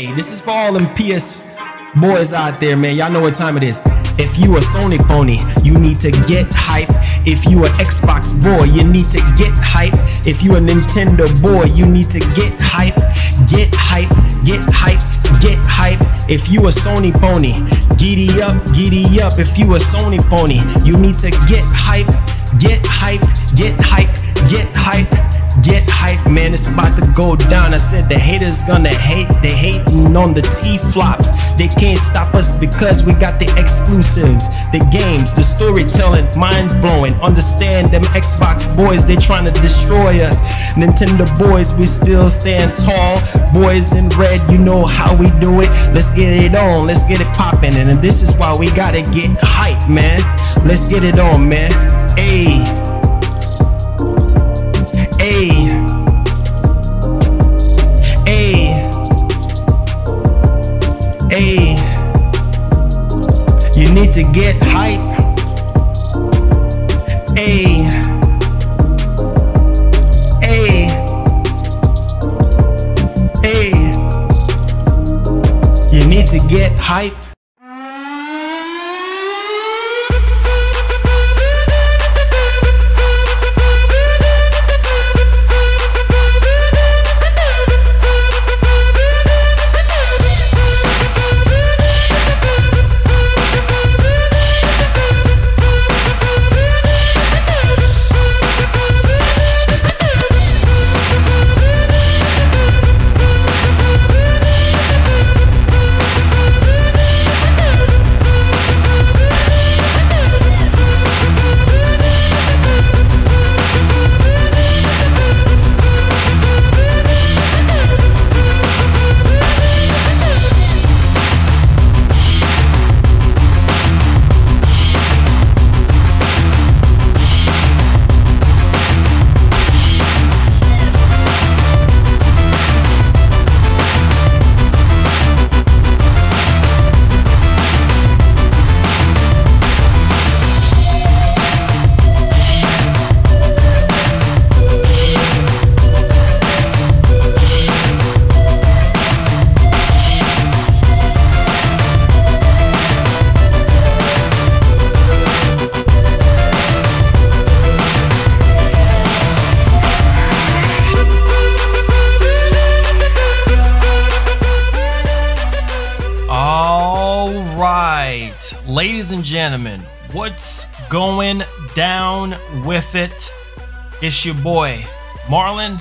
Hey, this is for all them PS boys out there, man. Y'all know what time it is. If you a Sony pony, you need to get hype. If you a Xbox boy, you need to get hype. If you a Nintendo boy, you need to get hype. Get hype, get hype, get hype. If you a Sony pony, giddy up, giddy up. If you a Sony pony, you need to get hype, get hype, get hype, get hype. Get hype, man, it's about to go down. I said the haters gonna hate. They hating on the T-flops. They can't stop us because we got the exclusives, the games, the storytelling, minds blowing. Understand them Xbox boys, they trying to destroy us. Nintendo boys, we still stand tall. Boys in red, you know how we do it. Let's get it on, let's get it popping. And this is why we gotta get hype, man. Let's get it on, man. Ayy. Ayy, ayy, ayy, you need to get hype. Ayy, ayy, ayy, you need to get hype. Ladies and gentlemen, what's going down with it? It's your boy Marlon.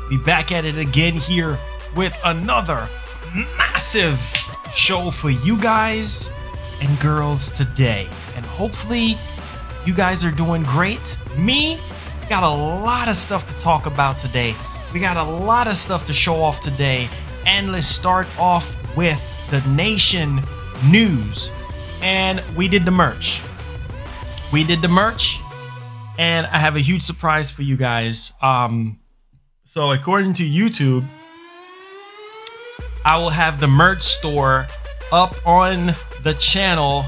We back at it again here with another massive show for you guys and girls today. And hopefully you guys are doing great. Me, got a lot of stuff to talk about today. We got a lot of stuff to show off today. And let's start off with the nation news. And we did the merch. We did the merch, and I have a huge surprise for you guys. So according to YouTube, I will have the merch store up on the channel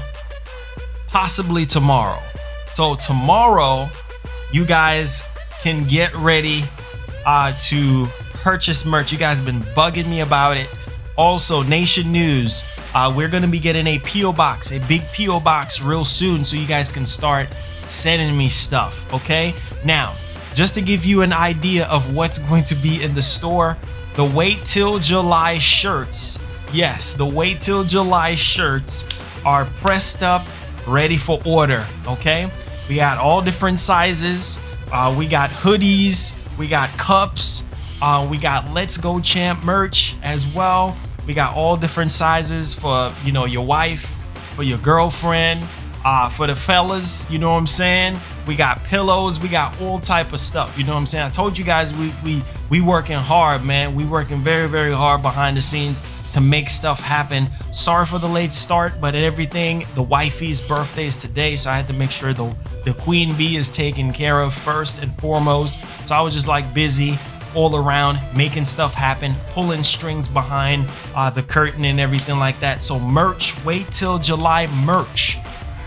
possibly tomorrow. So tomorrow, you guys can get ready to purchase merch. You guys have been bugging me about it. Also, Nation News, we're going to be getting a P.O. box, a big P.O. box real soon, so you guys can start sending me stuff, okay? Now, just to give you an idea of what's going to be in the store, the Wait Till July shirts, yes, the Wait Till July shirts are pressed up, ready for order, okay? We got all different sizes. We got hoodies, we got cups, we got Let's Go Champ merch as well. We got all different sizes for, you know, your wife, for your girlfriend, for the fellas, you know what I'm saying? We got pillows, we got all type of stuff, you know what I'm saying? I told you guys we working hard, man. We working very, very hard behind the scenes to make stuff happen. Sorry for the late start, but everything, the wifey's birthday is today, so I had to make sure the queen bee is taken care of first and foremost. So I was just like busy all around making stuff happen, pulling strings behind the curtain and everything like that. So merch, Wait Till July merch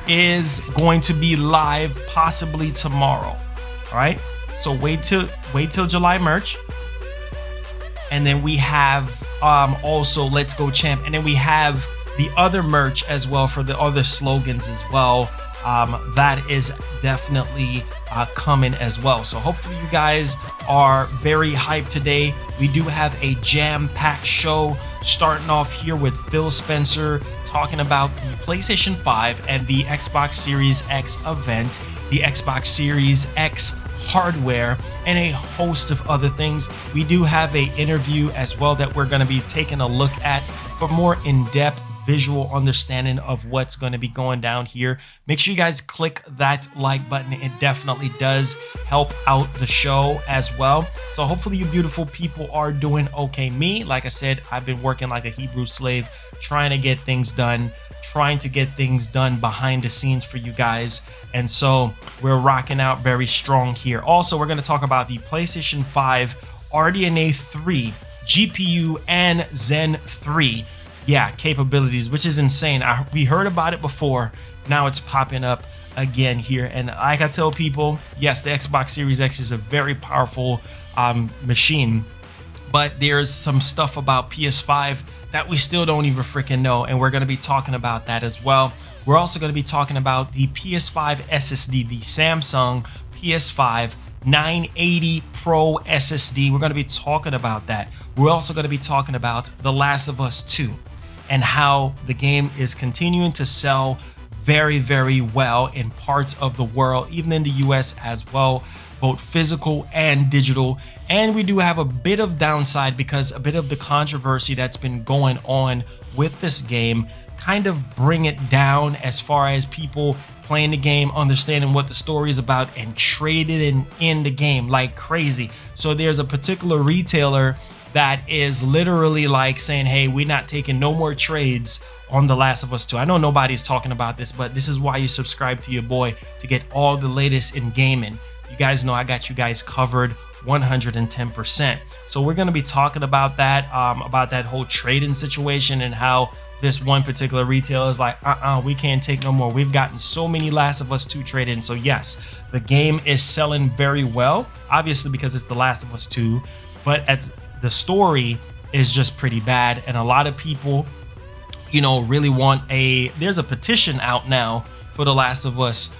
is going to be live possibly tomorrow. All right, so wait till July merch. And then we have also Let's Go Champ, and then we have the other merch as well for the other slogans as well. That is definitely coming as well. So hopefully you guys are very hyped today. We do have a jam-packed show starting off here with Phil Spencer talking about the PlayStation 5 and the Xbox Series X event, the Xbox Series X hardware, and a host of other things. We do have an interview as well that we're going to be taking a look at for more in-depth visual understanding of what's going to be going down here. Make sure you guys click that like button. It definitely does help out the show as well. So hopefully you beautiful people are doing okay. Me, like I said, I've been working like a Hebrew slave, trying to get things done behind the scenes for you guys. And so we're rocking out very strong here. Also, we're going to talk about the PlayStation 5 RDNA 3 GPU and ZEN 3 capabilities, which is insane. We heard about it before, now it's popping up again here. And like I tell people, yes, the Xbox Series X is a very powerful machine, but there's some stuff about PS5 that we still don't even freaking know, and we're going to be talking about that as well. We're also going to be talking about the PS5 SSD, the Samsung PS5 980 Pro SSD. We're going to be talking about that. We're also going to be talking about The Last of Us 2 and how the game is continuing to sell very, very well in parts of the world, even in the US as well, both physical and digital. And we do have a bit of downside because a bit of the controversy that's been going on with this game kind of bring it down as far as people playing the game, understanding what the story is about, and trading in the game like crazy. So there's a particular retailer that is literally like saying, hey, we're not taking no more trades on The Last of Us 2. I know nobody's talking about this, but this is why you subscribe to your boy, to get all the latest in gaming. You guys know I got you guys covered 110%. So we're going to be talking about that whole trading situation and how this one particular retailer is like, we can't take no more. We've gotten so many Last of Us 2 trade-ins. So yes, the game is selling very well, obviously because it's The Last of Us 2, but the story is just pretty bad. And a lot of people, you know, really want there's a petition out now for The Last of Us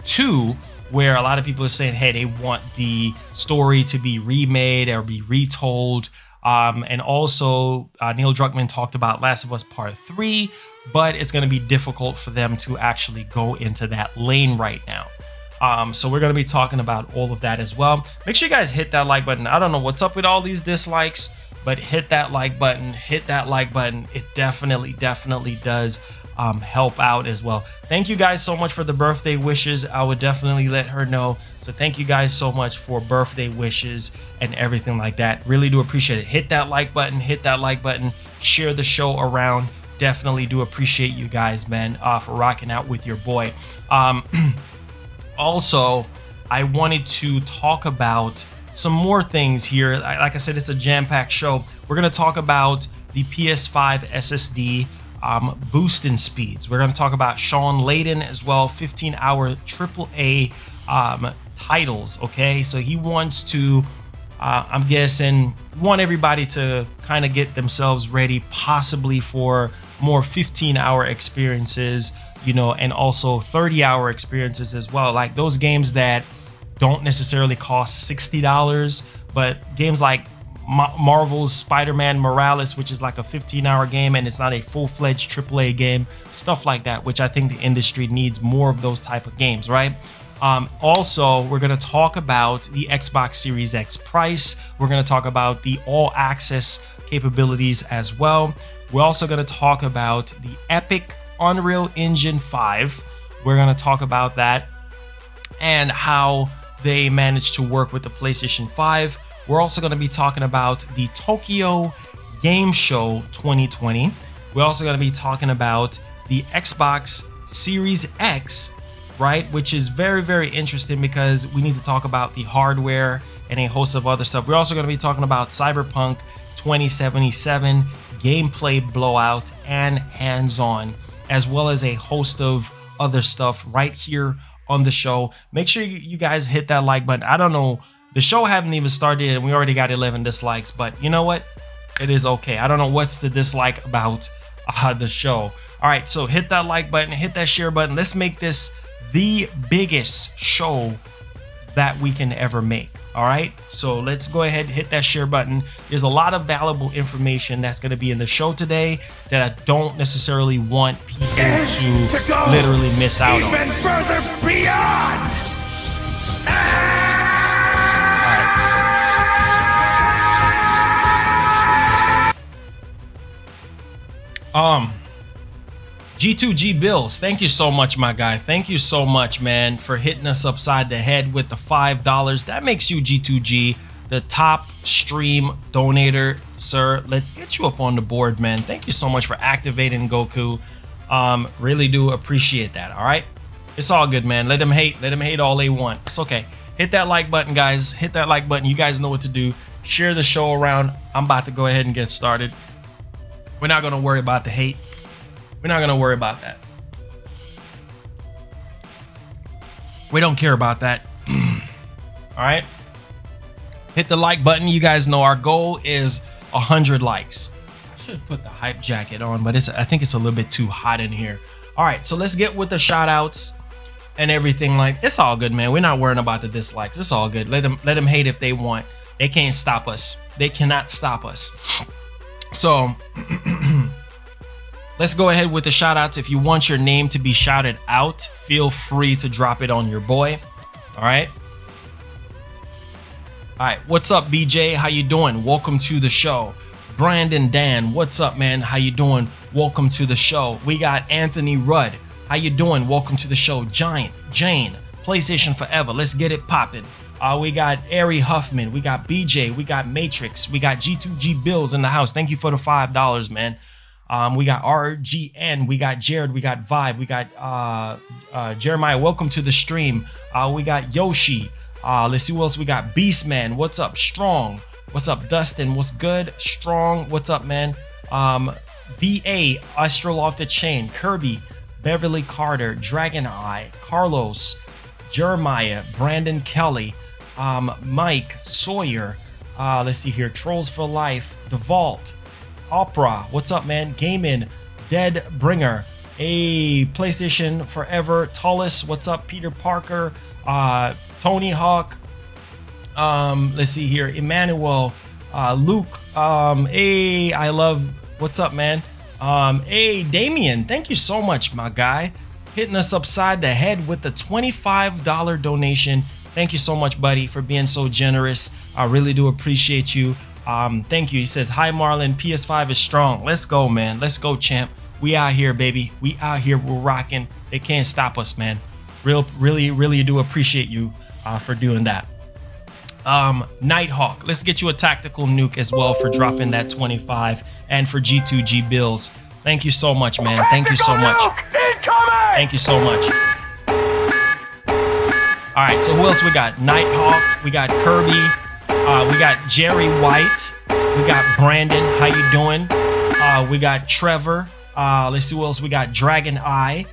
2, where a lot of people are saying, hey, they want the story to be remade or be retold. And also Neil Druckmann talked about Last of Us Part 3, but it's going to be difficult for them to actually go into that lane right now. So we're going to be talking about all of that as well. Make sure you guys hit that like button. I don't know what's up with all these dislikes, but hit that like button. Hit that like button. It definitely does help out as well. Thank you guys so much for the birthday wishes. I would definitely let her know. So thank you guys so much for birthday wishes and everything like that. Really do appreciate it. Hit that like button. Hit that like button. Share the show around. Definitely do appreciate you guys, man, for rocking out with your boy. Also, I wanted to talk about some more things here. Like I said, it's a jam-packed show. We're going to talk about the PS5 SSD boosting speeds. We're going to talk about Shawn Layden as well, 15-hour AAA titles. Okay, so he wants to, I'm guessing, want everybody to kind of get themselves ready, possibly for more 15-hour experiences, you know, and also 30-hour experiences as well. Like those games that don't necessarily cost $60, but games like Marvel's Spider-Man Morales, which is like a 15-hour game and it's not a full-fledged AAA game, stuff like that, which I think the industry needs more of those type of games, right? Also, we're going to talk about the Xbox Series X price. We're going to talk about the all-access capabilities as well. We're also going to talk about the Epic Unreal Engine 5. We're going to talk about that and how they managed to work with the PlayStation 5. We're also going to be talking about the Tokyo Game Show 2020. We're also going to be talking about the Xbox Series X, right? Which is very, very interesting because we need to talk about the hardware and a host of other stuff. We're also going to be talking about Cyberpunk 2077, gameplay Blowout, and HandsOn, as well as a host of other stuff right here on the show. Make sure you guys hit that like button. I don't know, the show haven't even started and we already got 11 dislikes, but you know what? It is okay. I don't know what's to dislike about the show. All right, so hit that like button, hit that share button. Let's make this the biggest show that we can ever make. All right, so let's go ahead and hit that share button. There's a lot of valuable information that's going to be in the show today that I don't necessarily want people to literally miss out on. Even further beyond. G2G Bills, thank you so much, my guy. Thank you so much, man, for hitting us upside the head with the $5. That makes you, G2G, the top stream donator, sir. Let's get you up on the board, man. Thank you so much for activating Goku. Really do appreciate that. All right, it's all good, man. Let them hate all they want. It's okay. Hit that like button, guys. Hit that like button. You guys know what to do. Share the show around. I'm about to go ahead and get started. We're not going to worry about the hate. We're not going to worry about that. We don't care about that. All right. Hit the like button. You guys know our goal is 100 likes. I should put the hype jacket on, but I think it's a little bit too hot in here. All right. So let's get with the shout outs and everything. Like, it's all good, man. We're not worrying about the dislikes. It's all good. Let them hate if they want. They can't stop us. They cannot stop us. So let's go ahead with the shout outs. If you want your name to be shouted out, feel free to drop it on your boy. All right. All right. What's up, BJ? How you doing? Welcome to the show. Brandon Dan, what's up, man? How you doing? Welcome to the show. We got Anthony Rudd. How you doing? Welcome to the show. Giant Jane, PlayStation Forever. Let's get it popping. We got Ari Huffman, we got BJ, we got Matrix, we got G2G Bills in the house. Thank you for the $5, man. We got RGN, we got Jared, we got Vibe, we got Jeremiah, welcome to the stream. We got Yoshi. Let's see what else we got. Beastman, what's up? Strong, what's up? Dustin, what's good? Strong, what's up, man? VA, Astral Off the Chain, Kirby, Beverly Carter, Dragon Eye, Carlos, Jeremiah, Brandon Kelly, Mike Sawyer, let's see here, Trolls for Life, The Vault, Opera, what's up, man? Gaming, Dead Bringer, a PlayStation Forever, Tullis, what's up? Peter Parker, Tony Hawk, let's see here, Emmanuel, Luke, I love, what's up, man? Damien, thank you so much, my guy, hitting us upside the head with the $25 donation. Thank you so much, buddy, for being so generous. I really do appreciate you. Thank you. He says, hi, Marlon. PS5 is strong. Let's go, man. Let's go, champ. We out here, baby. We out here. We're rocking. They can't stop us, man. Really do appreciate you for doing that. Nighthawk, let's get you a tactical nuke as well for dropping that 25, and for G2G Bills. Thank you so much, man. Thank you so much. Thank you so much. All right, so who else we got? Nighthawk, we got Kirby, we got Jerry White, we got Brandon, how you doing? We got Trevor, let's see what else we got. Dragon Eye,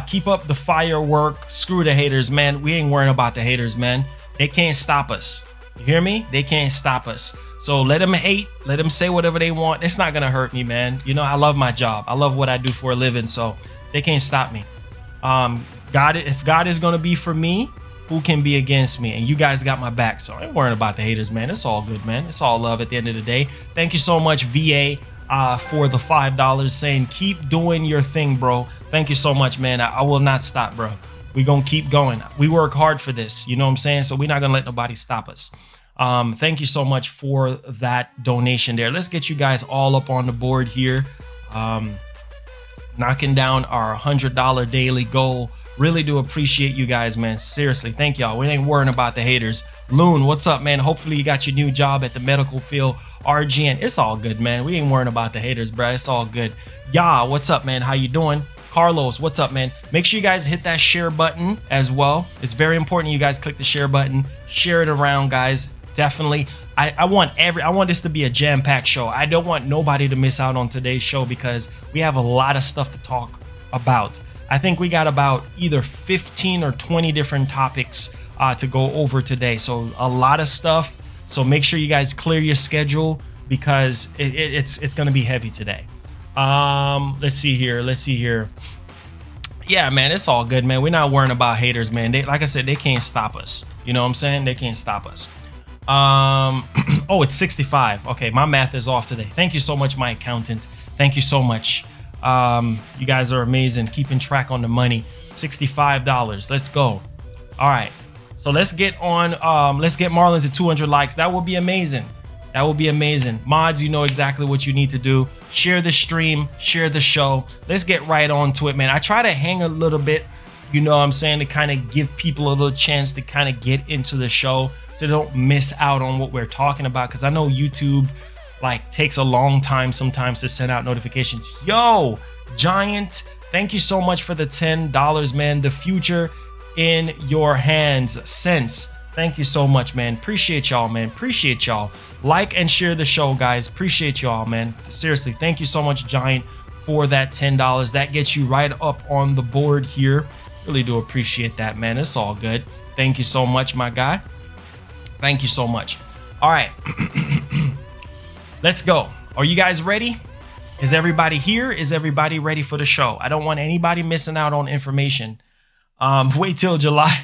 keep up the firework, screw the haters, man. We ain't worrying about the haters, man. They can't stop us. You hear me? They can't stop us. So let them hate, let them say whatever they want. It's not gonna hurt me, man. You know, I love my job. I love what I do for a living, so they can't stop me. If God is gonna be for me, who can be against me? And you guys got my back, so I ain't worrying about the haters, man. It's all good, man. It's all love at the end of the day. Thank you so much, VA, for the $5, saying keep doing your thing, bro. Thank you so much, man. I will not stop, bro. We gonna keep going. We work hard for this, you know what I'm saying? So we're not gonna let nobody stop us. Thank you so much for that donation there. Let's get you guys all up on the board here. Knocking down our $100 daily goal. Really do appreciate you guys, man. Seriously, thank y'all. We ain't worrying about the haters. Loon, what's up, man? Hopefully you got your new job at the medical field. RGN, it's all good, man. We ain't worrying about the haters, bro. It's all good. Yeah, what's up, man? How you doing? Carlos, what's up, man? Make sure you guys hit that share button as well. It's very important you guys click the share button. Share it around, guys. Definitely. I want this to be a jam-packed show. I don't want nobody to miss out on today's show because we have a lot of stuff to talk about. I think we got about either 15 or 20 different topics to go over today. So a lot of stuff. So make sure you guys clear your schedule. because it's going to be heavy today. Let's see here. Yeah, man, it's all good, man. We're not worrying about haters, man. Like I said, they can't stop us. You know what I'm saying? They can't stop us. Oh, it's 65. Okay, my math is off today. Thank you so much, my accountant. Thank you so much. You guys are amazing, keeping track on the money. $65. Let's go. All right, so let's get on. Let's get Marlon to 200 likes. That would be amazing. That would be amazing. Mods, you know exactly what you need to do. Share the stream, share the show. Let's get right on to it, man. I try to hang a little bit, you know what I'm saying, to kind of give people a little chance to kind of get into the show so they don't miss out on what we're talking about, because I know YouTube like takes a long time sometimes to send out notifications. Yo, Giant, thank you so much for the $10, man. The future in your hands. Sense, thank you so much, man. Appreciate y'all, man. Appreciate y'all. Like and share the show, guys. Appreciate y'all, man. Seriously, thank you so much, Giant, for that $10. That gets you right up on the board here. Really do appreciate that, man. It's all good. Thank you so much, my guy. Thank you so much. All right. Let's go. Are you guys ready? Is everybody here? Is everybody ready for the show? I don't want anybody missing out on information. Wait till July.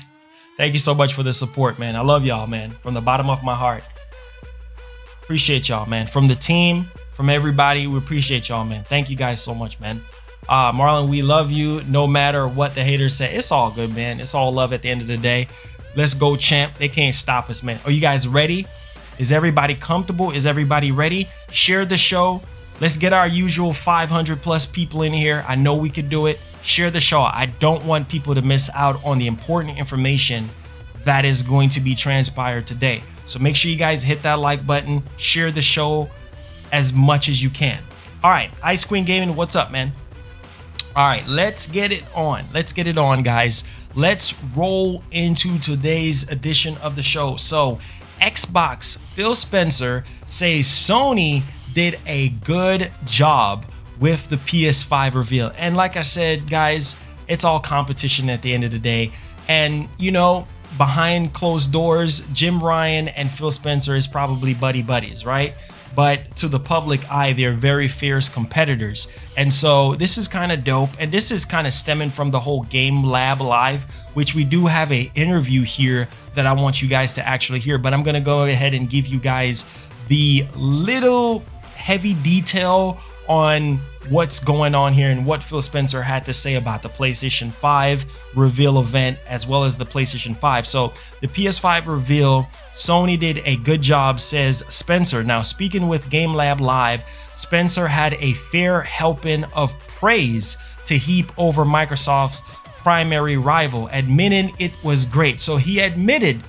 Thank you so much for the support, man. I love y'all, man. From the bottom of my heart. Appreciate y'all, man. From the team, from everybody, we appreciate y'all, man. Thank you guys so much, man. Marlon, we love you no matter what the haters say. It's all good, man. It's all love at the end of the day. Let's go, champ. They can't stop us, man. Are you guys ready? Is everybody comfortable? Is everybody ready? Share the show. Let's get our usual 500 plus people in here. I know we could do it. Share the show. I don't want people to miss out on the important information that is going to be transpired today. So make sure you guys hit that like button, share the show as much as you can. All right, Ice Queen Gaming, what's up, man? All right, let's get it on. Let's get it on, guys. Let's roll into today's edition of the show. So Xbox, Phil Spencer says Sony did a good job with the PS5 reveal. And like I said, guys, it's all competition at the end of the day. And, you know, behind closed doors, Jim Ryan and Phil Spencer is probably buddies, right? But to the public eye, they're very fierce competitors. And so this is kind of dope. And this is kind of stemming from the whole Game Lab Live, which we do have an interview here that I want you guys to actually hear. But I'm going to go ahead and give you guys the little heavy detail on what's going on here and what Phil Spencer had to say about the PlayStation 5 reveal event as well as the PlayStation 5. So the PS5 reveal, Sony did a good job, says Spencer. Now, speaking with Game Lab Live, Spencer had a fair helping of praise to heap over Microsoft's primary rival, admitting it was great. So he admitted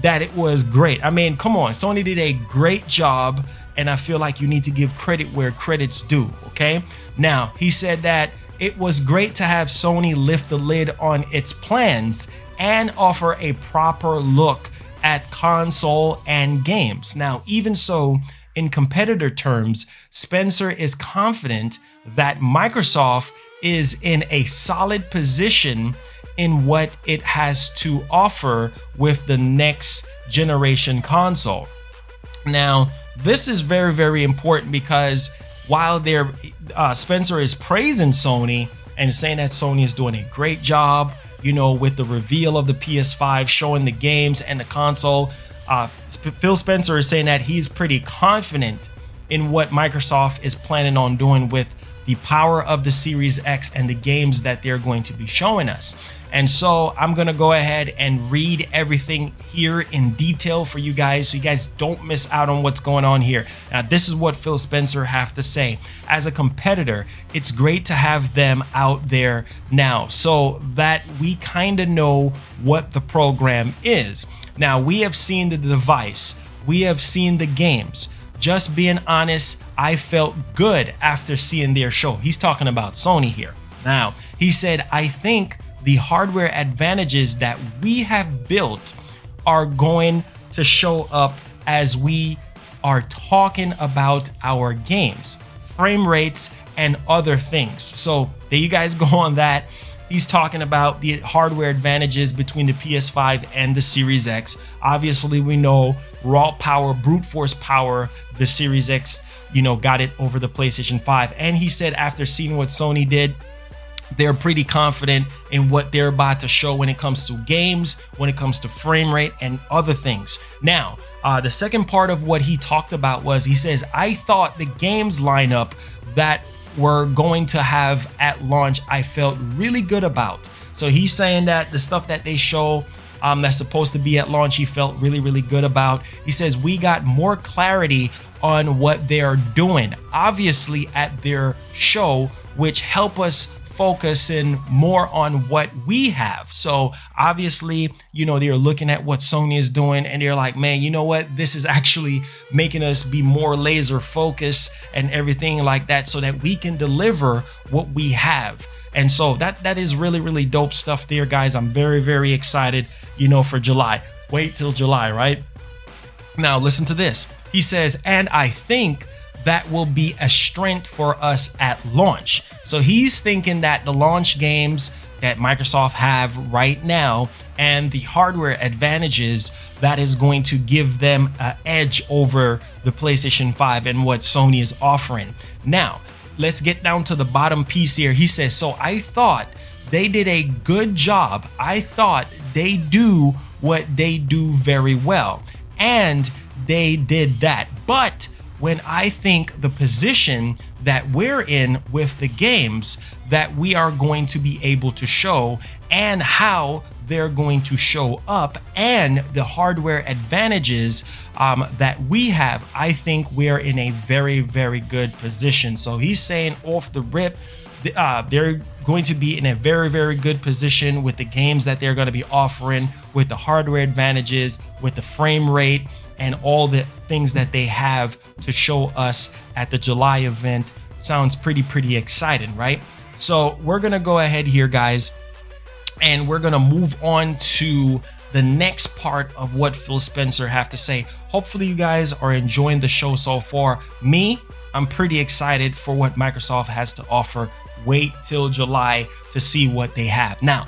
that it was great. I mean, come on, Sony did a great job, and I feel like you need to give credit where credit's due, okay? Now, he said that it was great to have Sony lift the lid on its plans and offer a proper look at console and games. Now, even so, in competitor terms, Spencer is confident that Microsoft is in a solid position in what it has to offer with the next generation console. Now, this is very, very important because while Spencer is praising Sony and saying that Sony is doing a great job, you know, with the reveal of the PS5, showing the games and the console, Phil Spencer is saying that he's pretty confident in what Microsoft is planning on doing with the power of the Series X and the games that they're going to be showing us. And so I'm going to go ahead and read everything here in detail for you guys so you guys don't miss out on what's going on here. Now, this is what Phil Spencer have to say. As a competitor, it's great to have them out there now so that we kind of know what the program is. Now, we have seen the device. We have seen the games. Just being honest, I felt good after seeing their show. He's talking about Sony here. Now, he said, I think the hardware advantages that we have built are going to show up as we are talking about our games, frame rates, and other things. So there you guys go on that. He's talking about the hardware advantages between the PS5 and the Series X. Obviously, we know raw power, brute force power the Series X, you know, got it over the PlayStation 5. And he said after seeing what Sony did, they're pretty confident in what they're about to show when it comes to games, when it comes to frame rate and other things. Now, the second part of what he talked about was, he says, I thought the games lineup that we're going to have at launch, I felt really good about. So he's saying that the stuff that they show that's supposed to be at launch, he felt really, really good about. He says, we got more clarity on what they're doing, obviously at their show, which help us focus in more on what we have. So obviously, you know, they're looking at what Sony is doing and they're like, man, you know what, this is actually making us be more laser focused and everything like that, so that we can deliver what we have. And so that is really, really dope stuff there, guys. I'm very, very excited, you know, for July. Wait till July, right? Now listen to this. He says, and I think that will be a strength for us at launch. So he's thinking that the launch games that Microsoft have right now and the hardware advantages, that is going to give them an edge over the PlayStation 5 and what Sony is offering. Now, let's get down to the bottom piece here. He says, so I thought they did a good job. I thought they do what they do very well. And they did that. But when I think the position that we're in with the games that we are going to be able to show and how they're going to show up and the hardware advantages that we have, I think we're in a very, very good position. So he's saying off the rip, they're going to be in a very, very good position with the games that they're going to be offering, with the hardware advantages, with the frame rate, and all the things that they have to show us at the July event. Sounds pretty exciting, right? So we're gonna go ahead here, guys, and we're gonna move on to the next part of what Phil Spencer have to say. Hopefully you guys are enjoying the show so far. Me, I'm pretty excited for what Microsoft has to offer. Wait till July to see what they have. Now,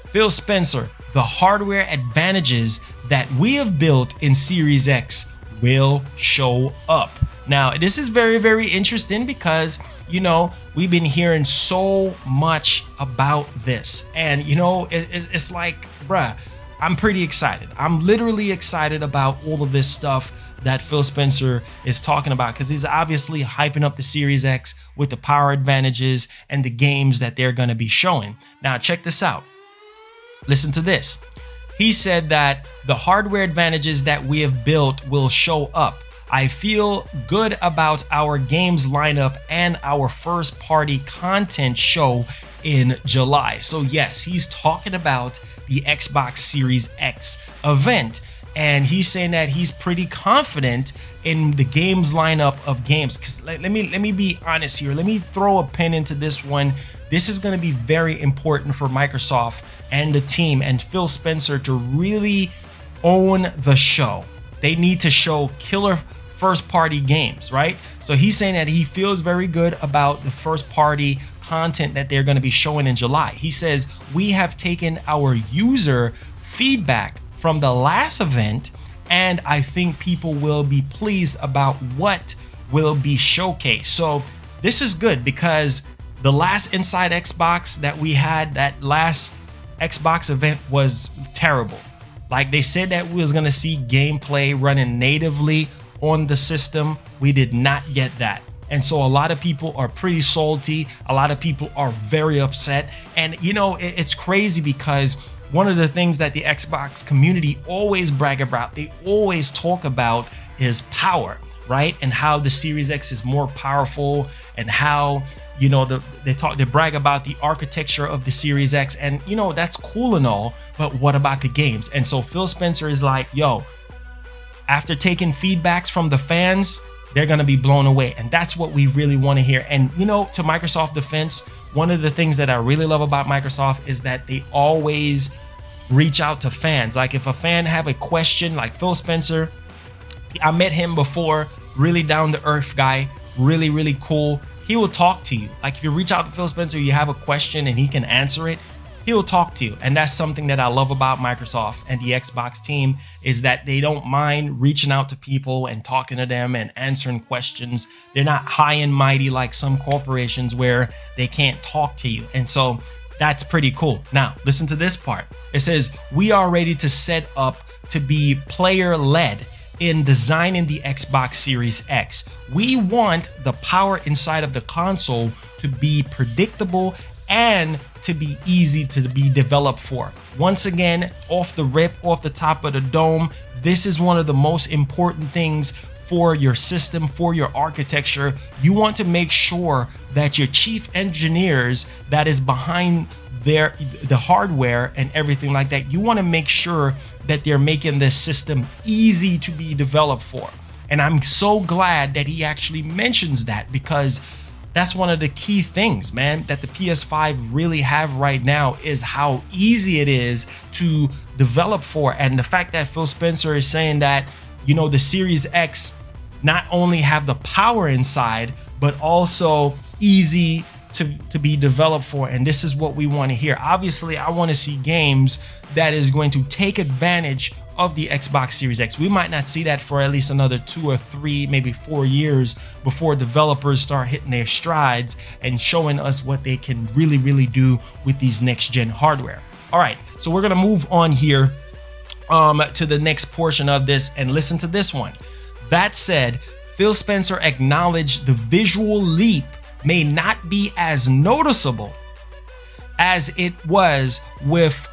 Phil Spencer, the hardware advantages that we have built in Series X will show up. Now, this is very, very interesting because, you know, we've been hearing so much about this. And, you know, it's like, bruh, I'm pretty excited. I'm literally excited about all of this stuff that Phil Spencer is talking about, because he's obviously hyping up the Series X with the power advantages and the games that they're going to be showing. Now, check this out. Listen to this. He said that the hardware advantages that we have built will show up. I feel good about our games lineup and our first party content show in July. So yes, he's talking about the Xbox Series X event, and he's saying that he's pretty confident in the games lineup of games. Because let me be honest here. Let me throw a pin into this one. This is going to be very important for Microsoft and the team and Phil Spencer to really own the show. They need to show killer first party games, right? So he's saying that he feels very good about the first party content that they're going to be showing in July. He says, we have taken our user feedback from the last event, and I think people will be pleased about what will be showcased. So this is good, because the last Inside Xbox that we had, that last Xbox event, was terrible. Like, they said that we was gonna see gameplay running natively on the system. We did not get that. And so a lot of people are pretty salty. A lot of people are very upset. And you know, it's crazy, because one of the things that the Xbox community always brag about, they always talk about, is power, right? And how the Series X is more powerful, and how, you know, they brag about the architecture of the Series X, and you know, that's cool and all, but what about the games? And so Phil Spencer is like, yo, after taking feedbacks from the fans, they're gonna be blown away. And that's what we really want to hear. And you know, to Microsoft defense, one of the things that I really love about Microsoft is that they always reach out to fans. Like, if a fan have a question, like Phil Spencer, I met him before, really down to earth guy, really cool. He will talk to you. Like, if you reach out to Phil Spencer, you have a question and he can answer it, he'll talk to you. And that's something that I love about Microsoft and the Xbox team, is that they don't mind reaching out to people and talking to them and answering questions. They're not high and mighty like some corporations where they can't talk to you. And so that's pretty cool. Now, listen to this part. It says, we are ready to set up to be player-led in designing the Xbox Series X. We want the power inside of the console to be predictable and to be easy to be developed for. Once again, off the rip, off the top of the dome, this is one of the most important things for your system, for your architecture. You want to make sure that your chief engineers that is behind the hardware and everything like that, you want to make sure that they're making this system easy to be developed for. And I'm so glad that he actually mentions that, because that's one of the key things, man, that the PS5 really have right now, is how easy it is to develop for. And the fact that Phil Spencer is saying that, you know, the Series X not only have the power inside, but also easy to be developed for. And this is what we want to hear. Obviously, I want to see games that is going to take advantage of the Xbox Series X. We might not see that for at least another 2 or 3, maybe 4 years before developers start hitting their strides and showing us what they can really do with these next gen hardware. All right, so we're gonna move on here to the next portion of this, and listen to this one. That said, Phil Spencer acknowledged the visual leap may not be as noticeable as it was with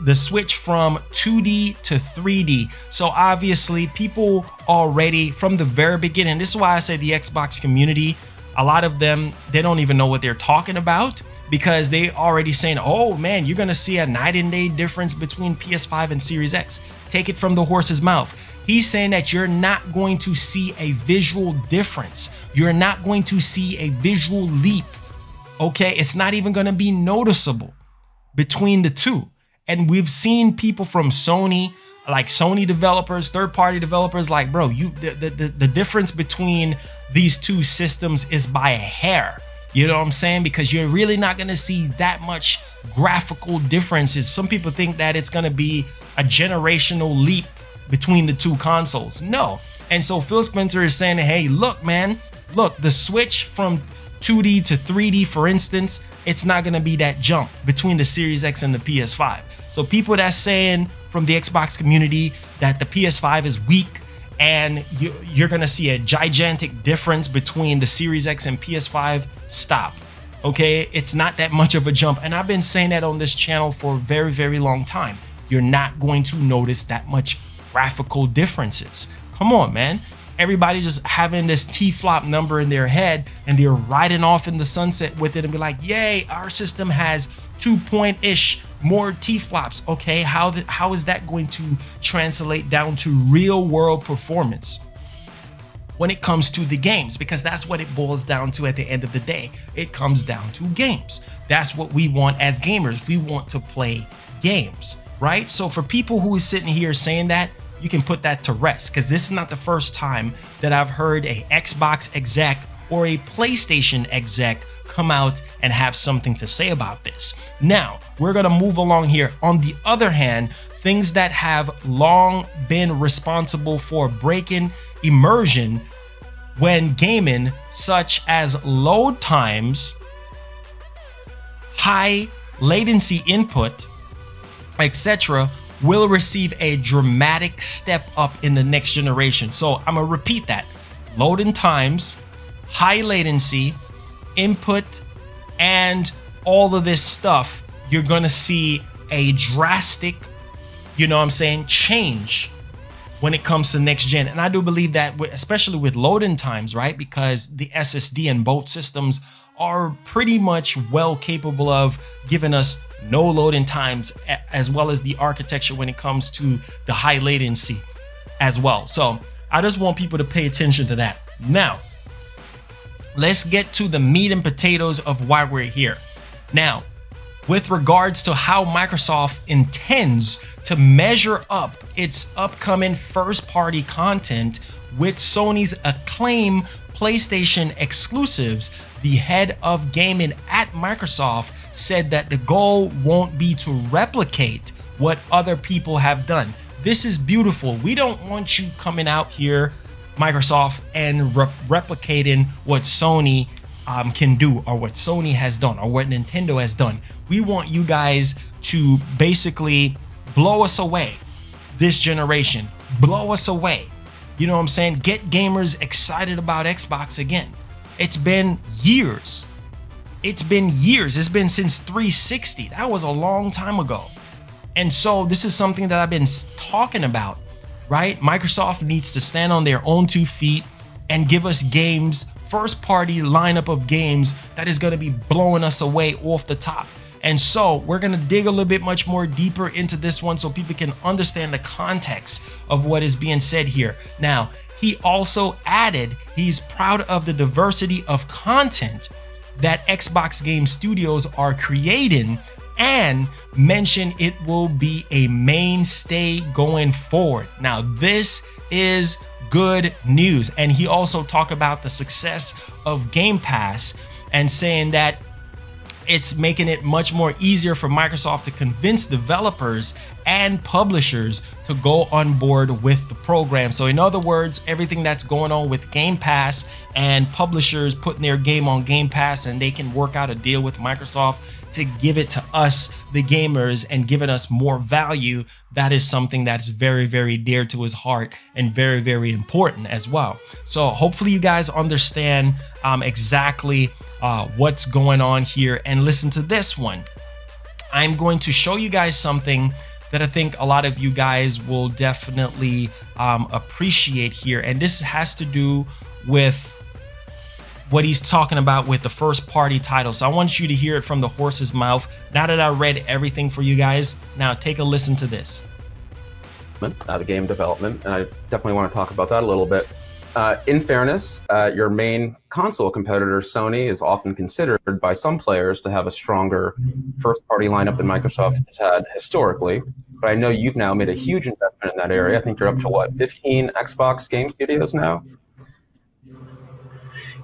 the switch from 2D to 3D. So obviously people already from the very beginning, this is why I say the Xbox community, a lot of them, they don't even know what they're talking about, because they already saying, oh man, you're gonna see a night and day difference between PS5 and Series X. Take it from the horse's mouth. He's saying that you're not going to see a visual difference. You're not going to see a visual leap. Okay, it's not even gonna be noticeable between the two. And we've seen people from Sony, like Sony developers, third-party developers, like, bro, the difference between these two systems is by a hair. You know what I'm saying? Because you're really not gonna see that much graphical differences. Some people think that it's gonna be a generational leap between the two consoles. No. And so Phil Spencer is saying, hey, look, man, look, the switch from 2D to 3D, for instance, it's not gonna be that jump between the Series X and the PS5. So people that's saying from the Xbox community that the PS5 is weak and you're gonna see a gigantic difference between the Series X and PS5, stop. Okay, it's not that much of a jump. And I've been saying that on this channel for a very long time. You're not going to notice that much graphical differences. Come on, man. Everybody just having this T-flop number in their head and they're riding off in the sunset with it and be like, yay, our system has 2-point-ish more T-flops. Okay, how is that going to translate down to real world performance when it comes to the games? Because that's what it boils down to at the end of the day. It comes down to games. That's what we want as gamers. We want to play games, right? So for people who is sitting here saying that, you can put that to rest, because this is not the first time that I've heard a Xbox exec or a PlayStation exec come out and have something to say about this. Now, we're gonna move along here. On the other hand, things that have long been responsible for breaking immersion when gaming, such as load times, high latency input, etc., will receive a dramatic step up in the next generation. So I'm gonna repeat that. Loading times, high latency, input, and all of this stuff, you're gonna see a drastic, you know what I'm saying, change when it comes to next gen. And I do believe that, especially with loading times, right? Because the SSD in both systems are pretty much well capable of giving us no loading times, as well as the architecture when it comes to the high latency as well. So I just want people to pay attention to that. Now, let's get to the meat and potatoes of why we're here. Now, with regards to how Microsoft intends to measure up its upcoming first-party content with Sony's acclaimed PlayStation exclusives, the head of gaming at Microsoft said that the goal won't be to replicate what other people have done. This is beautiful. We don't want you coming out here, Microsoft, and replicating what Sony can do, or what Sony has done, or what Nintendo has done. We want you guys to basically blow us away this generation. Blow us away. You know what I'm saying? Get gamers excited about Xbox again. It's been years. It's been years. It's been since 360. That was a long time ago. And so this is something that I've been talking about, right? Microsoft needs to stand on their own 2 feet and give us games, first party lineup of games that is going to be blowing us away off the top. And so we're going to dig a little bit much more deeper into this one so people can understand the context of what is being said here. Now, he also added he's proud of the diversity of content that Xbox Game Studios are creating, and mention it will be a mainstay going forward. Now, this is good news. And he also talked about the success of Game Pass and saying that it's making it much more easier for Microsoft to convince developers and publishers to go on board with the program. So in other words, everything that's going on with Game Pass and publishers putting their game on Game Pass, and they can work out a deal with Microsoft to give it to us, the gamers, and giving us more value. That is something that's very, very dear to his heart and very, very important as well. So hopefully you guys understand exactly what's going on here. And listen to this one. I'm going to show you guys something that I think a lot of you guys will definitely appreciate here. And this has to do with what he's talking about with the first party title. So I want you to hear it from the horse's mouth. Now that I read everything for you guys, now take a listen to this. The game development, and I definitely want to talk about that a little bit. In fairness, your main console competitor, Sony, is often considered by some players to have a stronger first-party lineup than Microsoft has had historically. But I know you've now made a huge investment in that area. I think you're up to, what, 15 Xbox Game Studios now?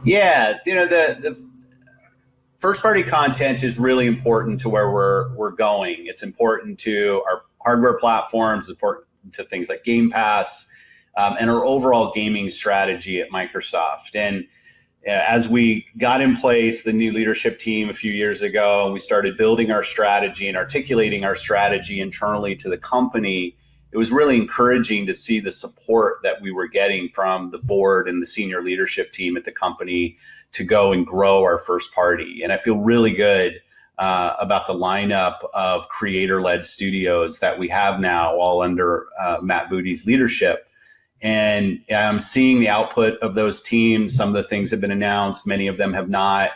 Yeah, you know, the first-party content is really important to where we're going. It's important to our hardware platforms, important to things like Game Pass, and our overall gaming strategy at Microsoft. And as we got in place, the new leadership team a few years ago, and we started building our strategy and articulating our strategy internally to the company, it was really encouraging to see the support that we were getting from the board and the senior leadership team at the company to go and grow our first party. And I feel really good about the lineup of creator-led studios that we have now, all under Matt Booty's leadership. And I'm seeing the output of those teams. Some of the things have been announced, many of them have not.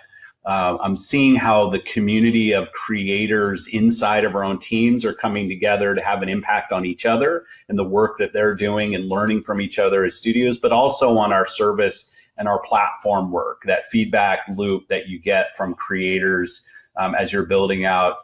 I'm seeing how the community of creators inside of our own teams are coming together to have an impact on each other and the work that they're doing and learning from each other as studios, but also on our service and our platform work. That feedback loop that you get from creators as you're building out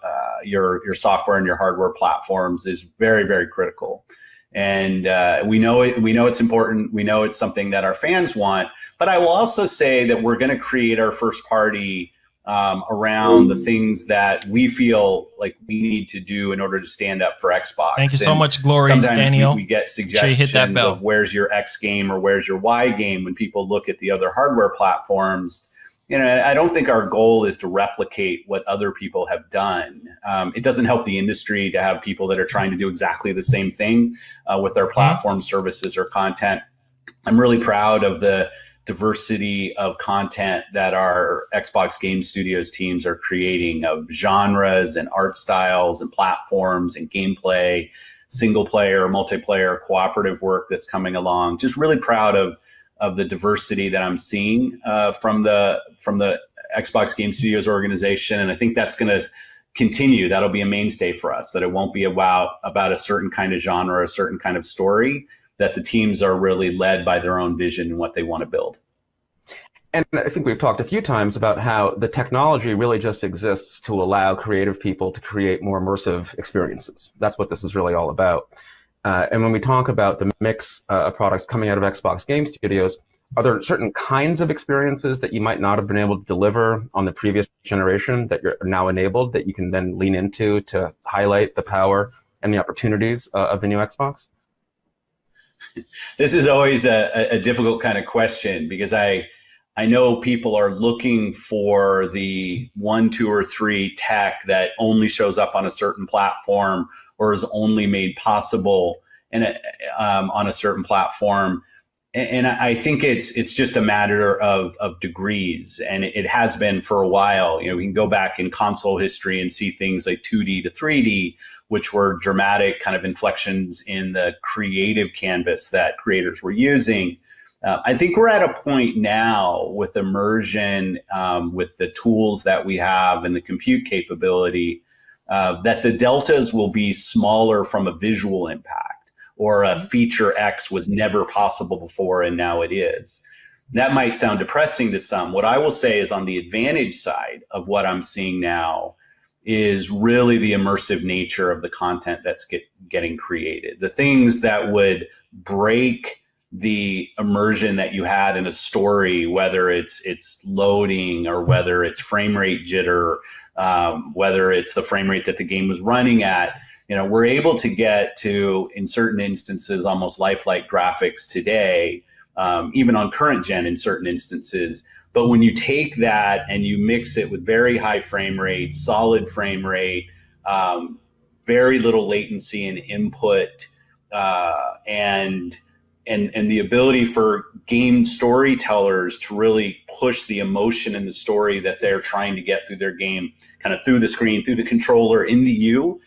your software and your hardware platforms is very, very critical. And we know it's important. We know it's something that our fans want. But I will also say that we're going to create our first party around the things that we feel like we need to do in order to stand up for Xbox. Thank you so much, Glory, sometimes Daniel. We get suggestions of where's your X game or where's your Y game when people look at the other hardware platforms. You know, I don't think our goal is to replicate what other people have done. It doesn't help the industry to have people that are trying to do exactly the same thing with their platform services or content. I'm really proud of the diversity of content that our Xbox Game Studios teams are creating, of genres and art styles and platforms and gameplay, single player, multiplayer, cooperative work that's coming along. Just really proud of the diversity that I'm seeing from the Xbox Game Studios organization. And I think that's going to continue. That'll be a mainstay for us, that it won't be about a certain kind of genre, a certain kind of story, that the teams are really led by their own vision and what they want to build. And I think we've talked a few times about how the technology really just exists to allow creative people to create more immersive experiences. That's what this is really all about. And when we talk about the mix of products coming out of Xbox Game Studios, Are there certain kinds of experiences that you might not have been able to deliver on the previous generation that you're now enabled, that you can then lean into to highlight the power and the opportunities of the new Xbox? This is always a difficult kind of question, because I know people are looking for the 1, 2, or 3 tech that only shows up on a certain platform or is only made possible on a certain platform. And I think it's just a matter of degrees, and it has been for a while. You know, we can go back in console history and see things like 2D to 3D, which were dramatic kind of inflections in the creative canvas that creators were using. I think we're at a point now with immersion, with the tools that we have and the compute capability, that the deltas will be smaller from a visual impact, or a feature X was never possible before and now it is. That might sound depressing to some. What I will say is, on the advantage side of what I'm seeing now is really the immersive nature of the content that's getting created. The things that would break the immersion that you had in a story, whether it's loading or whether it's frame rate jitter, whether it's the frame rate that the game was running at. You know, we're able to get to, in certain instances, almost lifelike graphics today, even on current gen in certain instances. But when you take that and you mix it with very high frame rate, solid frame rate, very little latency and input, and the ability for game storytellers to really push the emotion in the story that they're trying to get through their game, kind of through the screen, through the controller, into you,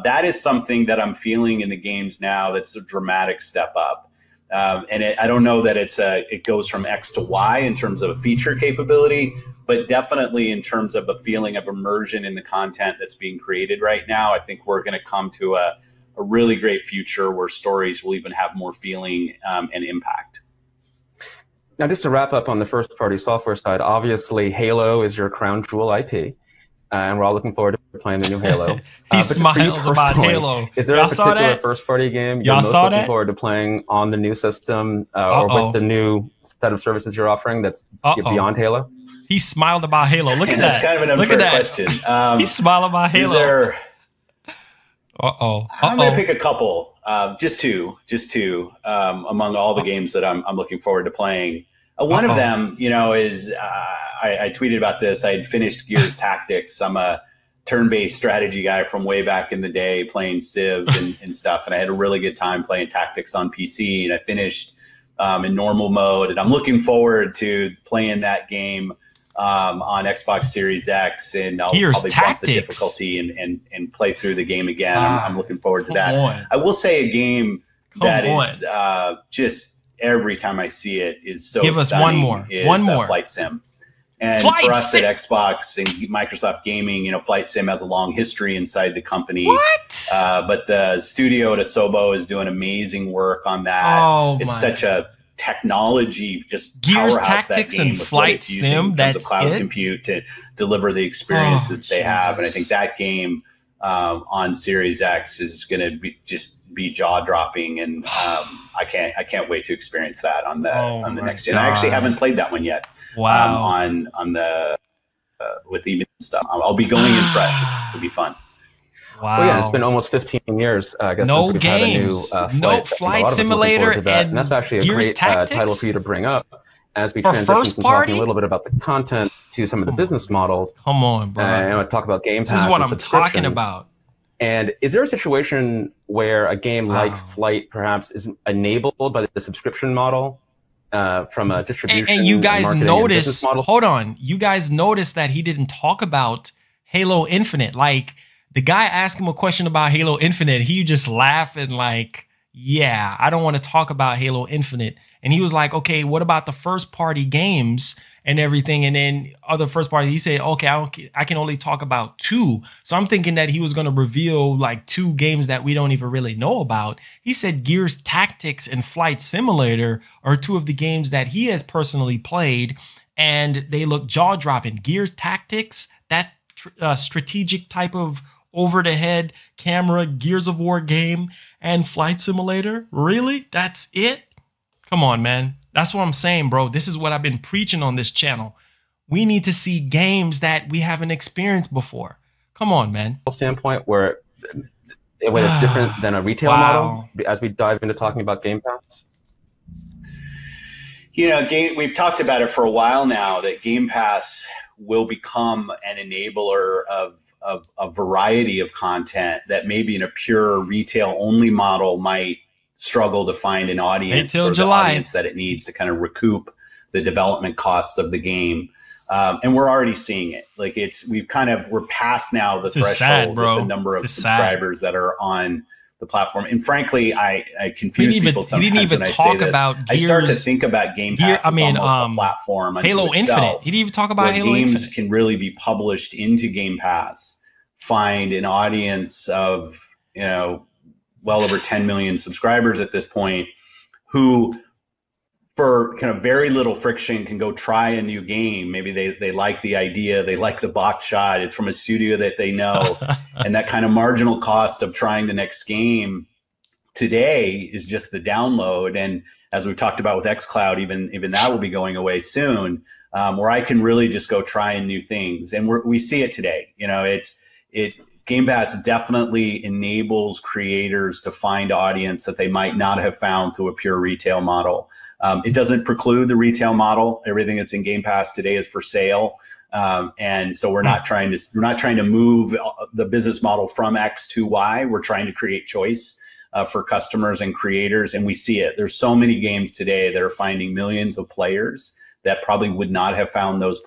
that is something that I'm feeling in the games now that's a dramatic step up. I don't know that it goes from X to Y in terms of a feature capability, but definitely in terms of a feeling of immersion in the content that's being created right now. I think we're going to come to a really great future where stories will even have more feeling and impact. Now, just to wrap up on the first-party software side, obviously Halo is your crown jewel IP, and we're all looking forward to playing the new Halo. He smiles about Halo. Is there a particular first-party game you're most looking forward to playing on the new system or with the new set of services you're offering that's beyond Halo? He smiled about Halo. Look at that. That's kind of an unfair question. He smiled about Halo. I'm going to pick a couple, just two, among all the games that I'm looking forward to playing. One of them, you know, is I tweeted about this. I had finished Gears Tactics. I'm a turn-based strategy guy from way back in the day, playing Civ and stuff. And I had a really good time playing Tactics on PC. And I finished in normal mode. And I'm looking forward to playing that game on Xbox Series X, and I'll probably bump the difficulty and play through the game again. I'm looking forward to that. I will say a game that is just every time I see it is so Give us stunning. One more. Flight Sim. And for us at Xbox and Microsoft Gaming, you know, Flight Sim has a long history inside the company. But the studio at Asobo is doing amazing work on that. It's such a technology, just Gears powerhouse Tactics that game and with Flight it's using Sim. in terms of cloud compute to deliver the experiences they have. And I think that game on Series X is going to be jaw dropping, and I can't wait to experience that on the next gen. I actually haven't played that one yet. Wow. On the with even stuff, I'll be going in fresh. It'll be fun. Wow. Well, yeah, it's been almost 15 years. I guess no since we've games, had a new no Flight Simulator, and that's actually a Gears great Tactics? title for you to bring up as we For transition first from party? talking a little bit about the content to some of the business models. Come on, bro. And I want to talk about Game Pass. This is what and I'm talking about. And is there a situation where a game like Flight perhaps is enabled by the subscription model from a distribution and you guys notice, model? hold on, you guys noticed that he didn't talk about Halo Infinite. Like, the guy asked him a question about Halo Infinite. He just laughed and like, yeah, I don't want to talk about Halo Infinite. And he was like, okay, what about the first party games and everything? And then other first party, he said, okay, I can only talk about 2. So I'm thinking that he was going to reveal like 2 games that we don't even really know about. He said Gears Tactics and Flight Simulator are 2 of the games that he has personally played, and they look jaw-dropping. Gears Tactics, that strategic type of over-the-head camera Gears of War game, and Flight Simulator? Really? That's it? Come on, man. That's what I'm saying, bro. This is what I've been preaching on this channel. We need to see games that we haven't experienced before. Come on, man. Standpoint where it's different than a retail model as we dive into talking about Game Pass? You know, we've talked about it for a while now that Game Pass will become an enabler of a variety of content that maybe in a pure retail only model might struggle to find an audience or the audience that it needs to kind of recoup the development costs of the game. And we're already seeing it. Like we're past now the threshold of the number of subscribers that are on the platform. And frankly, I confuse people sometimes when I say this. I start to think about Game Pass as almost a platform unto Halo itself, Infinite. He didn't even talk about Halo games Infinite. Can really be published into Game Pass, find an audience of, you know, well over 10 million subscribers at this point, who for kind of very little friction can go try a new game. Maybe they like the idea, they like the box shot, it's from a studio that they know, and that kind of marginal cost of trying the next game today is just the download. And as we've talked about with xCloud, even that will be going away soon, where I can really just go trying new things. And we see it today. You know, Game Pass definitely enables creators to find audience that they might not have found through a pure retail model. It doesn't preclude the retail model. Everything that's in Game Pass today is for sale, and so we're not trying to move the business model from X to Y. We're trying to create choice for customers and creators, and we see it. There's so many games today that are finding millions of players that probably would not have found those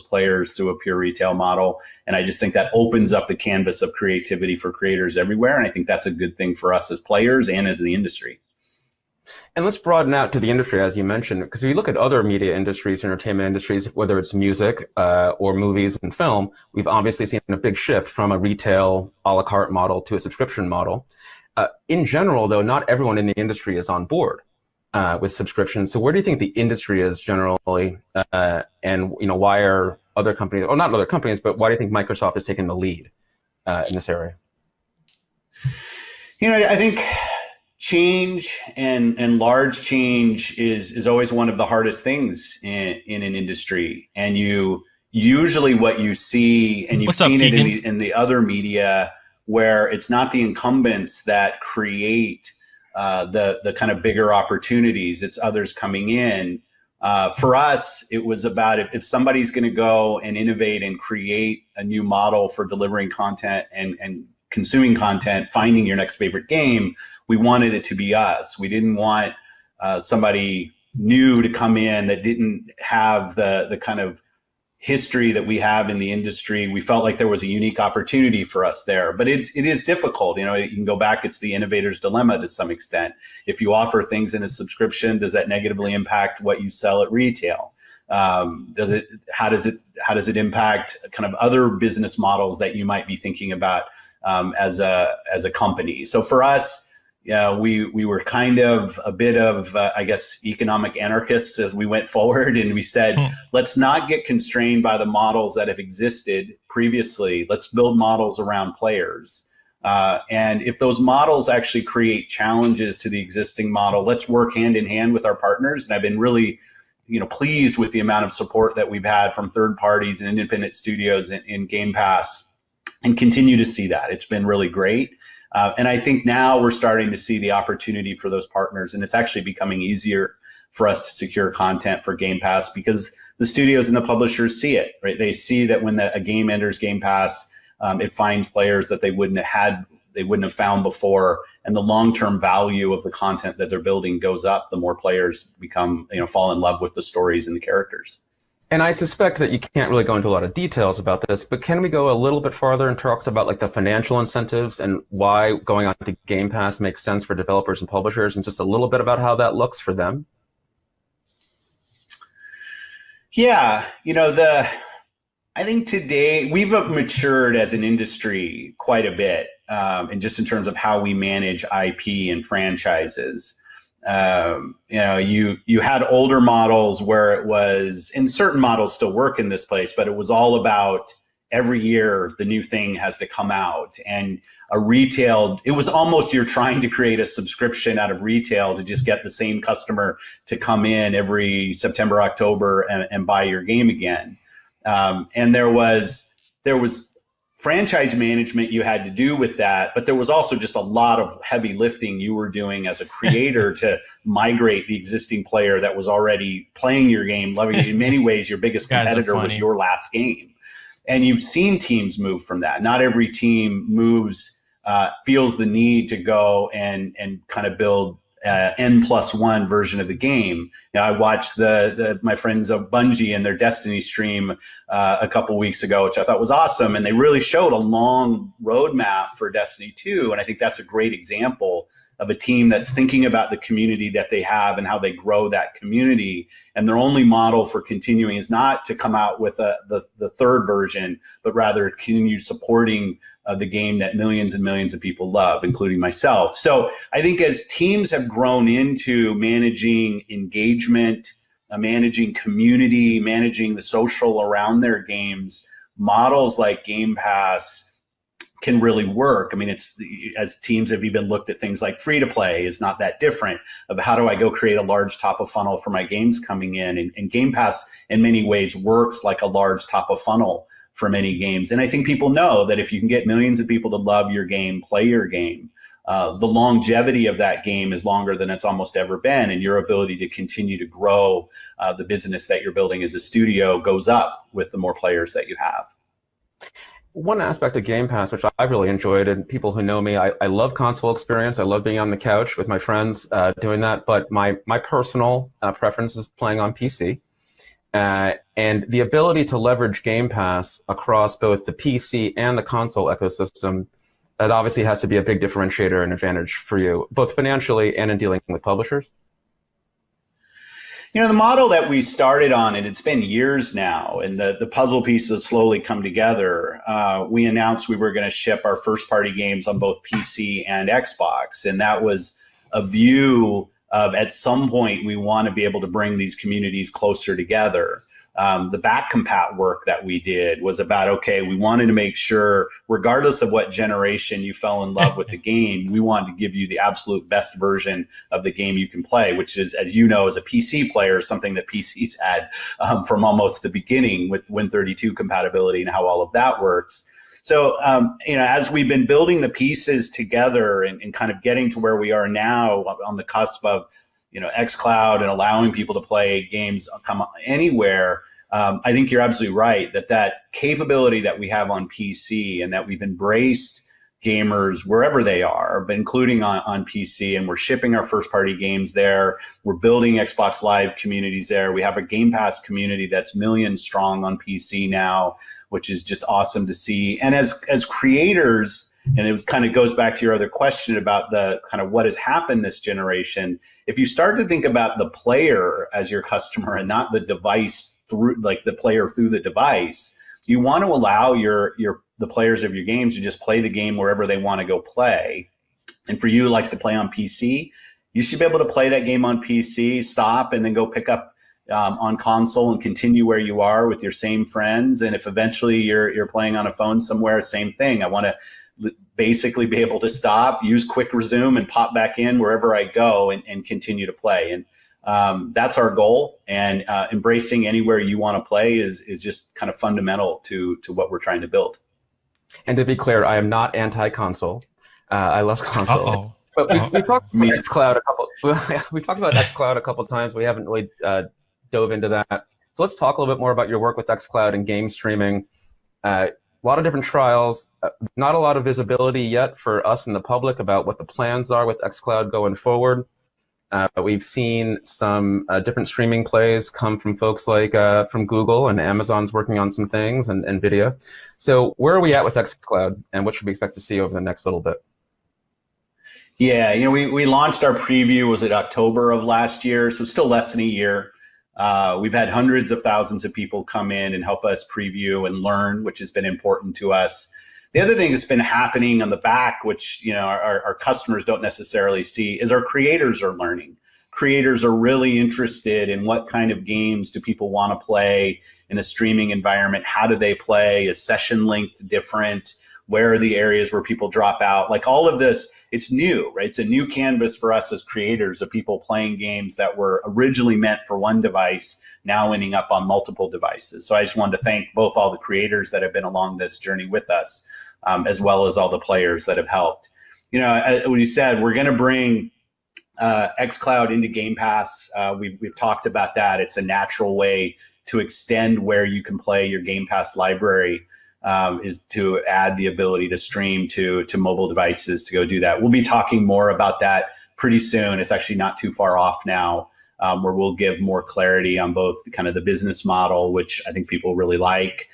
players through a pure retail model. And I just think that opens up the canvas of creativity for creators everywhere. And I think that's a good thing for us as players and as the industry. And let's broaden out to the industry, as you mentioned, because if you look at other media industries, entertainment industries, whether it's music or movies and film, we've obviously seen a big shift from a retail a la carte model to a subscription model. In general, though, not everyone in the industry is on board with subscriptions. So where do you think the industry is generally, and why are other companies, or not other companies, but why do you think Microsoft is taking the lead in this area? I think change and large change is always one of the hardest things in an industry. And usually what you see, and you've seen it in the other media, where it's not the incumbents that create the kind of bigger opportunities, it's others coming in. For us, it was about if somebody's going to go and innovate and create a new model for delivering content and consuming content, finding your next favorite game, we wanted it to be us. We didn't want somebody new to come in that didn't have the kind of history that we have in the industry. We felt like there was a unique opportunity for us there, but it is difficult. You can go back. It's the innovator's dilemma to some extent. If you offer things in a subscription, does that negatively impact what you sell at retail? How does it impact kind of other business models that you might be thinking about as a company? So for us, we were kind of a bit of, I guess, economic anarchists as we went forward. And we said, let's not get constrained by the models that have existed previously. Let's build models around players. And if those models actually create challenges to the existing model, let's work hand in hand with our partners. And I've been really pleased with the amount of support that we've had from third parties and independent studios in Game Pass, and continue to see that. It's been really great. And I think now we're starting to see the opportunity for those partners, and it's actually becoming easier for us to secure content for Game Pass because the studios and the publishers see it, right? They see that when a game enters Game Pass, it finds players that they wouldn't have found before, and the long-term value of the content that they're building goes up the more players fall in love with the stories and the characters. And I suspect that you can't really go into a lot of details about this, but can we go a little bit farther and talk about like the financial incentives and why going on to Game Pass makes sense for developers and publishers, and just a little bit about how that looks for them? Yeah, I think today we've matured as an industry quite a bit, and just in terms of how we manage IP and franchises. You had older models where it was, and certain models still work in this place, but it was all about every year the new thing has to come out. And it was almost you're trying to create a subscription out of retail to just get the same customer to come in every September, October and buy your game again. And there was franchise management you had to do with that, but there was also just a lot of heavy lifting you were doing as a creator to migrate the existing player that was already playing your game, loving it. In many ways, your biggest competitor was your last game. And you've seen teams move from that. Not every team feels the need to go and kind of build N+1 version of the game. Now, I watched my friends of Bungie and their Destiny stream a couple weeks ago, which I thought was awesome. And they really showed a long roadmap for Destiny 2. And I think that's a great example of a team that's thinking about the community that they have and how they grow that community. And their only model for continuing is not to come out with the third version, but rather continue supporting the game that millions and millions of people love, including myself. So I think as teams have grown into managing engagement, managing community, managing the social around their games, models like Game Pass can really work. I mean, as teams have even looked at things like free to play is not that different of how do I go create a large top of funnel for my games coming in. And Game Pass in many ways works like a large top of funnel for many games. And I think people know that if you can get millions of people to love your game, play your game, the longevity of that game is longer than it's almost ever been. And your ability to continue to grow the business that you're building as a studio goes up with the more players that you have. One aspect of Game Pass, which I've really enjoyed, and people who know me, I love console experience. I love being on the couch with my friends doing that. But my personal preference is playing on PC. And the ability to leverage Game Pass across both the PC and the console ecosystem, that obviously has to be a big differentiator and advantage for you, both financially and in dealing with publishers. You know, the model that we started on, and it's been years now, and the puzzle pieces slowly come together. We announced we were going to ship our first party games on both PC and Xbox. And that was a view of at some point we want to be able to bring these communities closer together. The back compat work that we did was about, okay, we wanted to make sure, regardless of what generation you fell in love with the game, we wanted to give you the absolute best version of the game you can play, which is, as you know, as a PC player, something that PCs had from almost the beginning with Win32 compatibility and how all of that works. So, you know, as we've been building the pieces together and kind of getting to where we are now on the cusp of, you know, xCloud and allowing people to play games come anywhere, I think you're absolutely right that capability that we have on PC and that we've embraced gamers wherever they are, but including on PC, and we're shipping our first party games there. We're building Xbox Live communities there. We have a Game Pass community that's millions strong on PC now, which is just awesome to see. And as creators, and it kind of goes back to your other question about the kind of what has happened this generation. If you start to think about the player as your customer and not the device through, like the player through the device, you want to allow the players of your games to just play the game wherever they want to go play. And for you who likes to play on PC, you should be able to play that game on PC, stop, and then go pick up on console and continue where you are with your same friends. And if eventually you're playing on a phone somewhere, same thing. I want to basically be able to stop, use quick resume, and pop back in wherever I go and continue to play. And that's our goal. And embracing anywhere you want to play is just kind of fundamental to what we're trying to build. And to be clear, I am not anti-console. I love console. But we've talked about xCloud a couple of times. We haven't really dove into that. So let's talk a little bit more about your work with xCloud and game streaming. A lot of different trials, not a lot of visibility yet for us and the public about what the plans are with xCloud going forward. We've seen some different streaming plays come from folks like from Google, and Amazon's working on some things, and NVIDIA. So where are we at with xCloud, and what should we expect to see over the next little bit? Yeah, you know, we launched our preview, was it October of last year? So still less than a year. We've had hundreds of thousands of people come in and help us preview and learn, which has been important to us. The other thing that's been happening on the back, which, you know, our customers don't necessarily see, is our creators are learning. creators are really interested in what kind of games do people want to play in a streaming environment. How do they play? Is session length different? Where are the areas where people drop out? Like all of this, it's new, right? It's a new canvas for us as creators of people playing games that were originally meant for one device, now ending up on multiple devices. So I just wanted to thank both all the creators that have been along this journey with us, as well as all the players that have helped. You know, when you said we're going to bring xCloud into Game Pass, we've talked about that. It's a natural way to extend where you can play your Game Pass library, is to add the ability to stream to mobile devices to go do that. We'll be talking more about that pretty soon. It's actually not too far off now, where we'll give more clarity on both kind of the business model, which I think people really like,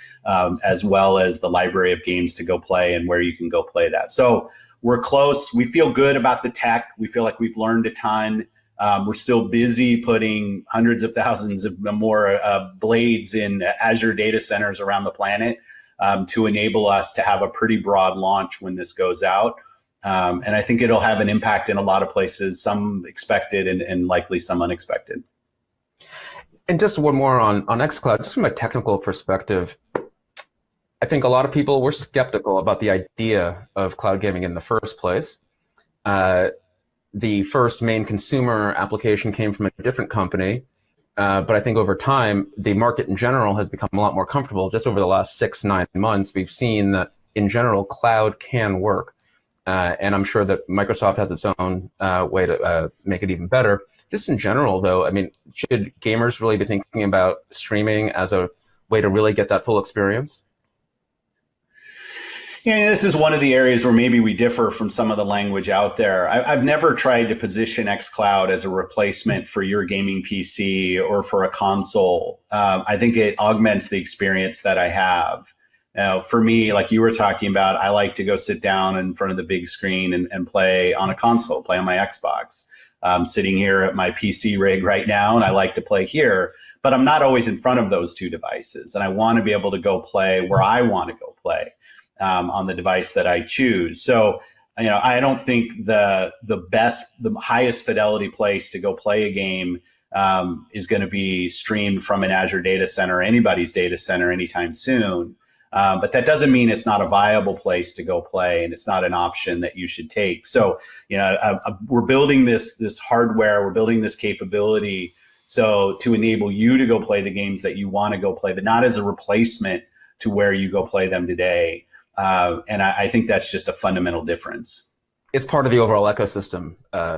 as well as the library of games to go play and where you can go play that. So we're close. We feel good about the tech. We feel like we've learned a ton. We're still busy putting hundreds of thousands of more blades in Azure data centers around the planet, to enable us to have a pretty broad launch when this goes out. And I think it'll have an impact in a lot of places, some expected and likely some unexpected. And just one more on xCloud, just from a technical perspective, I think a lot of people were skeptical about the idea of cloud gaming in the first place. The first main consumer application came from a different company. But I think over time, the market in general has become a lot more comfortable. Just over the last 6-9 months, we've seen that in general, cloud can work. And I'm sure that Microsoft has its own way to make it even better. Just in general, though, I mean, should gamers really be thinking about streaming as a way to really get that full experience? Yeah, this is one of the areas where maybe we differ from some of the language out there. I've never tried to position xCloud as a replacement for your gaming PC or for a console. I think it augments the experience that I have. For me, like you were talking about, I like to go sit down in front of the big screen and play on a console, play on my Xbox. I'm sitting here at my PC rig right now, and I like to play here, but I'm not always in front of those two devices. And I want to be able to go play where I want to go play. On the device that I choose. So, you know, I don't think the highest fidelity place to go play a game is going to be streamed from an Azure data center or anybody's data center anytime soon. But that doesn't mean it's not a viable place to go play, and it's not an option that you should take. So, you know, we're building this hardware, we're building this capability, so to enable you to go play the games that you want to go play, but not as a replacement to where you go play them today. And I think that's just a fundamental difference. It's part of the overall ecosystem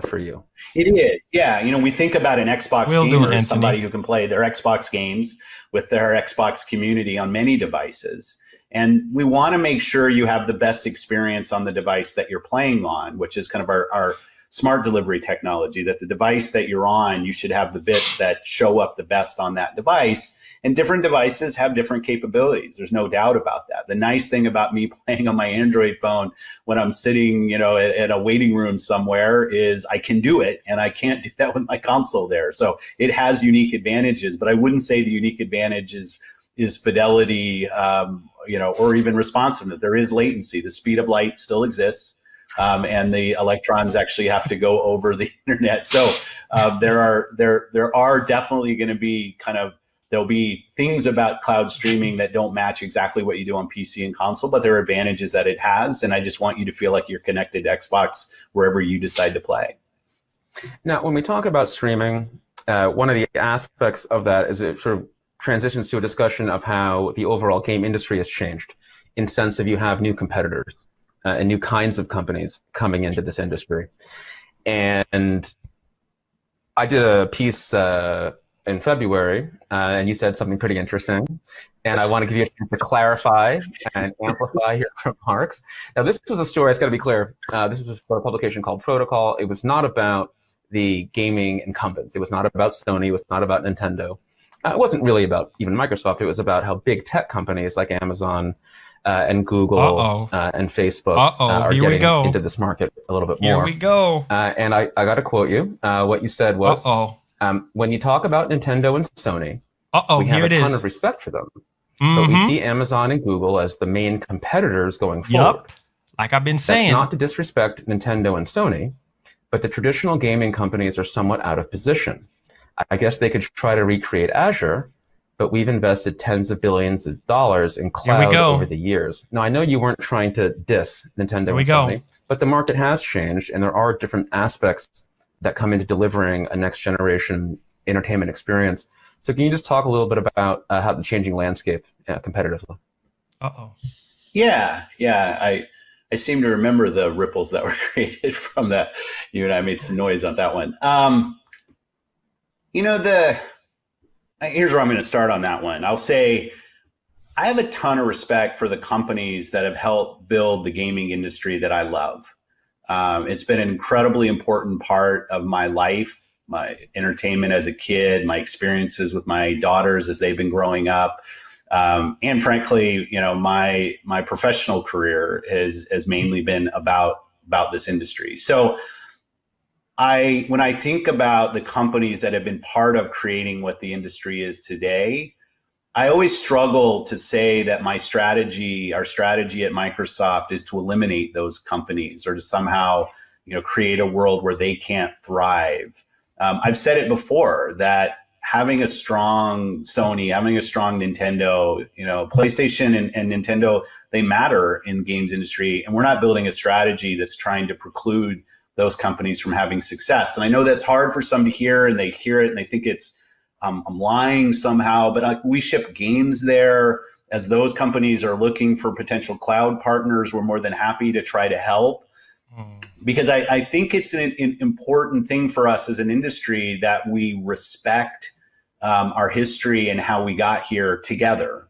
for you. It is, yeah. You know, we think about an Xbox gamer as somebody who can play their Xbox games with their Xbox community on many devices. And we want to make sure you have the best experience on the device that you're playing on, which is kind of our smart delivery technology, that the device that you're on, you should have the bits that show up the best on that device. And different devices have different capabilities. There's no doubt about that. The nice thing about me playing on my Android phone when I'm sitting, you know, at a waiting room somewhere is I can do it, and I can't do that with my console there. So it has unique advantages, but I wouldn't say the unique advantage is fidelity, you know, or even responsiveness. There is latency. The speed of light still exists. And the electrons actually have to go over the internet. So there are definitely going to be there'll be things about cloud streaming that don't match exactly what you do on PC and console, but there are advantages that it has. And I just want you to feel like you're connected to Xbox wherever you decide to play. Now, when we talk about streaming, one of the aspects of that is it sort of transitions to a discussion of how the overall game industry has changed in sense of you have new competitors and new kinds of companies coming into this industry. And I did a piece in February, and you said something pretty interesting. And I want to give you a chance to clarify and amplify your remarks. Now, this was a story, it's got to be clear. This was for a publication called Protocol. It was not about the gaming incumbents. It was not about Sony. It was not about Nintendo. It wasn't really about even Microsoft. It was about how big tech companies like Amazon and Google and Facebook are getting into this market a little bit more. Here we go. And I got to quote you. What you said was, when you talk about Nintendo and Sony, we have a ton of respect for them. But we see Amazon and Google as the main competitors going forward. Like I've been saying. That's not to disrespect Nintendo and Sony, but the traditional gaming companies are somewhat out of position. I guess they could try to recreate Azure, but we've invested tens of billions of dollars in cloud over the years. Now, I know you weren't trying to diss Nintendo and Sony, but the market has changed, and there are different aspects that come into delivering a next generation entertainment experience. So can you just talk a little bit about how the changing landscape competitively? Yeah. I seem to remember the ripples that were created from that. You and I made some noise on that one. Here's where I'm going to start on that one. I'll say I have a ton of respect for the companies that have helped build the gaming industry that I love. It's been an incredibly important part of my life, my entertainment as a kid, my experiences with my daughters as they've been growing up. And frankly, my professional career has mainly been about this industry. So when I think about the companies that have been part of creating what the industry is today, I always struggle to say that our strategy at Microsoft is to eliminate those companies or to somehow, create a world where they can't thrive. I've said it before that having a strong Sony, having a strong Nintendo, PlayStation and Nintendo, they matter in games industry. And we're not building a strategy that's trying to preclude those companies from having success. And I know that's hard for some to hear, and they hear it and they think it's, I'm lying somehow, but we ship games there. As those companies are looking for potential cloud partners, we're more than happy to try to help. Because I think it's an important thing for us as an industry that we respect our history and how we got here together.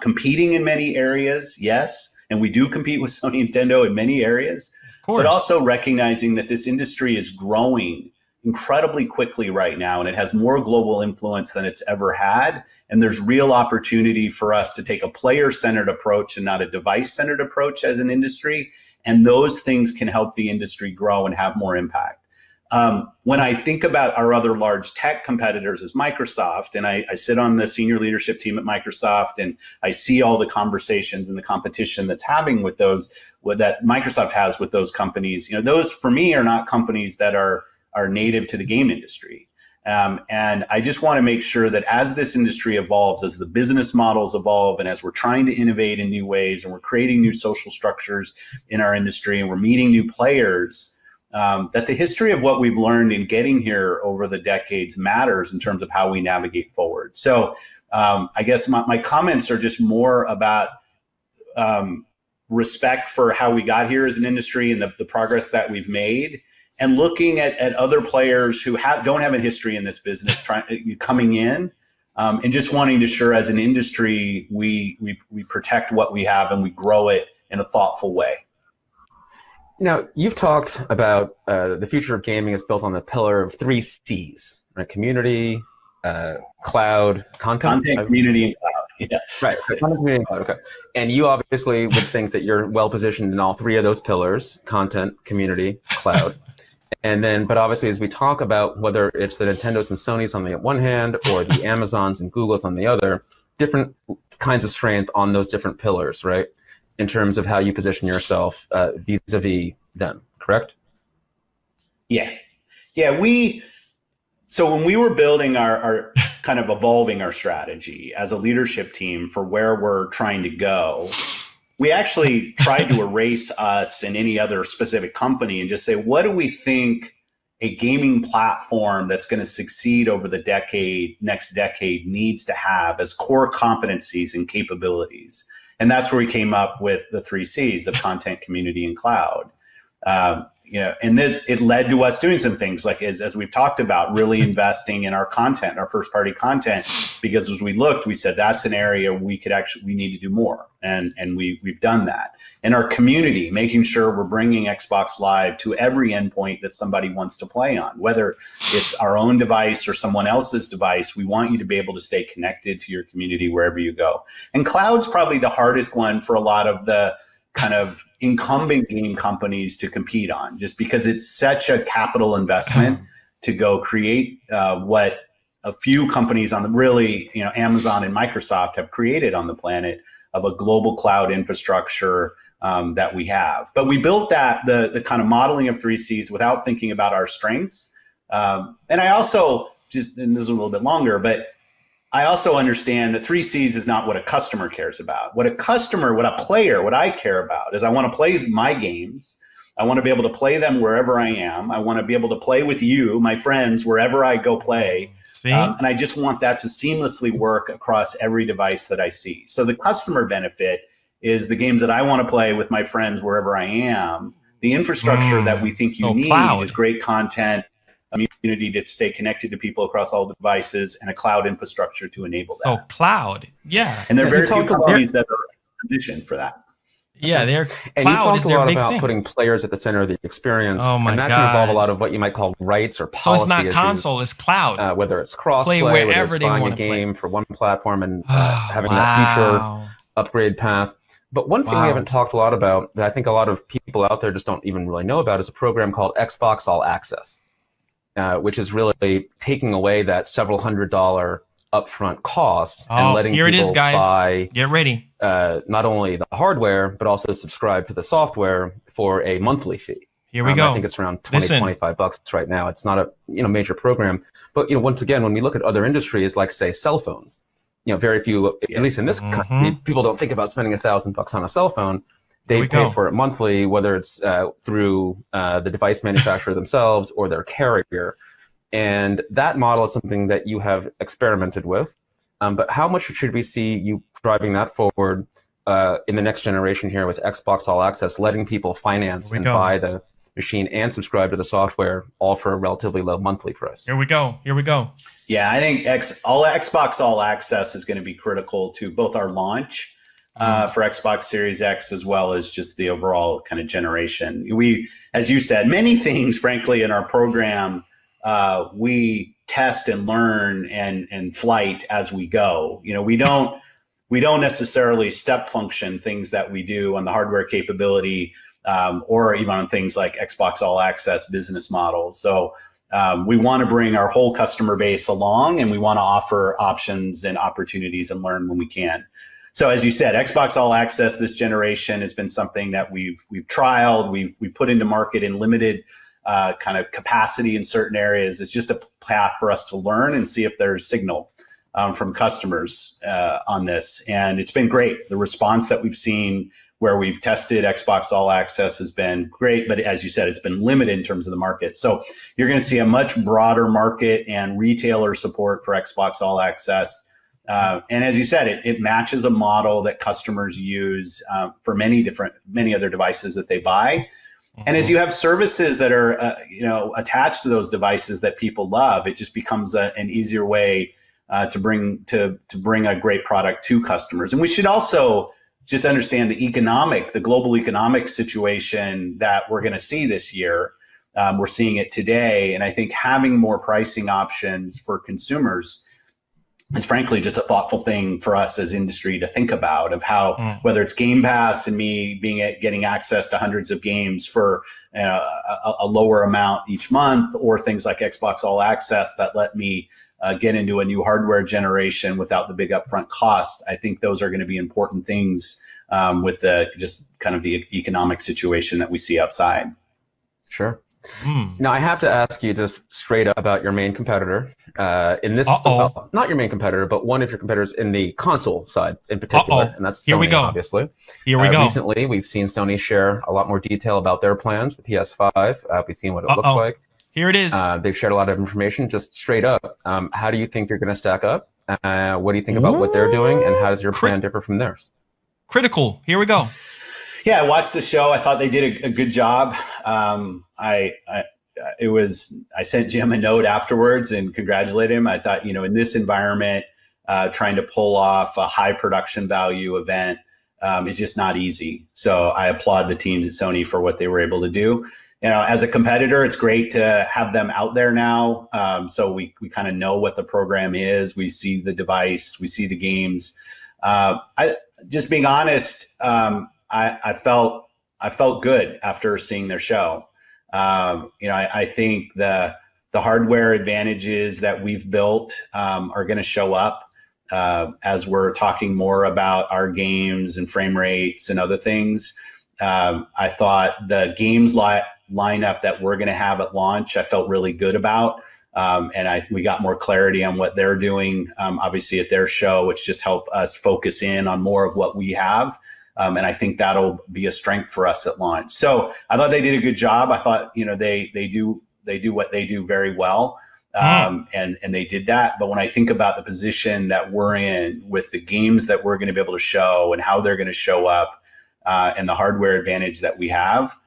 Competing in many areas, yes, and we do compete with Sony and Nintendo in many areas, but also recognizing that this industry is growing incredibly quickly right now, and it has more global influence than it's ever had. And there's real opportunity for us to take a player-centered approach and not a device-centered approach as an industry. And those things can help the industry grow and have more impact. When I think about our other large tech competitors as Microsoft, and I sit on the senior leadership team at Microsoft, and I see all the conversations and the competition that's having with that Microsoft has with those companies. Those for me are not companies that are native to the game industry. And I just want to make sure that as this industry evolves, as the business models evolve, and as we're trying to innovate in new ways, and we're creating new social structures in our industry, and we're meeting new players, that the history of what we've learned in getting here over the decades matters in terms of how we navigate forward. So I guess my comments are just more about respect for how we got here as an industry and the progress that we've made, and looking at other players who don't have a history in this business coming in, and just wanting to ensure as an industry we protect what we have and we grow it in a thoughtful way. Now, you've talked about the future of gaming is built on the pillar of 3 C's, right? Community, cloud, content, community, and cloud. Yeah. Right. Content, community, and cloud. Okay. And you obviously would think that you're well positioned in all 3 of those pillars: content, community, cloud. And then, but obviously, as we talk about whether it's the Nintendos and Sonys on the one hand, or the Amazons and Googles on the other, different kinds of strength on those different pillars, right? In terms of how you position yourself vis-a-vis them, correct? Yeah. So when we were building our kind of evolving our strategy as a leadership team for where we're trying to go, we actually tried to erase us and any other specific company and just say, what do we think a gaming platform that's going to succeed over the next decade needs to have as core competencies and capabilities? And that's where we came up with the 3 C's of content, community, and cloud. And it led to us doing some things like, as we've talked about, really investing in our content, our first party content, because as we looked, we said that's an area we need to do more. And we've done that. And our community, making sure we're bringing Xbox Live to every endpoint that somebody wants to play on, whether it's our own device or someone else's device. We want you to be able to stay connected to your community wherever you go. And cloud's probably the hardest one for a lot of the kind of incumbent game companies to compete on, just because it's such a capital investment to go create what a few companies on Amazon and Microsoft have created on the planet, of a global cloud infrastructure that we have. But we built that, the kind of modeling of 3Cs without thinking about our strengths. And I also and this is a little bit longer, but I also understand that 3Cs is not what a customer cares about. What a player, what I care about is I want to play my games. I want to be able to play them wherever I am. I want to be able to play with you, my friends, wherever I go play. And I just want that to seamlessly work across every device that I see. So the customer benefit is the games that I want to play with my friends wherever I am. The infrastructure that we think you need is great content, a community to stay connected to people across all devices, and a cloud infrastructure to enable that. So cloud, yeah. And there are very few companies that are positioned for that. Yeah, they're and you talked a lot about putting players at the center of the experience. Oh my and that God. can involve a lot of what you might call rights or policy. So it's not issues, console, it's cloud. Whether it's cross-play, play wherever whether it's they buying want a to game play for one platform and having that future upgrade path. But one thing we haven't talked a lot about that I think a lot of people out there just don't even really know about is a program called Xbox All Access, which is really taking away that several $100 upfront cost and letting people buy, get ready, not only the hardware but also subscribe to the software for a monthly fee. Here we go. I think it's around $20-25 right now. It's not a major program, but once again, when we look at other industries like say cell phones, very few, at least in this country, people don't think about spending $1,000 on a cell phone. They pay for it monthly, whether it's through the device manufacturer themselves or their carrier. And that model is something that you have experimented with. But how much should we see you driving that forward in the next generation here with Xbox All Access, letting people finance and buy the machine and subscribe to the software, all for a relatively low monthly price? Here we go. Yeah, I think Xbox All Access is going to be critical to both our launch for Xbox Series X as well as just the overall kind of generation. We, as you said, many things, frankly, in our program, we test and learn and flight as we go. We don't necessarily step function things that we do on the hardware capability or even on things like Xbox All Access business models. So we want to bring our whole customer base along, and we want to offer options and opportunities and learn when we can. So as you said, Xbox All Access this generation has been something that we've trialed, we've put into market in limited kind of capacity in certain areas. It's just a path for us to learn and see if there's signal from customers on this. And it's been great. The response that we've seen where we've tested Xbox All Access has been great, but as you said, it's been limited in terms of the market. So you're going to see a much broader market and retailer support for Xbox All Access. And as you said, it matches a model that customers use for many other devices that they buy. And as you have services that are attached to those devices that people love, it just becomes an easier way to bring a great product to customers. And we should also just understand the global economic situation that we're going to see this year. We're seeing it today, and I think having more pricing options for consumers is frankly just a thoughtful thing for us as industry to think about, of how whether it's Game Pass and me getting access to hundreds of games for a lower amount each month, or things like Xbox All Access that let me get into a new hardware generation without the big upfront costs. I think those are going to be important things with just kind of the economic situation that we see outside. Sure. Now I have to ask you just straight up about your main competitor in this, not your main competitor, but one of your competitors in the console side in particular, and that's Sony, Here we go. Obviously. Here we go. Recently, we've seen Sony share a lot more detail about their plans, the PS5. We've seen what it looks like. Here it is. They've shared a lot of information. Just straight up, how do you think you're going to stack up? What do you think about what they're doing, and how does your plan differ from theirs? Critical. Here we go. Yeah, I watched the show. I thought they did a good job. I sent Jim a note afterwards and congratulated him. I thought, in this environment, trying to pull off a high production value event is just not easy. So I applaud the teams at Sony for what they were able to do. As a competitor, it's great to have them out there now. So we kind of know what the program is. We see the device, we see the games. Just being honest, I felt good after seeing their show. I think the hardware advantages that we've built are going to show up as we're talking more about our games and frame rates and other things. I thought the games lineup that we're going to have at launch, I felt really good about. And we got more clarity on what they're doing, obviously at their show, which just helped us focus in on more of what we have. And I think that'll be a strength for us at launch. So I thought they did a good job. I thought, they do what they do very well. And they did that. But when I think about the position that we're in with the games that we're going to be able to show and how they're going to show up, and the hardware advantage that we have,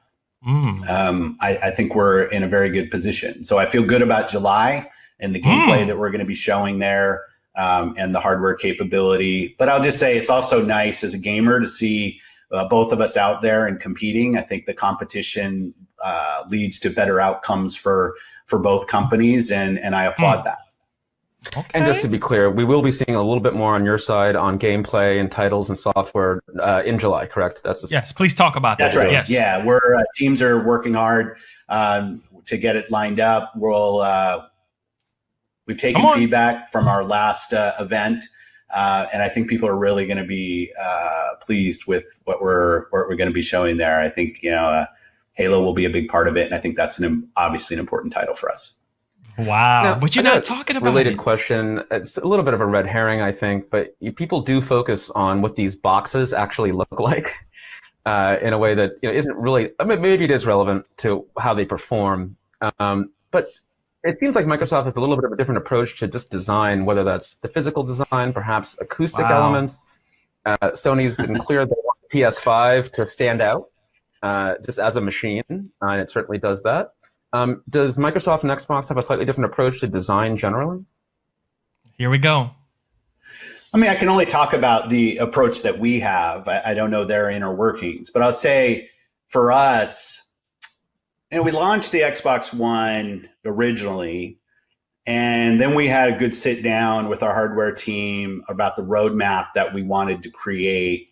I think we're in a very good position. So I feel good about July and the gameplay that we're going to be showing there, and the hardware capability. But I'll just say it's also nice as a gamer to see both of us out there and competing. I think the competition leads to better outcomes for both companies, and I applaud that. Okay. And just to be clear, we will be seeing a little bit more on your side on gameplay and titles and software in July, correct? Yes, please talk about that. That's right. Yes. Yeah, teams are working hard to get it lined up. We've taken feedback from our last event, and I think people are really going to be pleased with what we're going to be showing there. I think Halo will be a big part of it, and I think that's obviously an important title for us. Wow, now, but you're not talking about related question. It's a little bit of a red herring, I think, but people do focus on what these boxes actually look like in a way that isn't really. I mean, maybe it is relevant to how they perform, but it seems like Microsoft has a little bit of a different approach to just design, whether that's the physical design, perhaps acoustic elements. Sony's been clear they want PS5 to stand out just as a machine, and it certainly does that. Does Microsoft and Xbox have a slightly different approach to design generally? Here we go. I mean, I can only talk about the approach that we have. I don't know their inner workings, but I'll say for us, we launched the Xbox One originally, and then we had a good sit down with our hardware team about the roadmap that we wanted to create.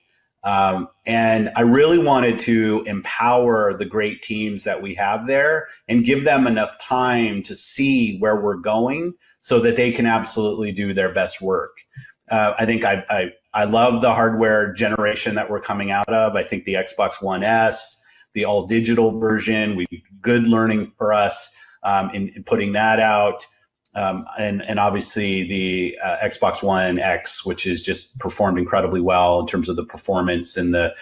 And I really wanted to empower the great teams that we have there and give them enough time to see where we're going so that they can absolutely do their best work. I think I love the hardware generation that we're coming out of. I think the Xbox One S, the all digital version, good learning for us in putting that out. And obviously the Xbox One X, which has just performed incredibly well in terms of the performance and the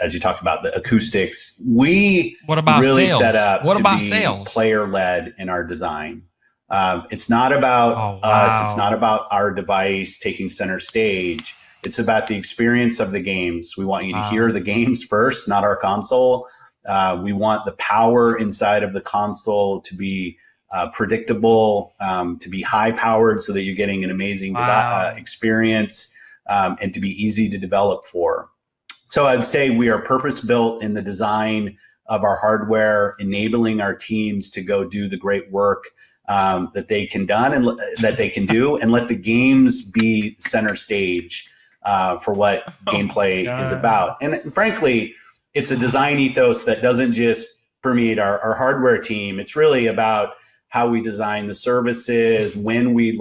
as you talked about, the acoustics. We really set up to be player-led in our design. It's not about us. It's not about our device taking center stage. It's about the experience of the games. We want you to hear the games first, not our console. We want the power inside of the console to be predictable, to be high powered so that you're getting an amazing experience, and to be easy to develop for. So I'd say we are purpose built in the design of our hardware, enabling our teams to go do the great work that they can do, and let the games be center stage for what gameplay is about. And frankly, it's a design ethos that doesn't just permeate our hardware team. It's really about how we design the services, when we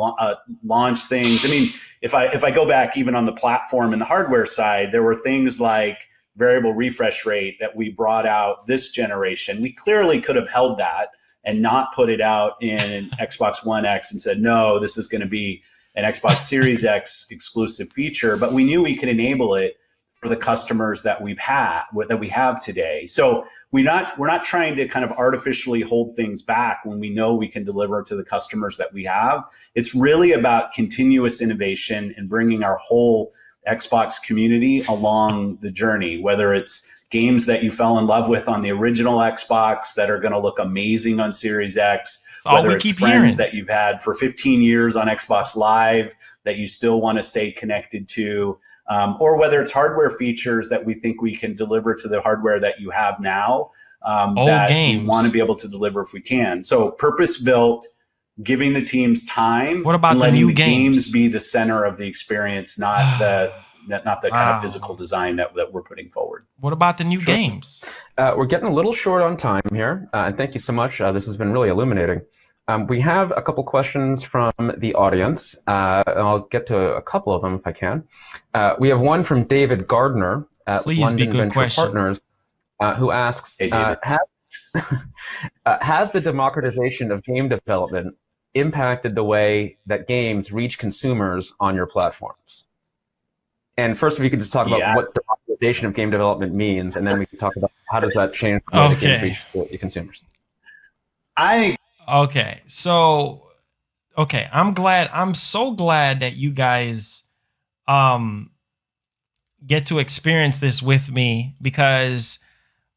launch things. I mean, if I go back even on the platform and the hardware side, there were things like variable refresh rate that we brought out this generation. We clearly could have held that and not put it out in Xbox One X and said, no, this is going to be an Xbox Series X exclusive feature. But we knew we could enable it for the customers that we have today. So we're not trying to kind of artificially hold things back when we know we can deliver to the customers that we have. It's really about continuous innovation and bringing our whole Xbox community along the journey, whether it's games that you fell in love with on the original Xbox that are going to look amazing on Series X, whether it's friends that you've had for 15 years on Xbox Live that you still want to stay connected to, or whether it's hardware features that we think we can deliver to the hardware that you have now, that we want to be able to deliver if we can. So purpose-built, giving the teams time, what about and letting the new games be the center of the experience, not the kind of physical design that we're putting forward. What about the new games? We're getting a little short on time here, and thank you so much. This has been really illuminating. We have a couple questions from the audience, and I'll get to a couple of them if I can. We have one from David Gardner. at Please be London good Venture question. Partners, who asks, Hey, David. has the democratization of game development impacted the way that games reach consumers on your platforms? And first, if you could just talk about what democratization of game development means, and then we can talk about how does that change the way that games reach the consumers. Okay, so I'm so glad that you guys get to experience this with me, because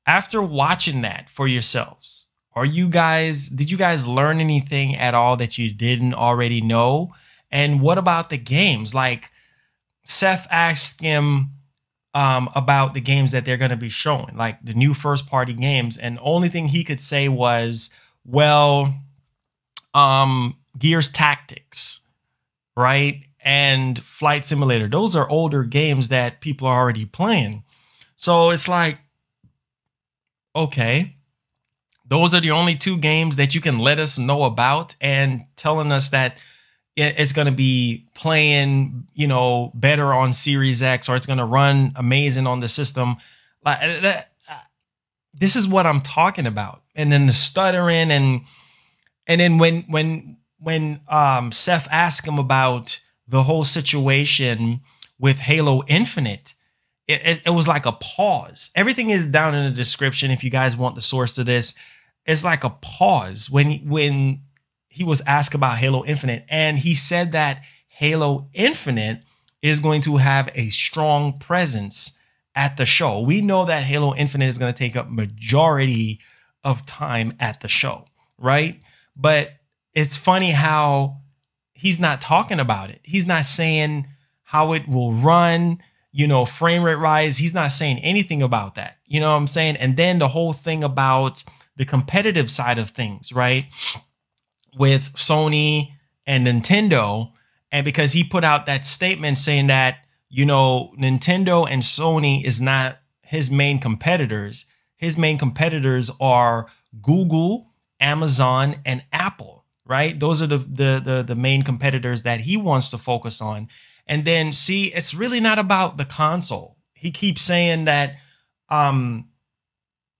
after watching that for yourselves, did you guys learn anything at all that you didn't already know? And what about the games? Like, Seth asked him about the games that they're going to be showing, like the new first party games. And the only thing he could say was, well, Gears Tactics, right? And Flight Simulator. Those are older games that people are already playing. So it's like, okay, those are the only two games that you can let us know about, and telling us that it's going to be playing, you know, better on Series X, or it's going to run amazing on the system. Like, this is what I'm talking about. And then the stuttering, and then when Seth asked him about the whole situation with Halo Infinite, it was like a pause. Everything is down in the description if you guys want the source to this. It's like a pause when he was asked about Halo Infinite, and he said that Halo Infinite is going to have a strong presence at the show. We know that Halo Infinite is going to take up majority of time at the show, right? But it's funny how he's not talking about it. He's not saying how it will run, you know, frame rate rise. He's not saying anything about that. You know what I'm saying? And then the whole thing about the competitive side of things, right? With Sony and Nintendo. And because he put out that statement saying that, you know, Nintendo and Sony is not his main competitors. His main competitors are Google, Amazon, and Apple, right? Those are the main competitors that he wants to focus on. And then, see, it's really not about the console. He keeps saying that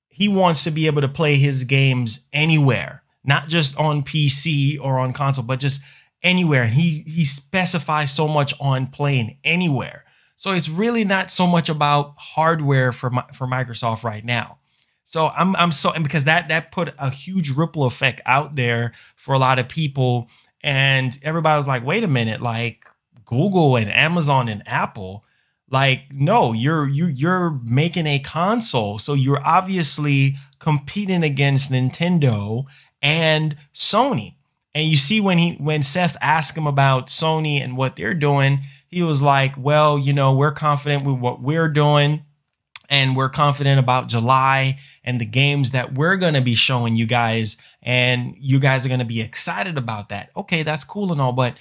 he wants to be able to play his games anywhere, not just on PC or on console, but just anywhere. And he specifies so much on playing anywhere. So it's really not so much about hardware for Microsoft right now. So I'm so, and because that put a huge ripple effect out there for a lot of people, and everybody was like, wait a minute, like Google and Amazon and Apple, like, no, you're making a console, so you're obviously competing against Nintendo and Sony. And you see when Seth asked him about Sony and what they're doing, he was like, well, you know, we're confident with what we're doing, and we're confident about July and the games that we're going to be showing you guys, and you guys are going to be excited about that. Okay, that's cool and all, but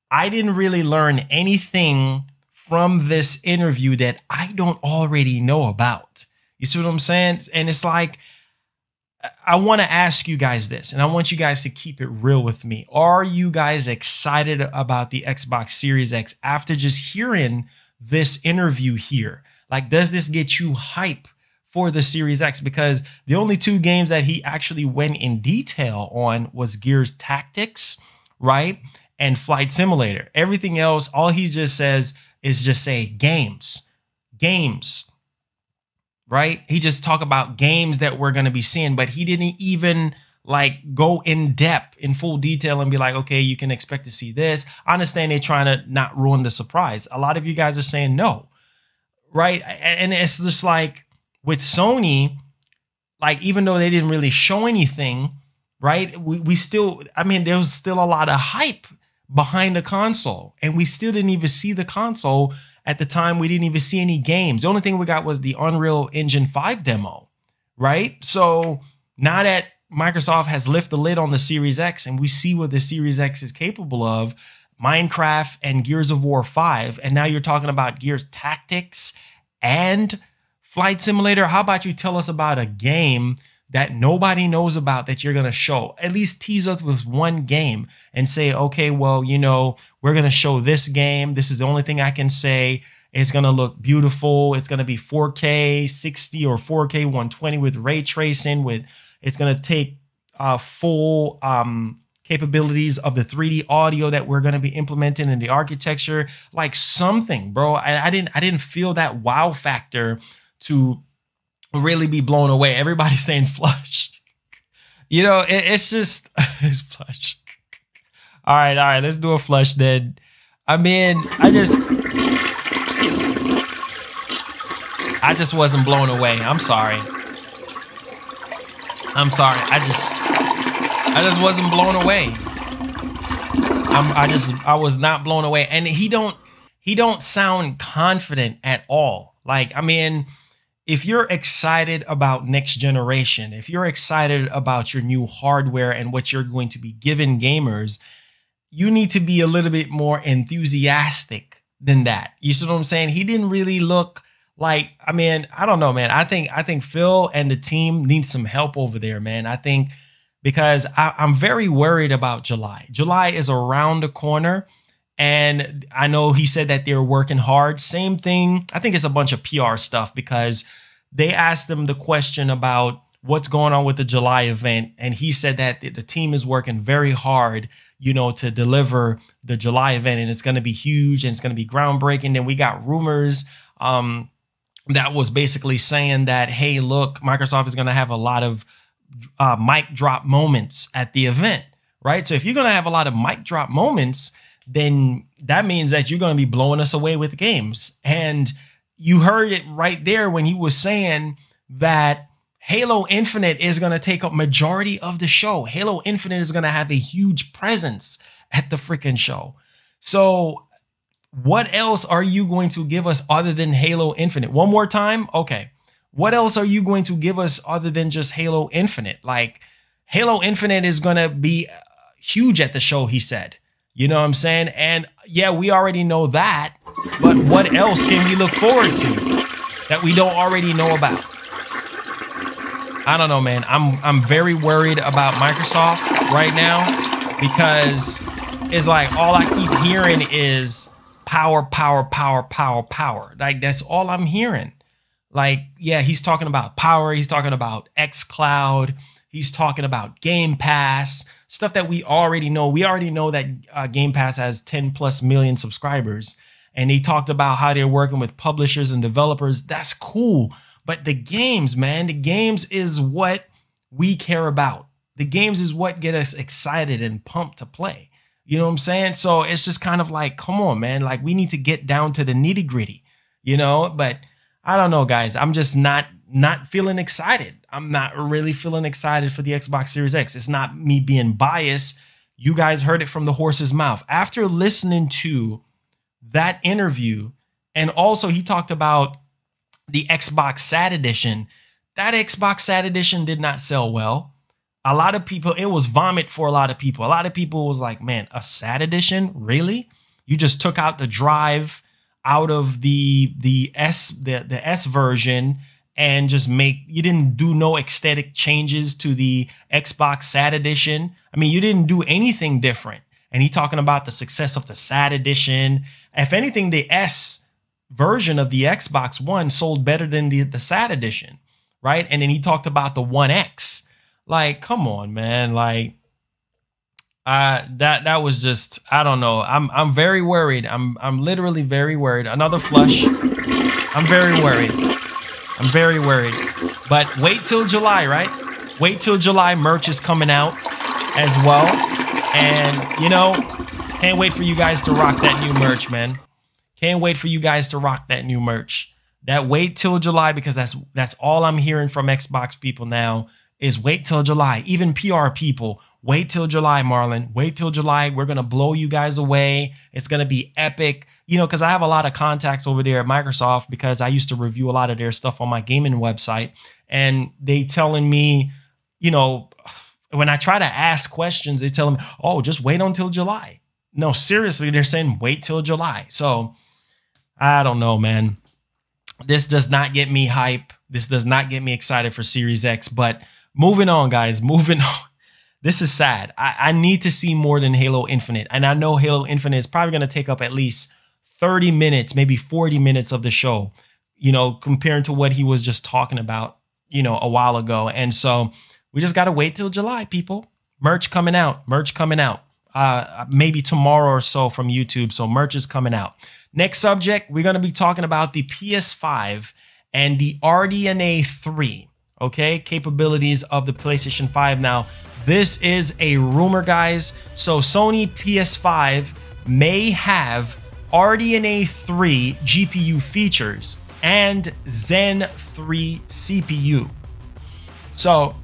I didn't really learn anything from this interview that I don't already know about. You see what I'm saying? And it's like, I want to ask you guys this, and I want you guys to keep it real with me. Are you guys excited about the Xbox Series X after just hearing this interview here? Like, does this get you hype for the Series X? Because the only two games that he actually went in detail on was Gears Tactics, right? And Flight Simulator. Everything else, all he just says is just say games, right? He just talk about games that we're going to be seeing, but he didn't even like go in depth in full detail and be like, okay, you can expect to see this. I understand they're trying to not ruin the surprise. A lot of you guys are saying no, right? And it's just like with Sony, like, even though they didn't really show anything, right? We still, I mean, there was still a lot of hype behind the console, and we still didn't even see the console at the time. We didn't even see any games. The only thing we got was the Unreal Engine 5 demo, right? So now that Microsoft has lifted the lid on the Series X and we see what the Series X is capable of, Minecraft and Gears of War 5, and now you're talking about Gears Tactics and Flight Simulator. How about you tell us about a game that nobody knows about that you're going to show? At least tease us with one game and say, okay, well, you know, we're going to show this game. This is the only thing I can say. It's going to look beautiful. It's going to be 4K 60 or 4K 120 with ray tracing. It's going to take full capabilities of the 3D audio that we're going to be implementing in the architecture. Like something, bro. I didn't feel that wow factor to really be blown away. Everybody's saying flush. You know, it's just it's flush. All right, let's do a flush then. I mean, I just wasn't blown away. I'm sorry. I just wasn't blown away. I was not blown away. And he don't sound confident at all. Like, I mean, if you're excited about next generation, if you're excited about your new hardware and what you're going to be giving gamers, you need to be a little bit more enthusiastic than that. You see what I'm saying? He didn't really look like, I mean, I don't know, man. I think Phil and the team need some help over there, man. I think because I'm very worried about July. July is around the corner. And I know he said that they're working hard. Same thing. I think it's a bunch of PR stuff because they asked him the question about what's going on with the July event. And he said that the team is working very hard, you know, to deliver the July event. And it's going to be huge and it's going to be groundbreaking. Then we got rumors that was basically saying that, hey, look, Microsoft is going to have a lot of mic drop moments at the event, right? So if you're going to have a lot of mic drop moments, then that means that you're going to be blowing us away with games. And you heard it right there when he was saying that Halo Infinite is going to take up majority of the show. Halo Infinite is going to have a huge presence at the freaking show. So what else are you going to give us other than Halo Infinite? One more time? Okay. What else are you going to give us other than just Halo Infinite? Like, Halo Infinite is going to be huge at the show, he said. You know what I'm saying? And yeah, we already know that. But what else can we look forward to that we don't already know about? I don't know, man. I'm very worried about Microsoft right now because it's like all I keep hearing is power, power, power, power, power. Like, that's all I'm hearing. Like, yeah, he's talking about power. He's talking about xCloud. He's talking about Game Pass, stuff that we already know. We already know that Game Pass has 10+ million subscribers. And he talked about how they're working with publishers and developers. That's cool. But the games, man, the games is what we care about. The games is what get us excited and pumped to play. You know what I'm saying? So it's just kind of like, come on, man. Like, we need to get down to the nitty gritty, you know? But I don't know, guys. I'm just not feeling excited. I'm not really feeling excited for the Xbox Series X. It's not me being biased. You guys heard it from the horse's mouth. After listening to that interview, and also he talked about the Xbox SAT edition, that Xbox SAT edition did not sell well. A lot of people, it was vomit for a lot of people. A lot of people was like, man, a SAT edition? Really? You just took out the drive out of the S version and just you didn't do no aesthetic changes to the Xbox SAT edition. I mean, you didn't do anything different. And he talking about the success of the SAT edition. If anything, the S version of the Xbox One sold better than the SAT edition, right? And then he talked about the One X. Like, come on, man. Like, that was just, I don't know. I'm very worried. I'm literally very worried. Another flush. I'm very worried. I'm very worried. But wait till July, right? Wait till July. Merch is coming out as well. And, you know, can't wait for you guys to rock that new merch, man. Can't wait for you guys to rock that new merch. That wait till July, because that's all I'm hearing from Xbox people now is wait till July. Even PR people, wait till July, Marlon. Wait till July. We're going to blow you guys away. It's going to be epic. You know, because I have a lot of contacts over there at Microsoft because I used to review a lot of their stuff on my gaming website. And they telling me, you know, when I try to ask questions, they tell me, oh, just wait until July. No, seriously, they're saying wait till July. So I don't know, man. This does not get me hype. This does not get me excited for Series X. But moving on, guys, moving on. This is sad. I need to see more than Halo Infinite. And I know Halo Infinite is probably going to take up at least 30 minutes, maybe 40 minutes of the show, you know, compared to what he was just talking about, you know, a while ago. And so we just got to wait till July, people. Merch coming out, maybe tomorrow or so from YouTube. So merch is coming out. Next subject, we're going to be talking about the PS5 and the RDNA 3, okay, capabilities of the PlayStation 5. Now, this is a rumor, guys. So Sony PS5 may have RDNA 3 GPU features and Zen 3 CPU. So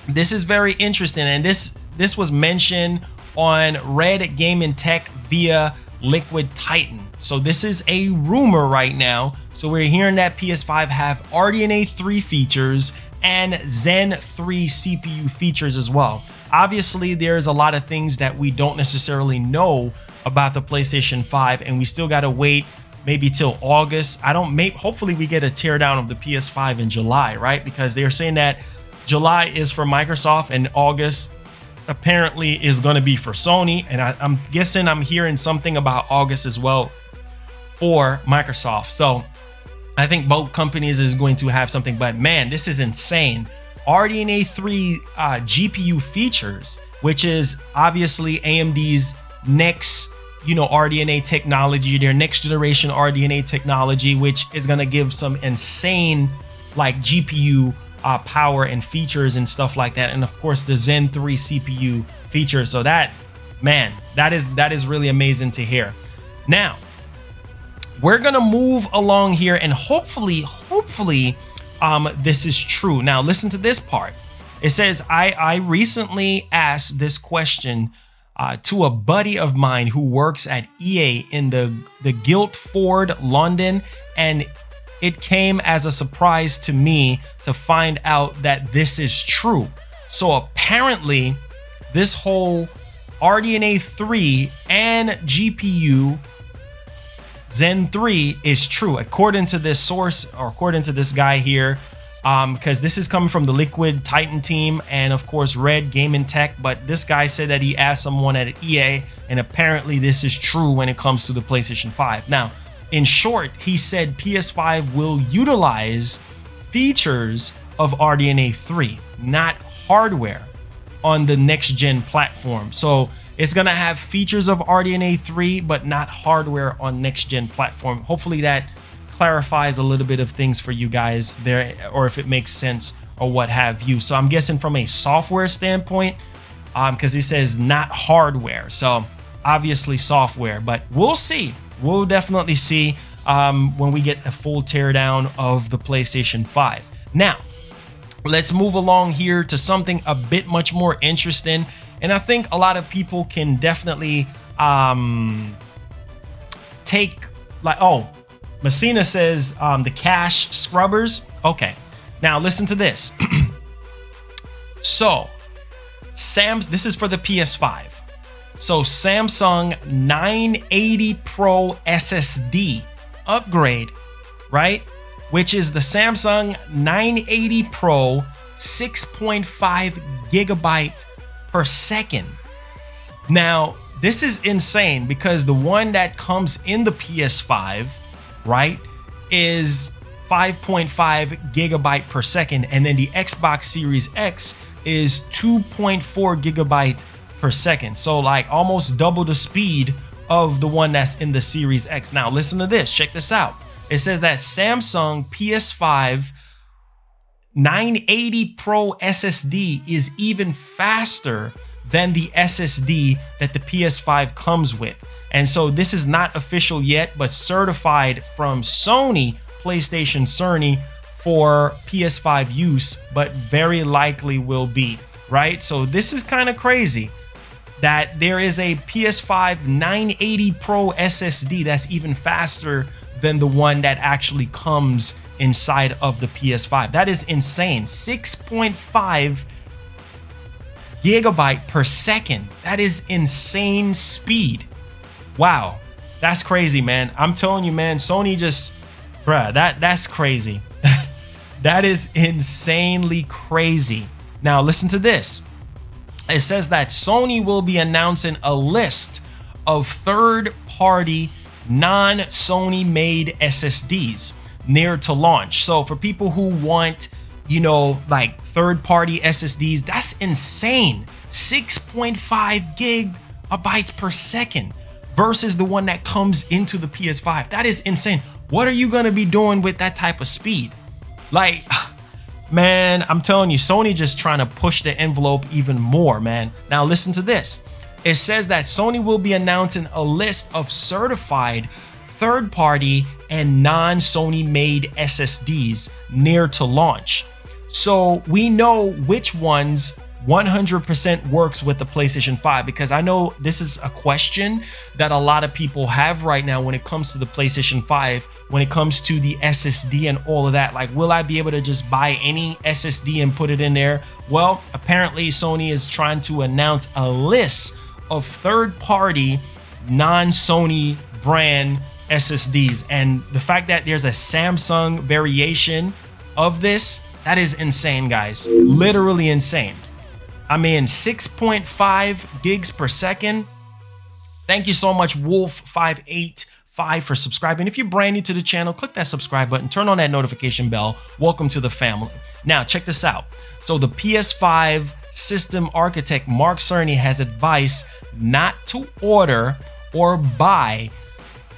this is very interesting, and this was mentioned on Red Gaming Tech via Liquid Titan. So this is a rumor right now. So we're hearing that PS5 have RDNA 3 features and Zen 3 CPU features as well. Obviously, there's a lot of things that we don't necessarily know about the PlayStation 5, and we still got to wait maybe till August. Hopefully we get a teardown of the PS5 in July, right? Because they're saying that July is for Microsoft and August apparently is going to be for Sony. And I'm guessing I'm hearing something about August as well for Microsoft. So I think both companies is going to have something, but man, this is insane. RDNA 3 GPU features, which is obviously AMD's next, you know, RDNA technology, their next generation RDNA technology, which is going to give some insane like GPU power and features and stuff like that. And of course the Zen 3 CPU features. So that, man, that is really amazing to hear. Now we're going to move along here, and hopefully this is true. Now listen to this part. It says, I recently asked this question to a buddy of mine who works at EA in the Guildford, London, and it came as a surprise to me to find out that this is true. So apparently this whole RDNA 3 and GPU Zen 3 is true, according to this source, or according to this guy here, because this is coming from the Liquid Titan team and of course Red Gaming Tech. But this guy said that he asked someone at EA, and apparently this is true when it comes to the PlayStation 5. Now, in short, he said PS5 will utilize features of RDNA 3, not hardware, on the next gen platform. So it's gonna have features of RDNA 3, but not hardware on next gen platform. Hopefully that clarifies a little bit of things for you guys there, or if it makes sense or what have you. So I'm guessing from a software standpoint, because he says not hardware, so obviously software, but we'll see. We'll definitely see when we get a full teardown of the PlayStation 5. Now, let's move along here to something a bit much more interesting. And I think a lot of people can definitely take, like, oh, Messina says the cache scrubbers. Okay, now listen to this. So, this is for the PS5. So Samsung 980 Pro SSD upgrade, right? Which is the Samsung 980 Pro 6.5 gigabyte per second. Now, this is insane because the one that comes in the PS5, right, is 5.5 gigabyte per second. And then the Xbox Series X is 2.4 gigabyte per second. So like almost double the speed of the one that's in the Series X. Now listen to this, check this out. It says that Samsung PS5 980 Pro SSD is even faster than the SSD that the PS5 comes with. And so this is not official yet, but certified from Sony, PlayStation Sony, for PS5 use, but very likely will be, right? So this is kind of crazy that there is a PS5 980 Pro SSD that's even faster than the one that actually comes inside of the PS5. That is insane. 6.5 gigabyte per second. That is insane speed. Wow, that's crazy, man. I'm telling you, man, Sony just, bruh, that's crazy. That is insanely crazy. Now listen to this. It says that Sony will be announcing a list of third-party non-Sony made SSDs near to launch. So for people who want, you know, like third-party SSDs, that's insane. 6.5 gigabytes per second versus the one that comes into the PS5. That is insane. What are you gonna be doing with that type of speed? Like, man, I'm telling you, Sony just trying to push the envelope even more, man. Now listen to this. It says that Sony will be announcing a list of certified third-party and non-Sony made SSDs near to launch. So we know which ones 100% works with the PlayStation 5, because I know this is a question that a lot of people have right now when it comes to the PlayStation 5, when it comes to the SSD and all of that. Like, will I be able to just buy any SSD and put it in there? Well, apparently Sony is trying to announce a list of third-party non-Sony brand SSDs, and the fact that there's a Samsung variation of this, that is insane, guys. Literally insane. I mean, 6.5 gigs per second. Thank you so much, Wolf585, for subscribing. If you're brand new to the channel, click that subscribe button, turn on that notification bell. Welcome to the family. Now, check this out. So the PS5 system architect Mark Cerny has advised not to order or buy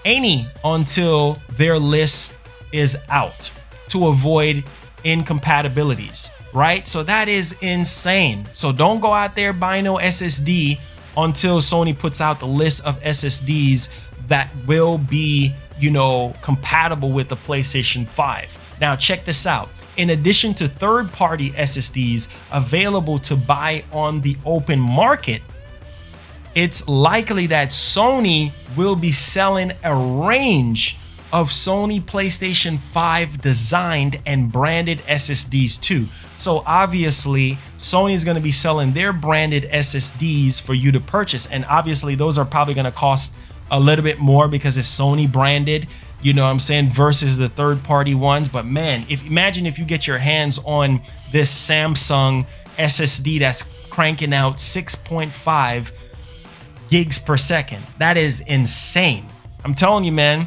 any until their list is out to avoid incompatibilities, right? So that is insane. So don't go out there buying no SSD until Sony puts out the list of SSDs that will be, you know, compatible with the PlayStation 5. Now check this out. In addition to third-party SSDs available to buy on the open market, it's likely that Sony will be selling a range of Sony PlayStation 5 designed and branded SSDs too. So obviously Sony is going to be selling their branded SSDs for you to purchase, and obviously those are probably going to cost a little bit more because it's Sony branded, you know what I'm saying, versus the third-party ones. But man, imagine if you get your hands on this Samsung SSD that's cranking out 6.5 gigs per second. That is insane. I'm telling you, man,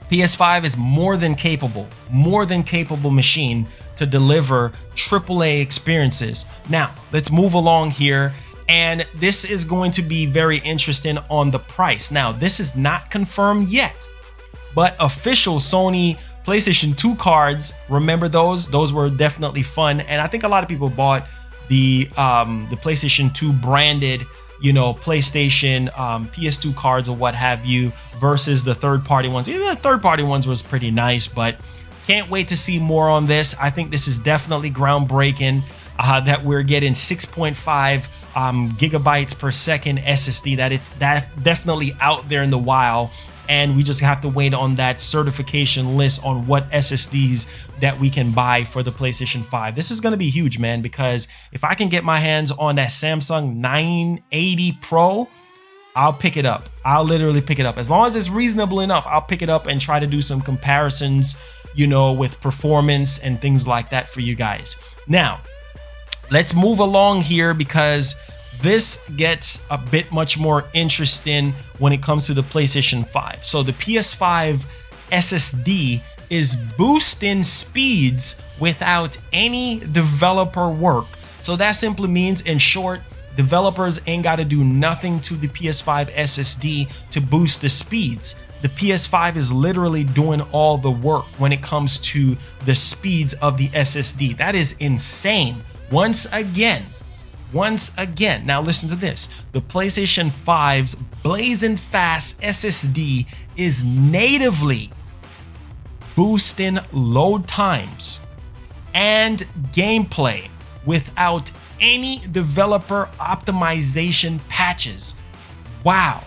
PS5 is more than capable machine to deliver AAA experiences. Now, let's move along here, and this is going to be very interesting on the price. Now, this is not confirmed yet, but official Sony PlayStation 2 cards, remember those? Those were definitely fun, and I think a lot of people bought the PlayStation 2 branded, you know, PlayStation PS2 cards or what have you, versus the third-party ones. Even the third-party ones was pretty nice, but can't wait to see more on this. I think this is definitely groundbreaking, that we're getting 6.5 gigabytes per second SSD. That definitely out there in the wild, and we just have to wait on that certification list on what SSDs that we can buy for the PlayStation 5. This is going to be huge, man, because if I can get my hands on that Samsung 980 Pro, I'll pick it up. I'll literally pick it up. As long as it's reasonable enough, I'll pick it up and try to do some comparisons, you know, with performance and things like that for you guys. Now, let's move along here, because this gets a bit much more interesting when it comes to the PlayStation 5. So the PS5 SSD is boosting speeds without any developer work. So that simply means, in short, developers ain't got to do nothing to the PS5 SSD to boost the speeds. The PS5 is literally doing all the work when it comes to the speeds of the SSD. That is insane. Once again, now listen to this. The PlayStation 5's blazing fast SSD is natively boosting load times and gameplay without any developer optimization patches. Wow.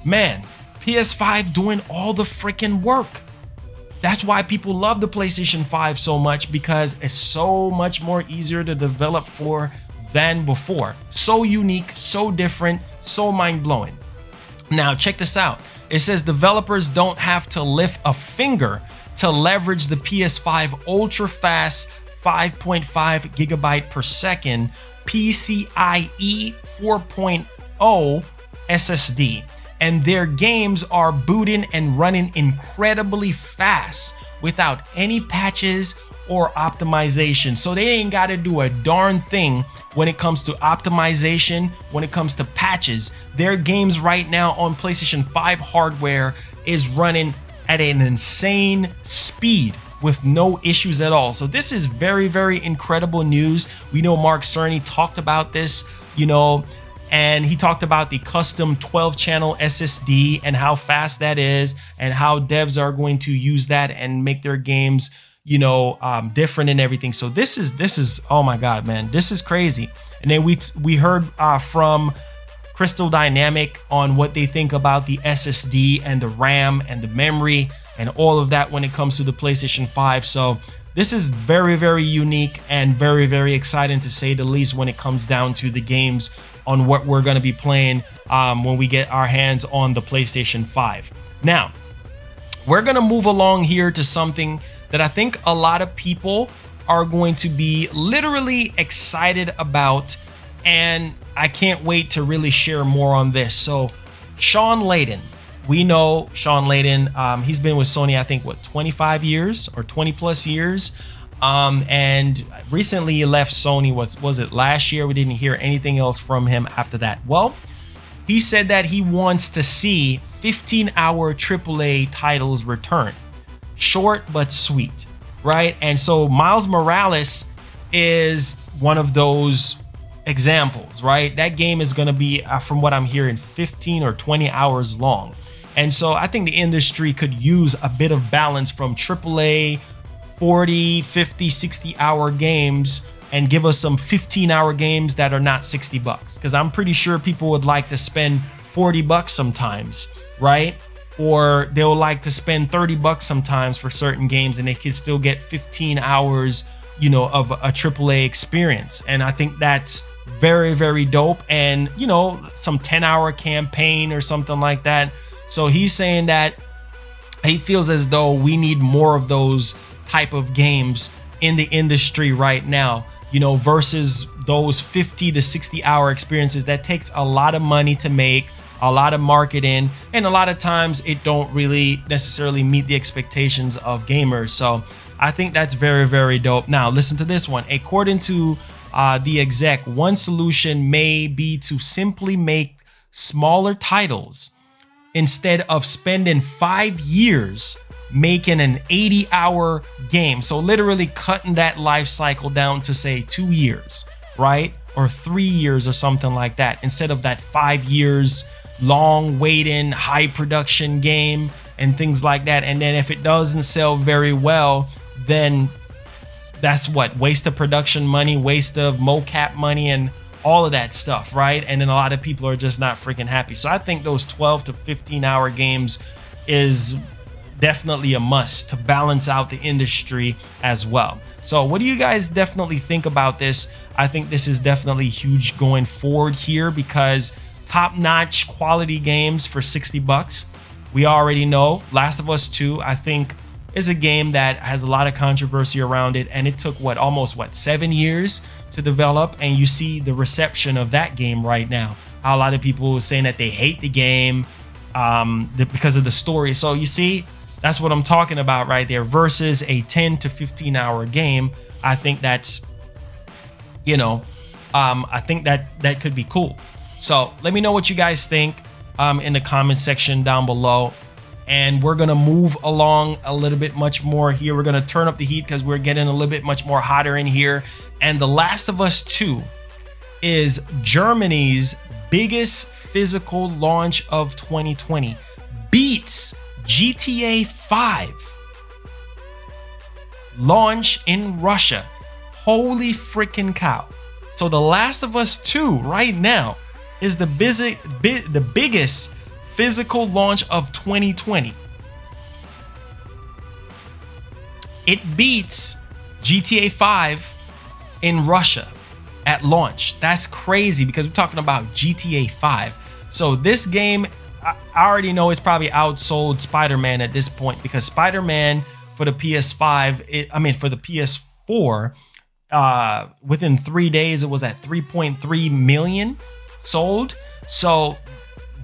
Man, PS5 doing all the freaking work. That's why people love the PlayStation 5 so much, because it's so much more easier to develop for than before. So unique, so different, so mind-blowing. Now, check this out. It says developers don't have to lift a finger to leverage the PS5 ultra-fast 5.5 gigabyte per second PCIe 4.0 SSD. and their games are booting and running incredibly fast without any patches or optimization. So they ain't got to do a darn thing when it comes to optimization, when it comes to patches. Their games right now on PlayStation 5 hardware is running at an insane speed with no issues at all. So this is very, very incredible news. We know Mark Cerny talked about this, you know, and he talked about the custom 12-channel SSD and how fast that is and how devs are going to use that and make their games, you know, different and everything. So this is oh my God, man, this is crazy. And then we heard from Crystal Dynamic on what they think about the SSD and the RAM and the memory and all of that when it comes to the PlayStation 5. So this is very, very unique and very, very exciting to say the least when it comes down to the games on what we're going to be playing when we get our hands on the PlayStation 5. Now, we're going to move along here to something that I think a lot of people are going to be literally excited about, and I can't wait to really share more on this. So Shawn Layden, we know Shawn Layden, he's been with Sony, I think, what, 25 years or 20 plus years. And recently he left Sony, was it last year? We didn't hear anything else from him after that. Well, he said that he wants to see 15-hour AAA titles return. Short but sweet, right? And so Miles Morales is one of those examples, right? That game is going to be, from what I'm hearing, 15 or 20 hours long. And so I think the industry could use a bit of balance from AAA 40, 50, 60-hour games and give us some 15-hour games that are not $60, because I'm pretty sure people would like to spend $40 sometimes, right? Or they'll like to spend $30 sometimes for certain games, and they can still get 15 hours, you know, of a AAA experience. And I think that's very, very dope. And, you know, some 10-hour campaign or something like that. So he's saying that he feels as though we need more of those type of games in the industry right now, you know, versus those 50 to 60-hour experiences that takes a lot of money to make, a lot of marketing, and a lot of times it don't really necessarily meet the expectations of gamers. So I think that's very, very dope. Now listen to this one. According to the exec, one solution may be to simply make smaller titles instead of spending 5 years making an 80-hour game. So literally cutting that life cycle down to say 2 years, right? Or 3 years or something like that, instead of that 5 years long waiting, high production game and things like that. And then if it doesn't sell very well, then that's what, waste of production money, waste of mocap money, and all of that stuff, right? And then a lot of people are just not freaking happy. So I think those 12 to 15-hour games is definitely a must to balance out the industry as well. So what do you guys definitely think about this? I think this is definitely huge going forward here, because top-notch quality games for $60. We already know Last of Us 2, I think, is a game that has a lot of controversy around it, and it took almost 7 years to develop, and you see the reception of that game right now. How a lot of people are saying that they hate the game because of the story. So you see, that's what I'm talking about right there, versus a 10 to 15-hour game. I think that's, you know, I think that could be cool. So let me know what you guys think in the comment section down below. And we're going to move along a little bit much more here. We're going to turn up the heat because we're getting a little bit much more hotter in here. And The Last of Us 2 is Germany's biggest physical launch of 2020. Beats GTA 5 launch in Russia. Holy freaking cow. So The Last of Us 2 right now is the biggest physical launch of 2020. It beats GTA 5 in Russia at launch. That's crazy, because we're talking about GTA 5. So this game, I already know it's probably outsold Spider-Man at this point, because Spider-Man for the PS5, for the PS4, within 3 days it was at 3.3 million sold. So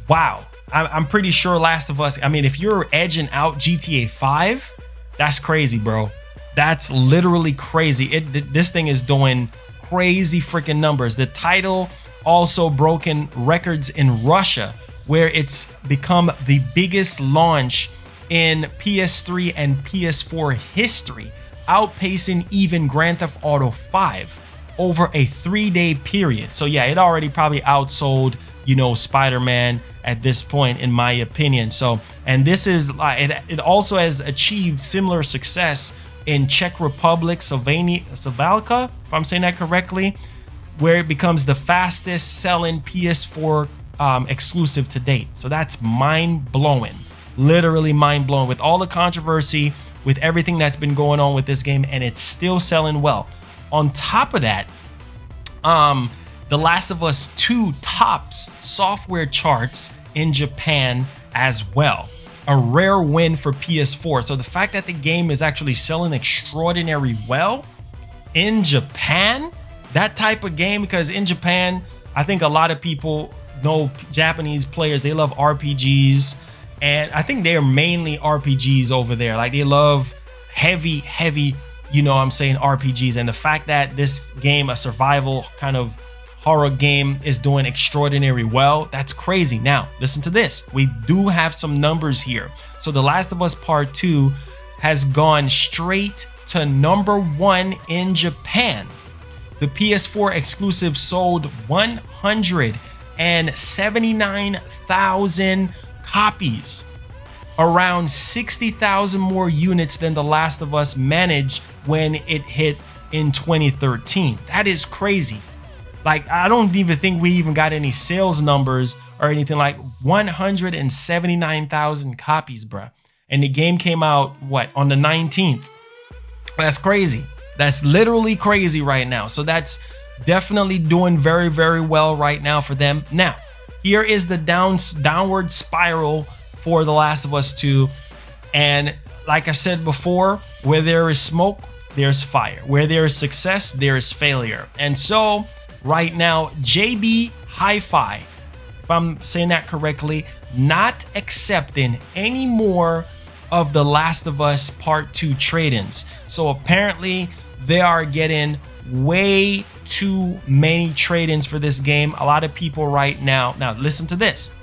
wow, I'm pretty sure Last of Us, I mean, if you're edging out GTA 5, that's crazy, bro. That's literally crazy. This thing is doing crazy freaking numbers. The title also broken records in Russia, where it's become the biggest launch in PS3 and PS4 history, outpacing even Grand Theft Auto 5 over a 3-day period. So yeah, it already probably outsold, you know, Spider-Man at this point, in my opinion. So, and this is it also has achieved similar success in Czech Republic, Slovakia, if I'm saying that correctly, where it becomes the fastest selling PS4 exclusive to date. So that's mind-blowing, literally mind-blowing, with all the controversy, with everything that's been going on with this game, and it's still selling well. On top of that, The Last of Us 2 tops software charts in Japan as well. A rare win for PS4. So the fact that the game is actually selling extraordinarily well in Japan, that type of game, because in Japan, I think a lot of people know Japanese players, they love RPGs, and I think they're mainly RPGs over there. Like, they love heavy, you know what I'm saying, RPGs. And the fact that this game, a survival kind of horror game, is doing extraordinarily well, that's crazy. Now, listen to this. We do have some numbers here. So The Last of Us Part 2 has gone straight to #1 in Japan. The PS4 exclusive sold 179,000 copies, around 60,000 more units than The Last of Us managed when it hit in 2013. That is crazy. Like, I don't even think we even got any sales numbers or anything. Like 179,000 copies, bruh. And the game came out, what, on the 19th? That's crazy. That's literally crazy right now. So that's definitely doing very, very well right now for them. Now, here is the downward spiral for The Last of Us 2. And like I said before, where there is smoke, there's fire. Where there is success, there is failure. And so right now, JB Hi-Fi, if I'm saying that correctly, not accepting any more of The Last of Us Part 2 trade-ins. So apparently they are getting way too many trade-ins for this game. A lot of people right now listen to this.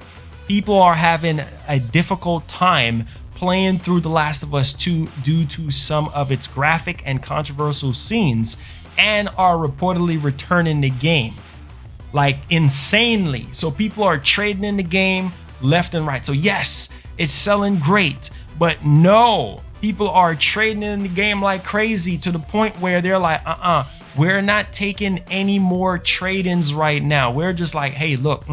People are having a difficult time playing through The Last of Us 2 due to some of its graphic and controversial scenes, and are reportedly returning the game like insanely. So people are trading in the game left and right. So yes, it's selling great, but no, people are trading in the game like crazy, to the point where they're like, we're not taking any more trade-ins right now. We're just like, hey, look,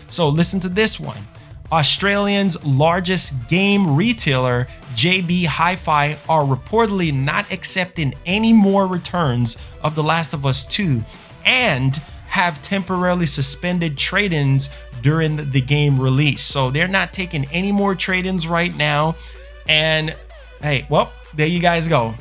So listen to this one. Australia's largest game retailer, JB Hi-Fi, are reportedly not accepting any more returns of The Last of Us 2 and have temporarily suspended trade-ins during the game release. So they're not taking any more trade-ins right now. And hey, well, there you guys go.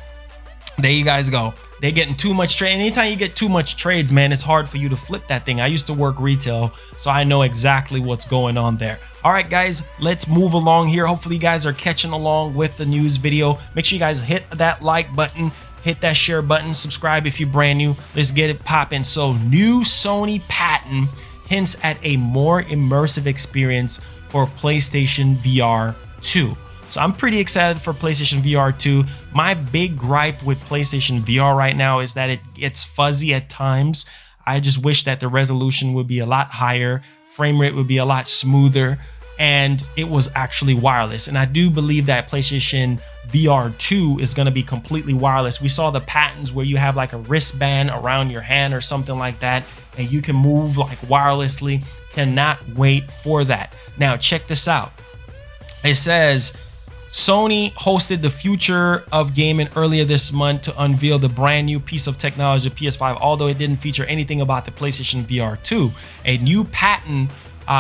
There you guys go. They're getting too much trade. Anytime you get too much trades, man, it's hard for you to flip that thing. I used to work retail, so I know exactly what's going on there. All right, guys, let's move along here. Hopefully you guys are catching along with the news video. Make sure you guys hit that like button, hit that share button, subscribe if you're brand new. Let's get it popping. So, new Sony patent hints at a more immersive experience for PlayStation VR 2. So I'm pretty excited for PlayStation VR 2. My big gripe with PlayStation VR right now is that it gets fuzzy at times. I just wish that the resolution would be a lot higher, frame rate would be a lot smoother, and it was actually wireless. And I do believe that PlayStation VR 2 is going to be completely wireless. We saw the patents where you have like a wristband around your hand or something like that, and you can move like wirelessly. Cannot wait for that. Now check this out. It says Sony hosted the Future of Gaming earlier this month to unveil the brand new piece of technology, the PS5, although it didn't feature anything about the PlayStation VR 2. A new patent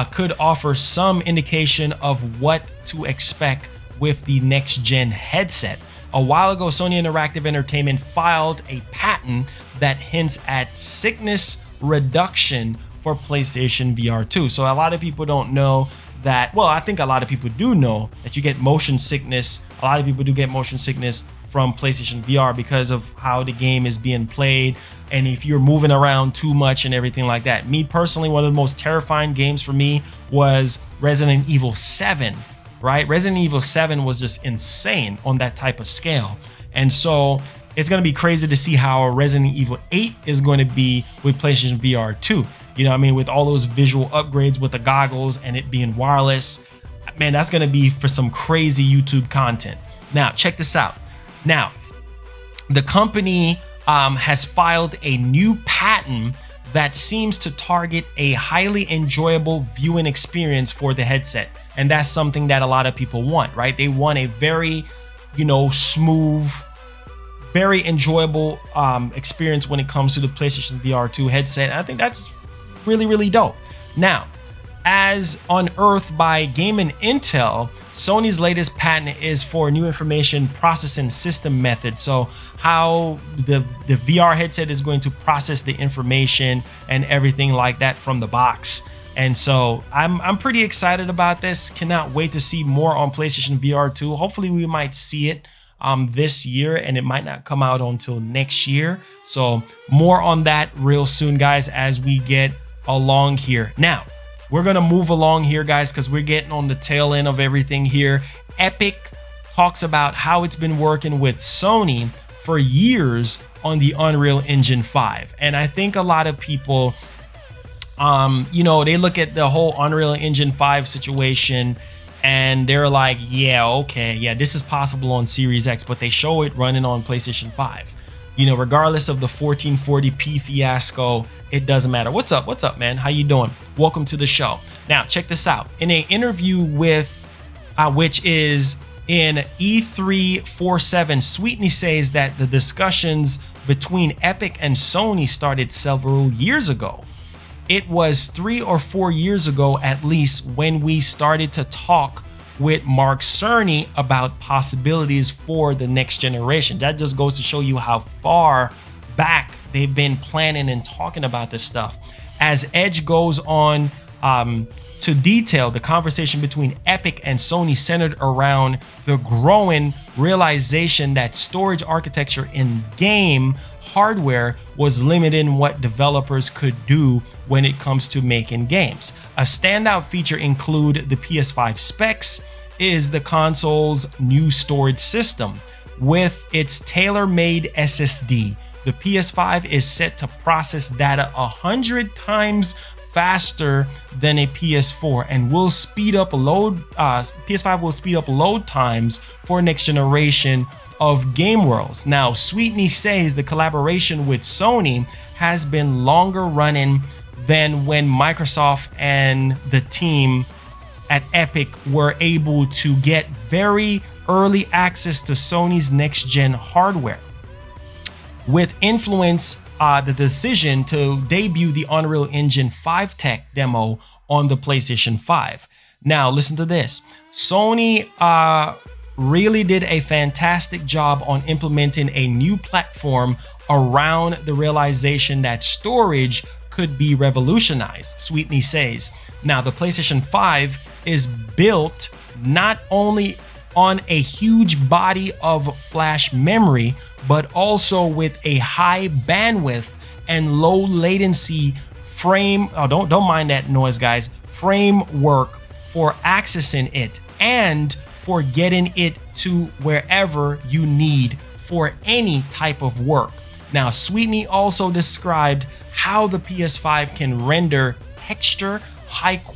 could offer some indication of what to expect with the next-gen headset. A while ago, Sony Interactive Entertainment filed a patent that hints at sickness reduction for PlayStation VR 2. So a lot of people don't know that, well, I think a lot of people do know that you get motion sickness. A lot of people do get motion sickness from PlayStation VR because of how the game is being played, and if you're moving around too much and everything like that. Me personally, one of the most terrifying games for me was Resident Evil 7, right? Resident Evil 7 was just insane on that type of scale. And so it's going to be crazy to see how Resident Evil 8 is going to be with PlayStation VR 2. You know what I mean? With all those visual upgrades with the goggles and it being wireless, man, that's going to be for some crazy YouTube content. Now, check this out. Now, the company has filed a new patent that seems to target a highly enjoyable viewing experience for the headset. And that's something that a lot of people want, right? They want a very, you know, smooth, very enjoyable experience when it comes to the PlayStation VR 2 headset. And I think that's really, really dope. Now, as unearthed by Game and Intel, Sony's latest patent is for new information processing system method. So how the VR headset is going to process the information and everything like that from the box. And so I'm pretty excited about this. Cannot wait to see more on PlayStation VR 2. Hopefully we might see it this year, and it might not come out until next year. So more on that real soon, guys, as we get along here. Now, we're gonna move along here, guys, because we're getting on the tail end of everything here. Epic talks about how it's been working with Sony for years on the Unreal Engine 5. And I think a lot of people, you know, they look at the whole Unreal Engine 5 situation and they're like, yeah, okay, yeah, this is possible on Series X, but they show it running on PlayStation 5. You know, regardless of the 1440p fiasco, it doesn't matter. What's up, man? How you doing? Welcome to the show. Now, check this out. In an interview with, which is in E347, Sweetney says that the discussions between Epic and Sony started several years ago. It was 3 or 4 years ago, at least, when we started to talk with Mark Cerny about possibilities for the next generation. That just goes to show you how far back they've been planning and talking about this stuff. As Edge goes on to detail, the conversation between Epic and Sony centered around the growing realization that storage architecture in game hardware was limiting what developers could do when it comes to making games. A standout feature include the PS5 specs is the console's new storage system. With its tailor-made SSD, the PS5 is set to process data 100 times faster than a PS4 and will speed up PS5 will speed up load times for next generation of game worlds. Now, Sweetney says the collaboration with Sony has been longer running than when Microsoft and the team at Epic were able to get very early access to Sony's next-gen hardware. With influence, the decision to debut the Unreal Engine 5 tech demo on the PlayStation 5. Now, listen to this. Sony really did a fantastic job on implementing a new platform around the realization that storage could be revolutionized, Sweetney says. Now, the PlayStation 5 is built not only on a huge body of flash memory, but also with a high bandwidth and low latency don't mind that noise, guys, framework for accessing it and for getting it to wherever you need for any type of work. Now, Sweetney also described how the PS5 can render texture highly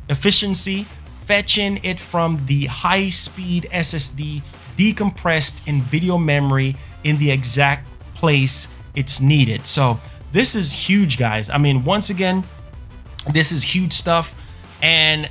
efficiency, fetching it from the high-speed SSD decompressed in video memory in the exact place it's needed. So this is huge, guys. I mean, once again, this is huge stuff, and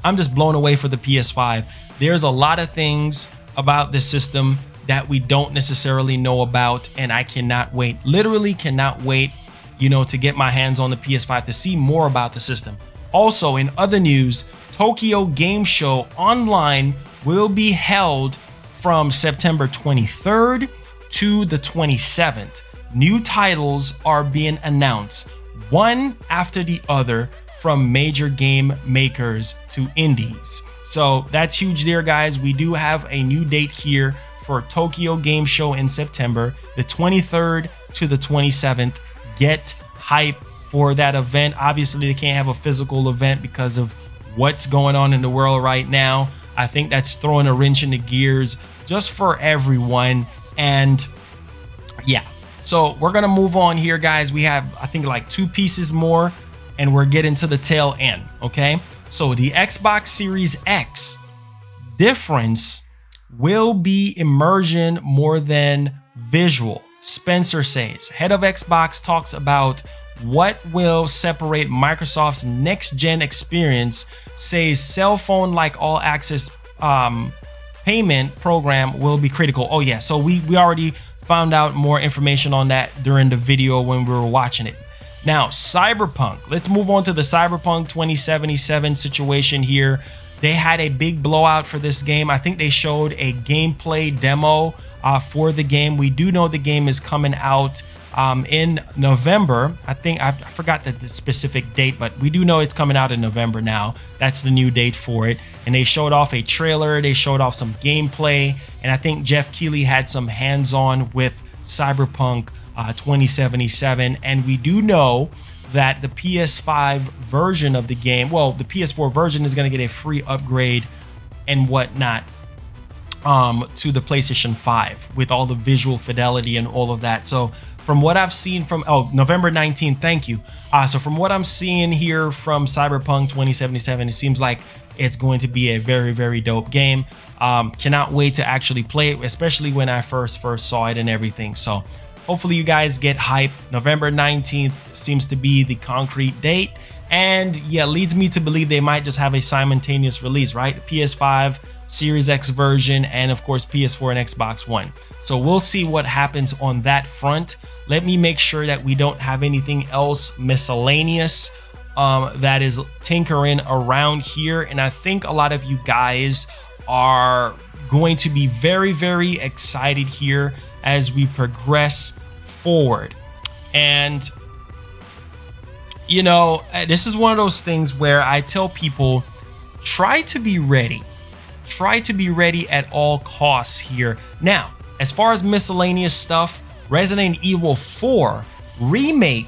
I'm just blown away for the PS5. There's a lot of things about this system that we don't necessarily know about, and I cannot wait, literally cannot wait, you know, to get my hands on the PS5 to see more about the system. Also, in other news, Tokyo Game Show Online will be held from September 23rd to the 27th. New titles are being announced. one after the other, from major game makers to indies. So that's huge there, guys. We do have a new date here for Tokyo Game Show in September, the 23rd to the 27th. Get hype for that event. Obviously, they can't have a physical event because of what's going on in the world right now. I think that's throwing a wrench in the gears just for everyone. And yeah, so we're gonna move on here, guys. We have, I think, like 2 pieces more, and we're getting to the tail end. Okay, so the Xbox Series X difference will be immersion more than visual. Spencer says, head of Xbox talks about what will separate Microsoft's next-gen experience, says cell phone like all access payment program will be critical. Oh yeah, so we already found out more information on that during the video when we were watching it. Now, Cyberpunk. Let's move on to the Cyberpunk 2077 situation here. They had a big blowout for this game. I think they showed a gameplay demo for the game. We do know the game is coming out in November. I think I forgot the specific date, but we do know it's coming out in November now. That's the new date for it. And they showed off a trailer. They showed off some gameplay. And I think Jeff Keighley had some hands-on with Cyberpunk 2077. And we do know that the PS5 version of the game, well, the PS4 version is going to get a free upgrade and whatnot to the PlayStation 5 with all the visual fidelity and all of that. So from what I've seen from, November 19th, thank you. So from what I'm seeing here from Cyberpunk 2077, it seems like it's going to be a very, very dope game. Cannot wait to actually play it, especially when I first saw it and everything. So hopefully you guys get hype. November 19th seems to be the concrete date. And yeah, leads me to believe they might just have a simultaneous release, right? PS5 Series X version, and of course PS4 and Xbox One. So we'll see what happens on that front. Let me make sure that we don't have anything else miscellaneous that is tinkering around here. And I think a lot of you guys are going to be very, very excited here as we progress forward. And you know, this is one of those things where I tell people, try to be ready. Try to be ready at all costs here. Now, as far as miscellaneous stuff, Resident Evil 4 remake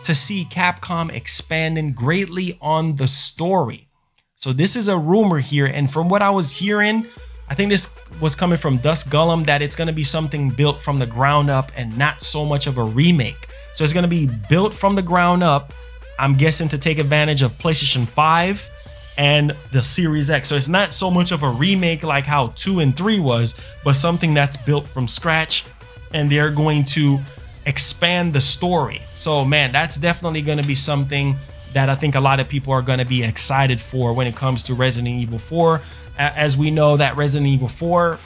to see Capcom expanding greatly on the story. So this is a rumor here, and from what I was hearing, I think this was coming from Dusk Gollum, that it's going to be something built from the ground up and not so much of a remake. So it's going to be built from the ground up, I'm guessing, to take advantage of PlayStation 5 and the Series X. So it's not so much of a remake like how 2 and 3 was, but something that's built from scratch, and they're going to expand the story. So man, that's definitely going to be something that I think a lot of people are going to be excited for when it comes to Resident Evil 4. As we know that Resident Evil 4,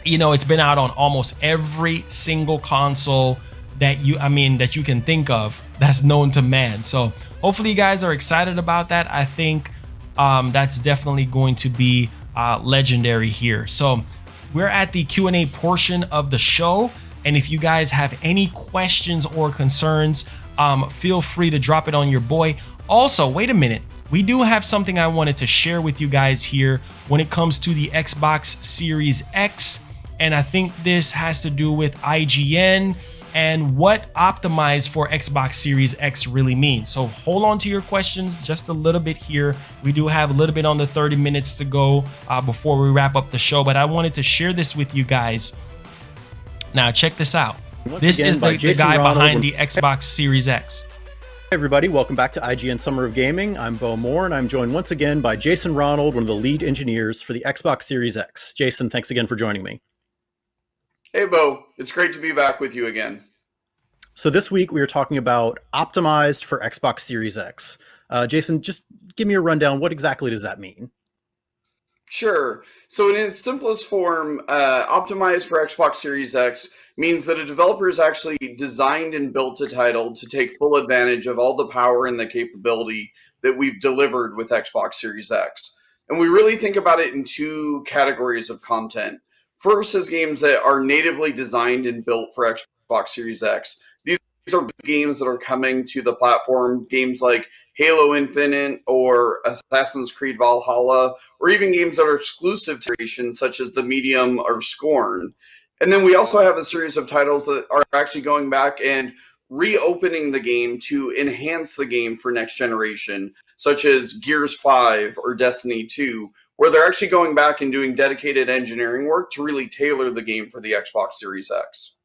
you know, it's been out on almost every single console that you can think of that's known to man. So hopefully you guys are excited about that. I think that's definitely going to be legendary here. So we're at the Q&A portion of the show, and if you guys have any questions or concerns, feel free to drop it on your boy. Also, wait a minute, we do have something I wanted to share with you guys here when it comes to the Xbox Series X, and I think this has to do with IGN and what optimized for Xbox Series X really means. So hold on to your questions just a little bit here. We do have a little bit on the 30 minutes to go before we wrap up the show, but I wanted to share this with you guys. Now check this out. This is the guy behind the Xbox Series X. Hey everybody, welcome back to IGN Summer of Gaming. I'm Bo Moore, and I'm joined once again by Jason Ronald, one of the lead engineers for the Xbox Series X. Jason, thanks again for joining me. Hey Bo, it's great to be back with you again. So this week we are talking about optimized for Xbox Series X. Jason, just give me a rundown. What exactly does that mean? Sure. So in its simplest form, optimized for Xbox Series X means that a developer has actually designed and built a title to take full advantage of all the power and the capability that we've delivered with Xbox Series X. And we really think about it in 2 categories of content. First is games that are natively designed and built for Xbox Series X. These are games that are coming to the platform, games like Halo Infinite or Assassin's Creed Valhalla, or even games that are exclusive to generation, such as The Medium or Scorn. And then we also have a series of titles that are actually going back and reopening the game to enhance the game for next generation, such as Gears 5 or Destiny 2, where they're actually going back and doing dedicated engineering work to really tailor the game for the Xbox Series X.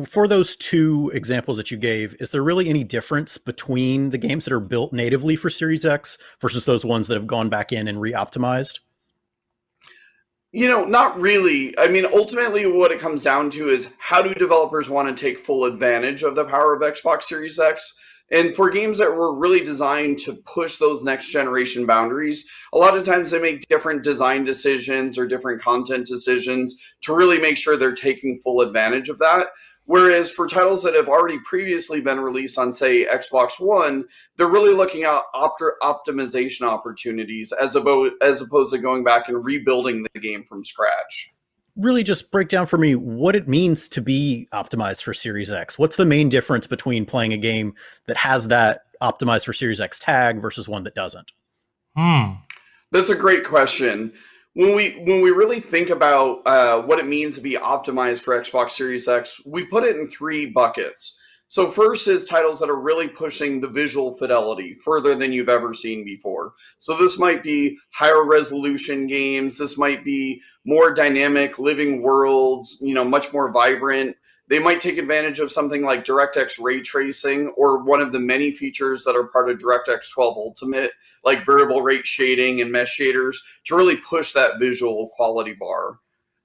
For those two examples that you gave, is there really any difference between the games that are built natively for Series X versus those ones that have gone back in and re-optimized? You know, not really. I mean, ultimately what it comes down to is how do developers want to take full advantage of the power of Xbox Series X? And for games that were really designed to push those next generation boundaries, a lot of times they make different design decisions or different content decisions to really make sure they're taking full advantage of that. Whereas for titles that have already previously been released on, say, Xbox One, they're really looking at optimization opportunities as opposed to going back and rebuilding the game from scratch. Really just break down for me what it means to be optimized for Series X. What's the main difference between playing a game that has that optimized for Series X tag versus one that doesn't? That's a great question. When we really think about what it means to be optimized for Xbox Series X, we put it in three buckets. So first is titles that are really pushing the visual fidelity further than you've ever seen before. So this might be higher resolution games. This might be more dynamic living worlds, you know, much more vibrant. They might take advantage of something like DirectX ray tracing or one of the many features that are part of DirectX 12 Ultimate, like variable rate shading and mesh shaders, to really push that visual quality bar.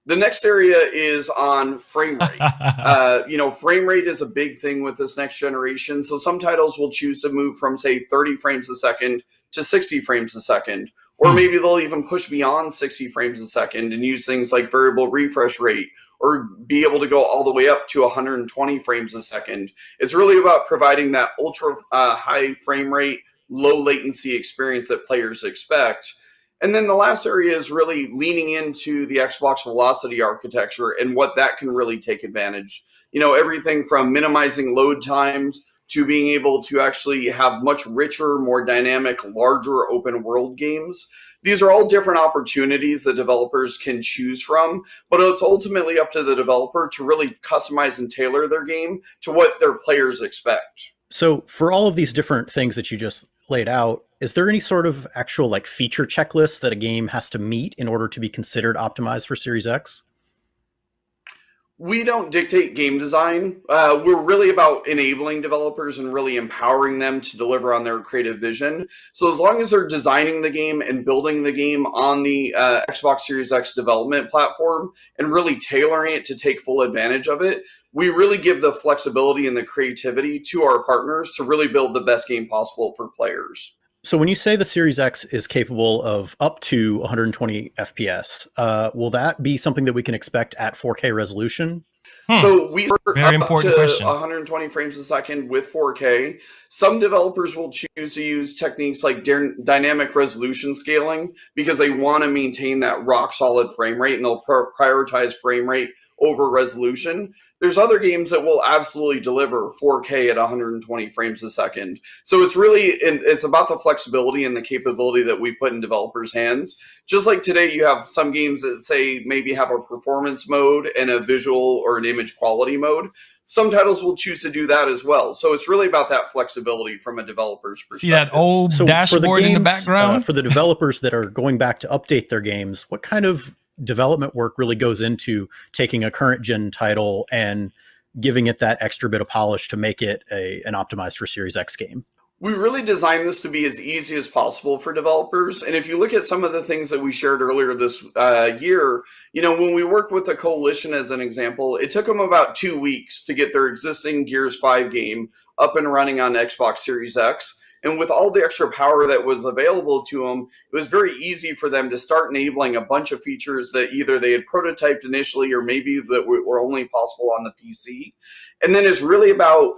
The next area is on frame rate. You know, frame rate is a big thing with this next generation. So some titles will choose to move from, say, 30 frames a second to 60 frames a second. Or maybe they'll even push beyond 60 frames a second and use things like variable refresh rate or be able to go all the way up to 120 frames a second. It's really about providing that ultra high frame rate, low latency experience that players expect. And then the last area is really leaning into the Xbox Velocity architecture and what that can really take advantage. You know, everything from minimizing load times to being able to actually have much richer, more dynamic, larger open world games. These are all different opportunities that developers can choose from, but it's ultimately up to the developer to really customize and tailor their game to what their players expect. So for all of these different things that you just laid out, is there any sort of actual like feature checklist that a game has to meet in order to be considered optimized for Series X? We don't dictate game design. We're really about enabling developers and really empowering them to deliver on their creative vision. So as long as they're designing the game and building the game on the Xbox Series X development platform and really tailoring it to take full advantage of it, we really give the flexibility and the creativity to our partners to really build the best game possible for players. So when you say the Series X is capable of up to 120 FPS, will that be something that we can expect at 4K resolution? So we are Very up important to question. 120 frames a second with 4K. Some developers will choose to use techniques like dynamic resolution scaling because they want to maintain that rock solid frame rate, and they'll prioritize frame rate over resolution. There's other games that will absolutely deliver 4K at 120 frames a second. So it's about the flexibility and the capability that we put in developers' hands. Just like today, you have some games that say maybe have a performance mode and a visual or an image quality mode. Some titles will choose to do that as well. So it's really about that flexibility from a developer's perspective. See that old dashboard in the background? For the developers that are going back to update their games, what kind of development work really goes into taking a current gen title and giving it that extra bit of polish to make it an optimized for Series X game? We really designed this to be as easy as possible for developers. And if you look at some of the things that we shared earlier this year, you know, when we worked with the Coalition as an example, it took them about 2 weeks to get their existing Gears 5 game up and running on Xbox Series X. And with all the extra power that was available to them, it was very easy for them to start enabling a bunch of features that either they had prototyped initially or maybe that were only possible on the PC. And then it's really about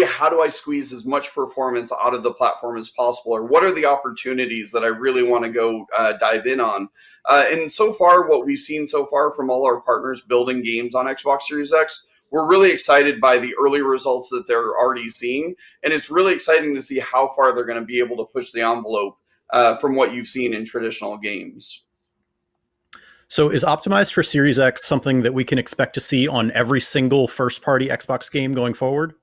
how do I squeeze as much performance out of the platform as possible, or what are the opportunities that I really want to go dive in on. And so far, what we've seen so far from all our partners building games on Xbox Series X, we're really excited by the early results that they're already seeing. And it's really exciting to see how far they're going to be able to push the envelope from what you've seen in traditional games. So is optimized for Series X something that we can expect to see on every single first-party Xbox game going forward?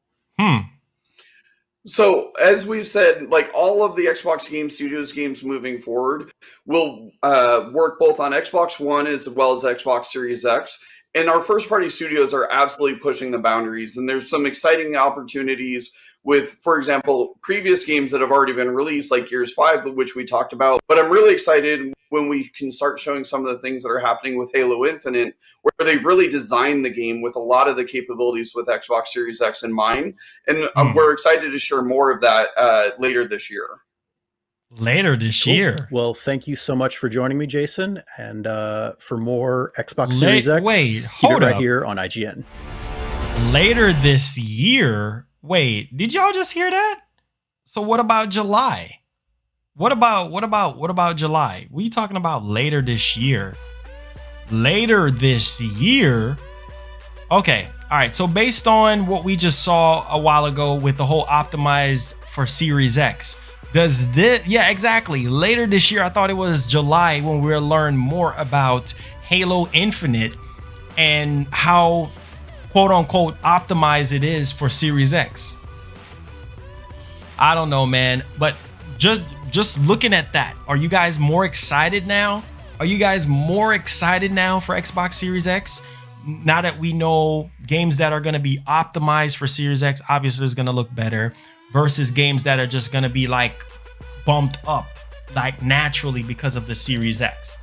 So as we've said, like all of the Xbox Game Studios games moving forward will work both on Xbox One as well as Xbox Series X. And our first-party studios are absolutely pushing the boundaries. And there's some exciting opportunities with, for example, previous games that have already been released, like Gears 5, which we talked about. But I'm really excited when we can start showing some of the things that are happening with Halo Infinite, where they've really designed the game with a lot of the capabilities with Xbox Series X in mind. And we're excited to share more of that later this year. Later this year. Well, thank you so much for joining me, Jason. And for more Xbox Series X, keep it right here on IGN. Later this year? Wait, did y'all just hear that? So what about July? What about July? What are you talking about later this year? Later this year? Okay, all right. So based on what we just saw a while ago with the whole optimized for Series X, does this, yeah, exactly. Later this year, I thought it was July when we'll learn more about Halo Infinite and how quote unquote optimized it is for Series X. I don't know, man, but just looking at that, are you guys more excited now? Are you guys more excited now for Xbox Series X? Now that we know games that are going to be optimized for Series X, obviously is going to look better versus games that are just going to be like bumped up like naturally because of the Series X.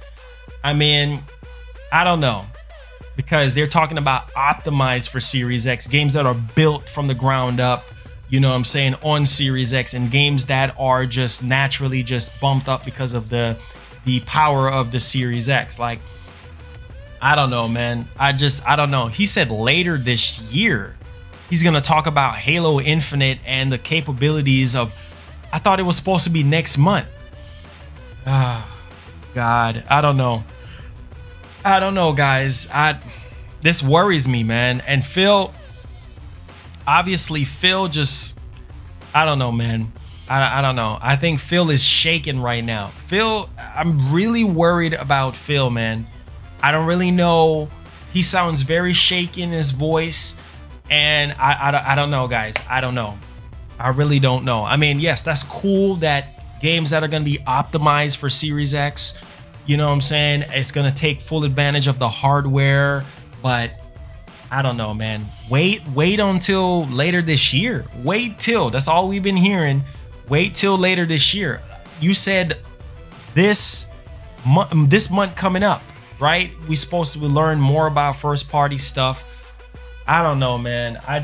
I mean, I don't know, because they're talking about optimized for Series X, games that are built from the ground up, you know what I'm saying, on Series X, and games that are just naturally just bumped up because of the power of the Series X. Like, I don't know, man. I don't know. He said later this year he's gonna talk about Halo Infinite and the capabilities of, I thought it was supposed to be next month. Ah, God, I don't know. I don't know, guys. This worries me, man. And Phil, obviously Phil just, I don't know, man. I don't know. I think Phil is shaking right now. Phil, I'm really worried about Phil, man. I don't really know. He sounds very shaky in his voice. And I don't know, guys. I don't know. I really don't know. I mean, yes, that's cool that games that are going to be optimized for Series X, you know what I'm saying, it's going to take full advantage of the hardware, but I don't know, man. Wait until later this year. Wait till, that's all we've been hearing. Wait till later this year. You said this month coming up, right? We supposed to learn more about first party stuff. I don't know, man. I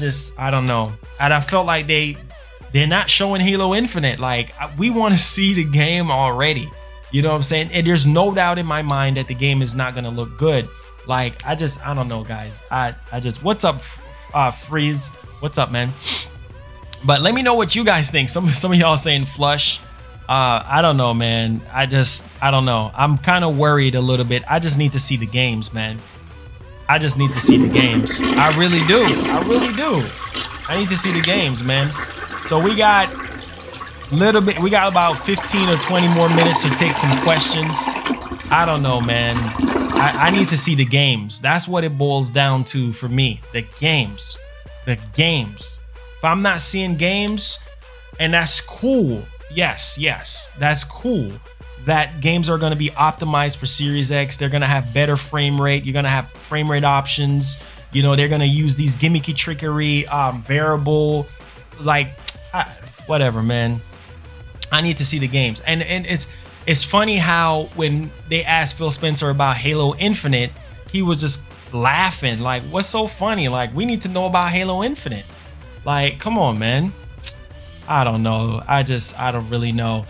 don't know. And I felt like they're not showing Halo Infinite. Like, we want to see the game already. You know what I'm saying? And there's no doubt in my mind that the game is not going to look good. Like, I don't know, guys. What's up, Freeze? What's up, man? But let me know what you guys think. Some of y'all saying flush. I don't know, man. I don't know. I'm kind of worried a little bit. I just need to see the games, man. I just need to see the games. I really do. I really do. I need to see the games, man. So we got about 15 or 20 more minutes to take some questions. I don't know, man. I need to see the games. That's what it boils down to for me. The games. The games. If I'm not seeing games, and that's cool. Yes, that's cool. That games are going to be optimized for Series X. They're going to have better frame rate. You're going to have frame rate options. You know, they're going to use these gimmicky trickery, variable, like, whatever, man. I need to see the games. And it's funny how when they asked Phil Spencer about Halo Infinite, he was just laughing. Like, what's so funny? Like, we need to know about Halo Infinite. Like, come on, man. I don't know. I don't really know.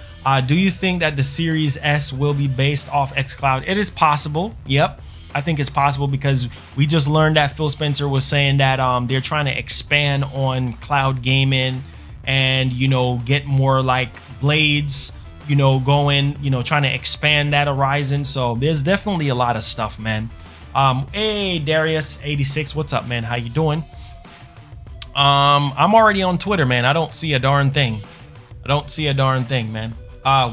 Do you think that the Series S will be based off xCloud? It is possible. Yep. I think it's possible because we just learned that Phil Spencer was saying that they're trying to expand on cloud gaming and, you know, get more like blades, you know, going, you know, trying to expand that horizon. So there's definitely a lot of stuff, man. Hey, Darius86, what's up, man? How you doing? I'm already on Twitter, man. I don't see a darn thing. I don't see a darn thing, man.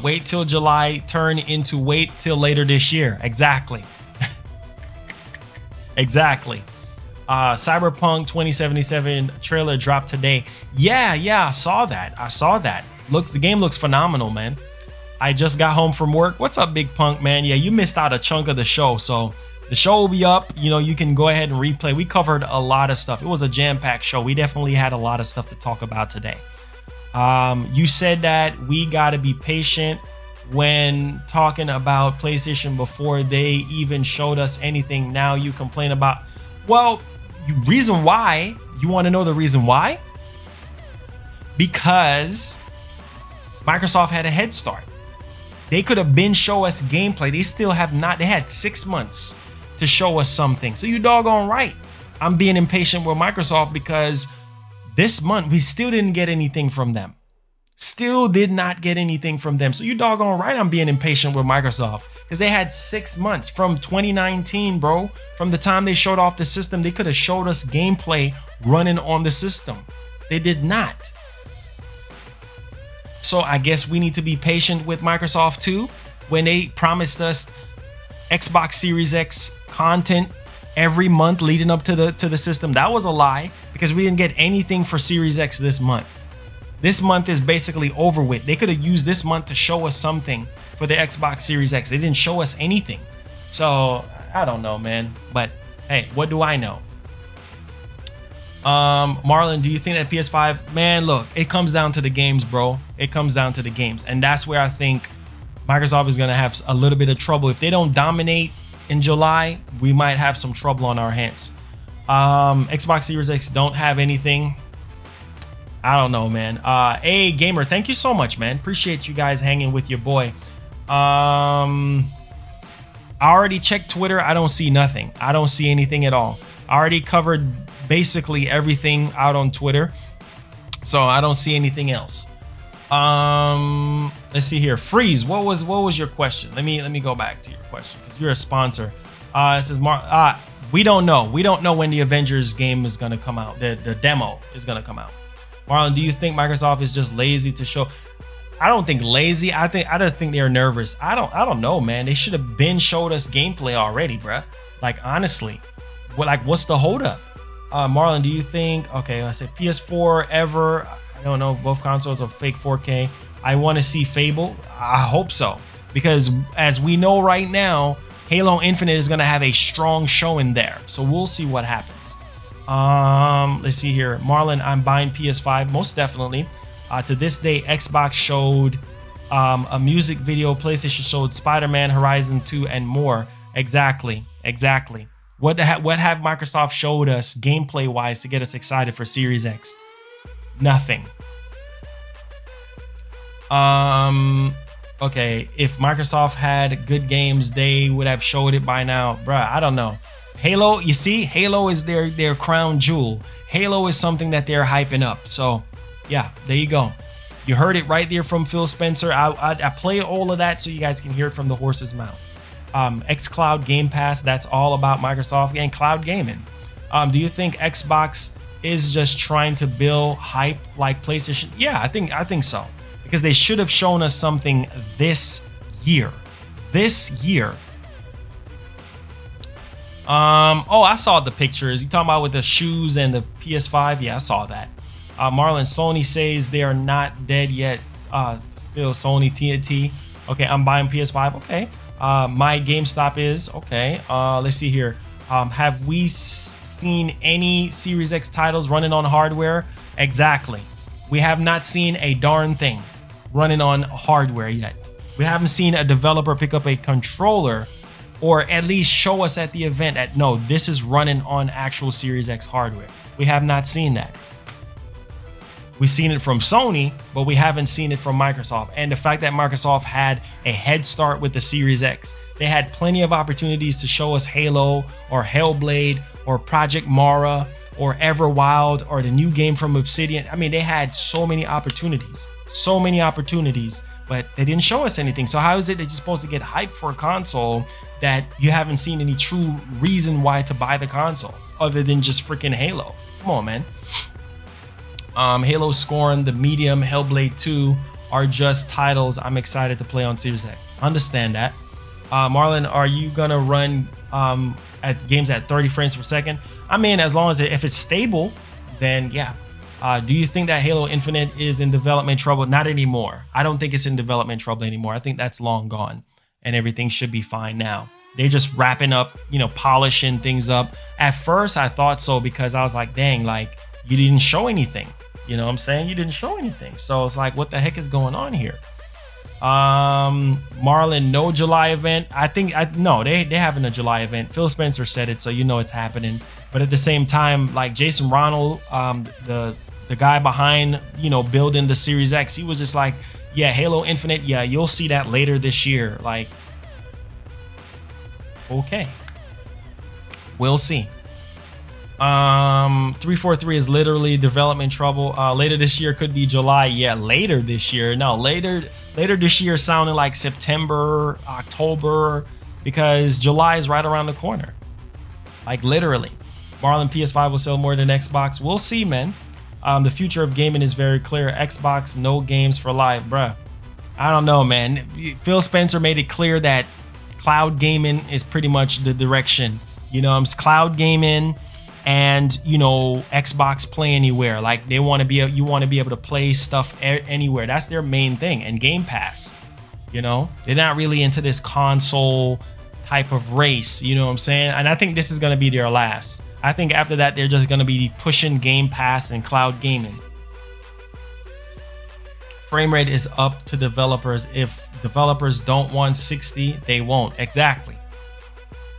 Wait till July turn into wait till later this year. Exactly. Exactly. Cyberpunk 2077 trailer dropped today. Yeah, I saw that. The game looks phenomenal, man. I just got home from work. What's up, Big Punk, man? Yeah, you missed out a chunk of the show, so the show will be up. You know, you can go ahead and replay. We covered a lot of stuff. It was a jam-packed show. We definitely had a lot of stuff to talk about today. You said that we got to be patient when talking about PlayStation before they even showed us anything. Now you complain about, well, reason why? You want to know the reason why? Because Microsoft had a head start. They could have been show us gameplay. They still have not. They had 6 months to show us something. So you doggone right. I'm being impatient with Microsoft because this month we still didn't get anything from them. Still did not get anything from them. So you doggone right I'm being impatient with Microsoft because they had 6 months from 2019, bro. From the time they showed off the system, they could have showed us gameplay running on the system. They did not. So I guess we need to be patient with Microsoft too. When they promised us Xbox Series X content every month leading up to the system, that was a lie because we didn't get anything for Series X this month. This month is basically over with. They could have used this month to show us something for the Xbox Series X. They didn't show us anything. So I don't know, man. But hey, what do I know? Marlon, do you think that PS5, man, look, it comes down to the games, bro. It comes down to the games. And that's where I think Microsoft is going to have a little bit of trouble. If they don't dominate in July, we might have some trouble on our hands. Xbox Series X don't have anything. I don't know, man. Hey, Gamer, thank you so much, man. Appreciate you guys hanging with your boy. I already checked Twitter. I don't see nothing. I don't see anything at all. I already covered basically everything out on Twitter, so I don't see anything else. Let's see here. Freeze, what was your question? Let me go back to your question because you're a sponsor. It says we don't know when the Avengers game is gonna come out. The demo is gonna come out. Marlon, do you think Microsoft is just lazy to show? I don't think lazy. I just think they're nervous. I don't know, man. They should have been showed us gameplay already, bruh. Like honestly, what's the holdup? Marlon, do you think? Okay, I said PS4 ever. I don't know. Both consoles are fake 4K. I want to see Fable. I hope so because as we know right now, Halo Infinite is gonna have a strong showing there. So we'll see what happens. Let's see here. Marlon, I'm buying PS5 most definitely. To this day, Xbox showed a music video. PlayStation showed Spider-Man, Horizon 2, and more. Exactly. What have Microsoft showed us gameplay wise to get us excited for Series X? Nothing. Okay, if Microsoft had good games, they would have showed it by now, bruh. I don't know. Halo, you see, Halo is their crown jewel. Halo is something that they're hyping up. So yeah, there you go. You heard it right there from Phil Spencer. I play all of that so you guys can hear it from the horse's mouth. xCloud Game Pass, that's all about Microsoft and cloud gaming. Do you think Xbox is just trying to build hype like PlayStation? Yeah, I think so. Because they should have shown us something this year. Oh, I saw the pictures. You talking about with the shoes and the PS5? Yeah, I saw that. Marlon, Sony says they are not dead yet. Still Sony TNT. Okay, I'm buying PS5. Okay. My GameStop is okay. Let's see here. Have we seen any Series X titles running on hardware? Exactly. We have not seen a darn thing running on hardware yet. We haven't seen a developer pick up a controller or at least show us at the event that no, this is running on actual Series X hardware. We have not seen that. We've seen it from Sony, but we haven't seen it from Microsoft. And the fact that Microsoft had a head start with the Series X, they had plenty of opportunities to show us Halo or Hellblade or Project Mara or Everwild or the new game from Obsidian. I mean, they had so many opportunities, but they didn't show us anything. So how is it that you're supposed to get hyped for a console that you haven't seen any true reason why to buy the console other than just freaking Halo? Come on, man. Halo Scorn, The Medium, Hellblade 2 are just titles I'm excited to play on Series X. Understand that. Marlon, are you gonna run at games at 30 frames per second? I mean, as long as if it's stable, then yeah. Do you think that Halo Infinite is in development trouble? Not anymore. I don't think it's in development trouble anymore. I think that's long gone and everything should be fine now. They're just wrapping up, you know, polishing things up. At first I thought so because I was like, dang, like you didn't show anything. You know what I'm saying? You didn't show anything. So it's like, what the heck is going on here? Marlon, no July event. I think no, they having a July event. Phil Spencer said it, so you know it's happening. But at the same time, like Jason Ronald, the guy behind, you know, building the Series X, he was just like, yeah, Halo Infinite, yeah, you'll see that later this year. Like, okay, we'll see. 343 is literally development trouble. Later this year could be July. Yeah, later this year. No, later this year sounded like September, October, because July is right around the corner. Like literally. Marlon, PS5 will sell more than Xbox. We'll see, man. The future of gaming is very clear. Xbox, no games for life, bruh. I don't know, man. Phil Spencer made it clear that cloud gaming is pretty much the direction. You know, cloud gaming and, you know, Xbox Play Anywhere. Like they want to be, you want to be able to play stuff anywhere. That's their main thing. And Game Pass, you know, they're not really into this console type of race. You know what I'm saying? And I think this is going to be their last. I think after that, they're just going to be pushing Game Pass and cloud gaming. Frame rate is up to developers. If developers don't want 60, they won't. Exactly.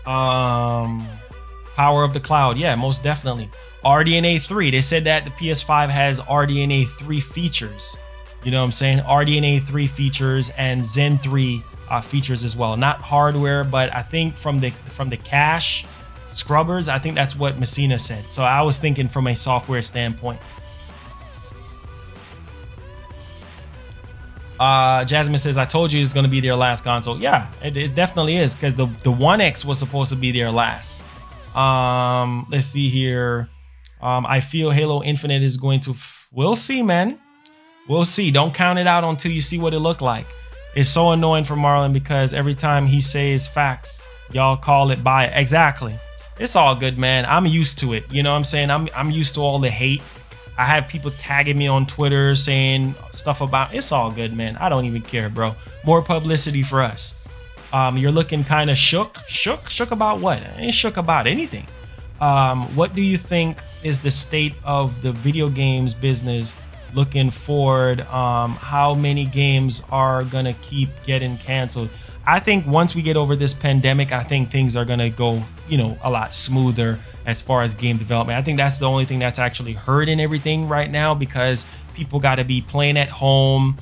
Power of the cloud. Yeah, most definitely. RDNA 3. They said that the PS5 has RDNA 3 features. You know what I'm saying? RDNA 3 features and ZEN 3 features as well. Not hardware, but I think from the cache scrubbers, I think that's what Messina said. So I was thinking from a software standpoint. Jasmine says, I told you it's going to be their last console. Yeah, it definitely is, because the One X was supposed to be their last. Let's see here. I feel Halo Infinite is going to... We'll see, man. We'll see. Don't count it out until you see what it looked like. It's so annoying for Marlon because every time he says facts, y'all call it buy. Exactly. It's all good, man. I'm used to it. You know what I'm saying? I'm used to all the hate. I have people tagging me on Twitter saying stuff about... It's all good, man. I don't even care, bro. More publicity for us. You're looking kind of shook. Shook about what? I ain't shook about anything. What do you think is the state of the video games business looking forward? How many games are gonna keep getting canceled? I think once we get over this pandemic, I think things are gonna go, you know, a lot smoother as far as game development. I think that's the only thing that's actually hurting everything right now, because people got to be playing at home,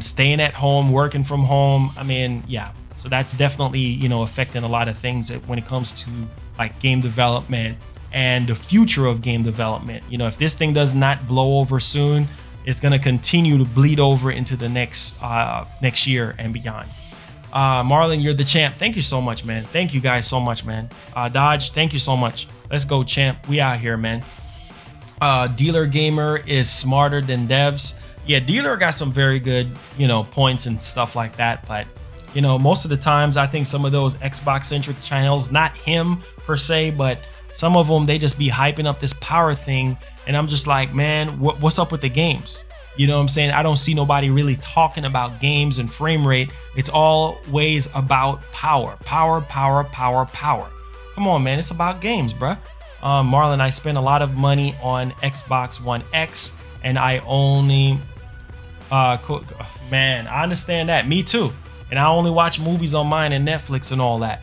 staying at home, working from home. I mean, yeah. So that's definitely, you know, affecting a lot of things when it comes to like game development and the future of game development. You know, if this thing does not blow over soon, it's going to continue to bleed over into the next year and beyond. Marlon, you're the champ. Thank you so much, man. Thank you guys so much, man. Dodge, thank you so much. Let's go, champ. We out here, man. Dealer Gamer is smarter than devs. Yeah, Dealer got some very good, you know, points and stuff like that. But, you know, most of the times I think some of those Xbox-centric channels, not him per se, but some of them, they just be hyping up this power thing. And I'm just like, man, what's up with the games? You know what I'm saying? I don't see nobody really talking about games and frame rate. It's always about power. Power. Come on, man. It's about games, bruh. Marlon, I spent a lot of money on Xbox One X, and I only... man, I understand that. Me too. And I only watch movies on mine and Netflix and all that.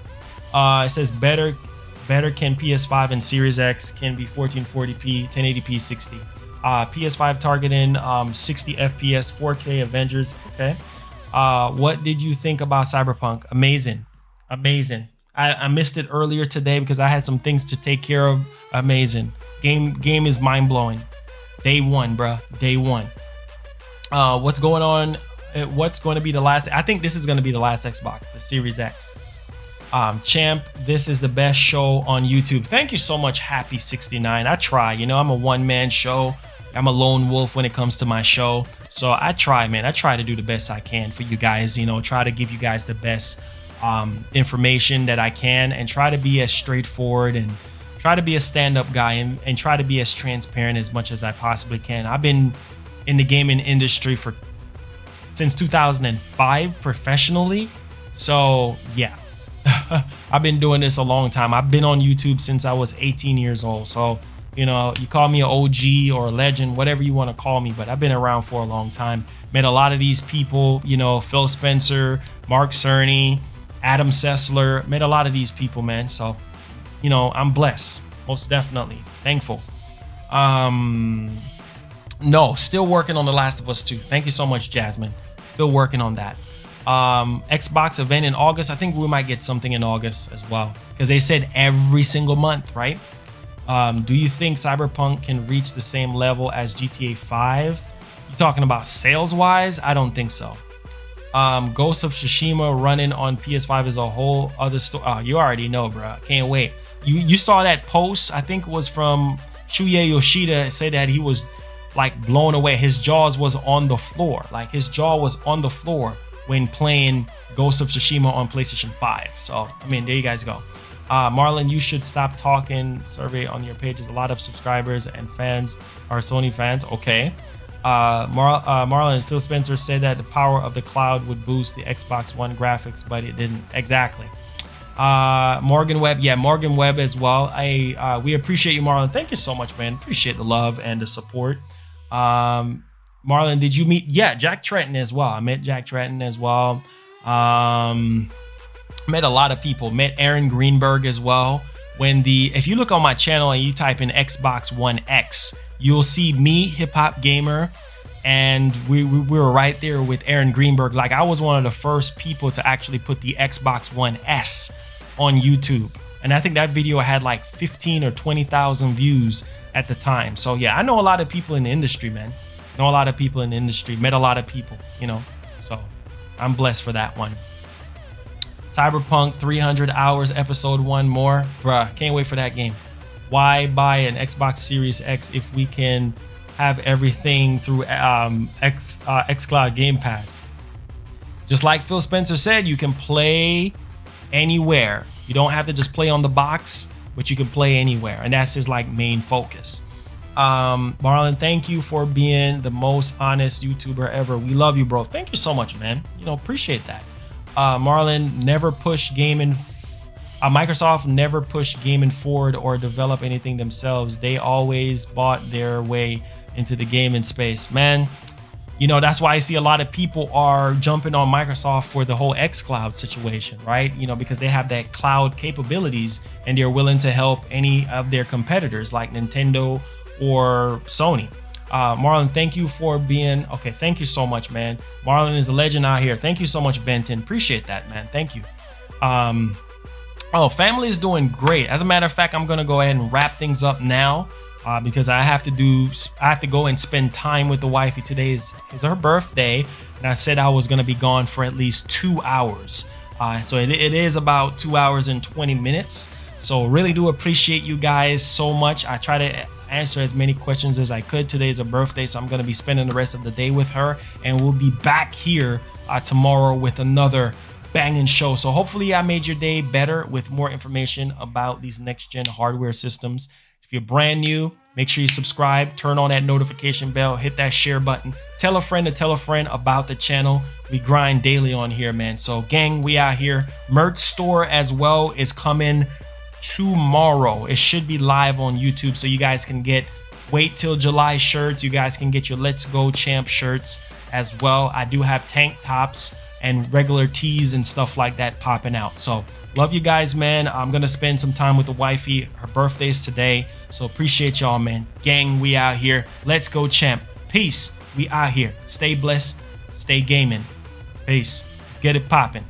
It says better can PS5 and Series X can be 1440p, 1080p, 60. PS5 targeting 60 FPS, 4K Avengers. Okay. What did you think about Cyberpunk? Amazing. I missed it earlier today because I had some things to take care of. Amazing. Game is mind-blowing. Day one, bruh. Day one. What's going on? What's going to be the last? I think this is going to be the last Xbox, the Series X. Champ, this is the best show on YouTube. Thank you so much, Happy69. I try, you know, I'm a one-man show. I'm a lone wolf when it comes to my show. So I try, man. I try to do the best I can for you guys, you know, try to give you guys the best information that I can, and try to be as straightforward and try to be a stand-up guy, and try to be as transparent as much as I possibly can. I've been in the gaming industry since 2005 professionally. So yeah, I've been doing this a long time. I've been on YouTube since I was 18 years old. So, you know, you call me an OG or a legend, whatever you want to call me, but I've been around for a long time. Met a lot of these people, you know, Phil Spencer, Mark Cerny, Adam Sessler, met a lot of these people, man. So, you know, I'm blessed, most definitely, thankful. No, still working on The Last of Us 2. Thank you so much, Jasmine. Still working on that. Xbox event in August. I think we might get something in August as well, because they said every single month, right? Do you think Cyberpunk can reach the same level as GTA 5? You talking about sales wise? I don't think so. Ghost of Tsushima running on PS5 is a whole other story. You already know, bro. Can't wait. You saw that post, I think it was from Shuya Yoshida, said that he was like blown away. His jaws was on the floor. Like his jaw was on the floor when playing Ghost of Tsushima on PlayStation 5. So, I mean, there you guys go. Marlon, you should stop talking. Survey on your page is a lot of subscribers and fans are Sony fans. Okay. Marlon, Phil Spencer said that the power of the cloud would boost the Xbox One graphics, but it didn't. Exactly. Morgan Webb, yeah, Morgan Webb as well. We appreciate you, Marlon. Thank you so much, man. Appreciate the love and the support. Marlon, did you meet? Yeah, Jack Tretton as well. I met Jack Tretton as well. Met a lot of people. Met Aaron Greenberg as well. If you look on my channel and you type in Xbox One X, you'll see me, Hip Hop Gamer, and we were right there with Aaron Greenberg. Like, I was one of the first people to actually put the Xbox One S on YouTube, and I think that video had like 15 or 20,000 views at the time. So yeah, I know a lot of people in the industry, man. Know a lot of people in the industry, met a lot of people, you know, so I'm blessed for that one. Cyberpunk 300 hours episode 1 more, bruh, can't wait for that game. Why buy an Xbox Series X if we can have everything through xCloud Game Pass? Just like Phil Spencer said, you can play anywhere. You don't have to just play on the box, but you can play anywhere, and that's his like main focus. Marlon, thank you for being the most honest YouTuber ever. We love you, bro. Thank you so much, man. You know, appreciate that. Marlon, never push gaming. Microsoft never pushed gaming forward or develop anything themselves. They always bought their way into the gaming space, man. You know, that's why I see a lot of people are jumping on Microsoft for the whole xCloud situation, right? You know, because they have that cloud capabilities and they're willing to help any of their competitors like Nintendo or Sony. Marlon, thank you for being, okay, thank you so much, man. Marlon is a legend out here. Thank you so much, Benton. Appreciate that, man. Thank you. Oh, family is doing great. As a matter of fact, I'm gonna go ahead and wrap things up now because I have to go and spend time with the wifey. Today is her birthday, and I said I was gonna be gone for at least 2 hours. So it is about 2 hours and 20 minutes. So really do appreciate you guys so much. I try to answer as many questions as I could. Today is her birthday, so I'm gonna be spending the rest of the day with her, and we'll be back here tomorrow with another banging show. So hopefully I made your day better with more information about these next gen hardware systems. If you're brand new, make sure you subscribe, turn on that notification bell, hit that share button, tell a friend to tell a friend about the channel. We grind daily on here, man. So gang, we out here. Merch store as well is coming tomorrow. It should be live on YouTube, so you guys can wait till July shirts. You guys can get your Let's Go Champ shirts as well. I do have tank tops and regular tees and stuff like that popping out. So love you guys, man. I'm gonna spend some time with the wifey. Her birthday's today, so appreciate y'all, man. Gang, we out here. Let's go champ. Peace. We out here. Stay blessed, stay gaming. Peace. Let's get it popping.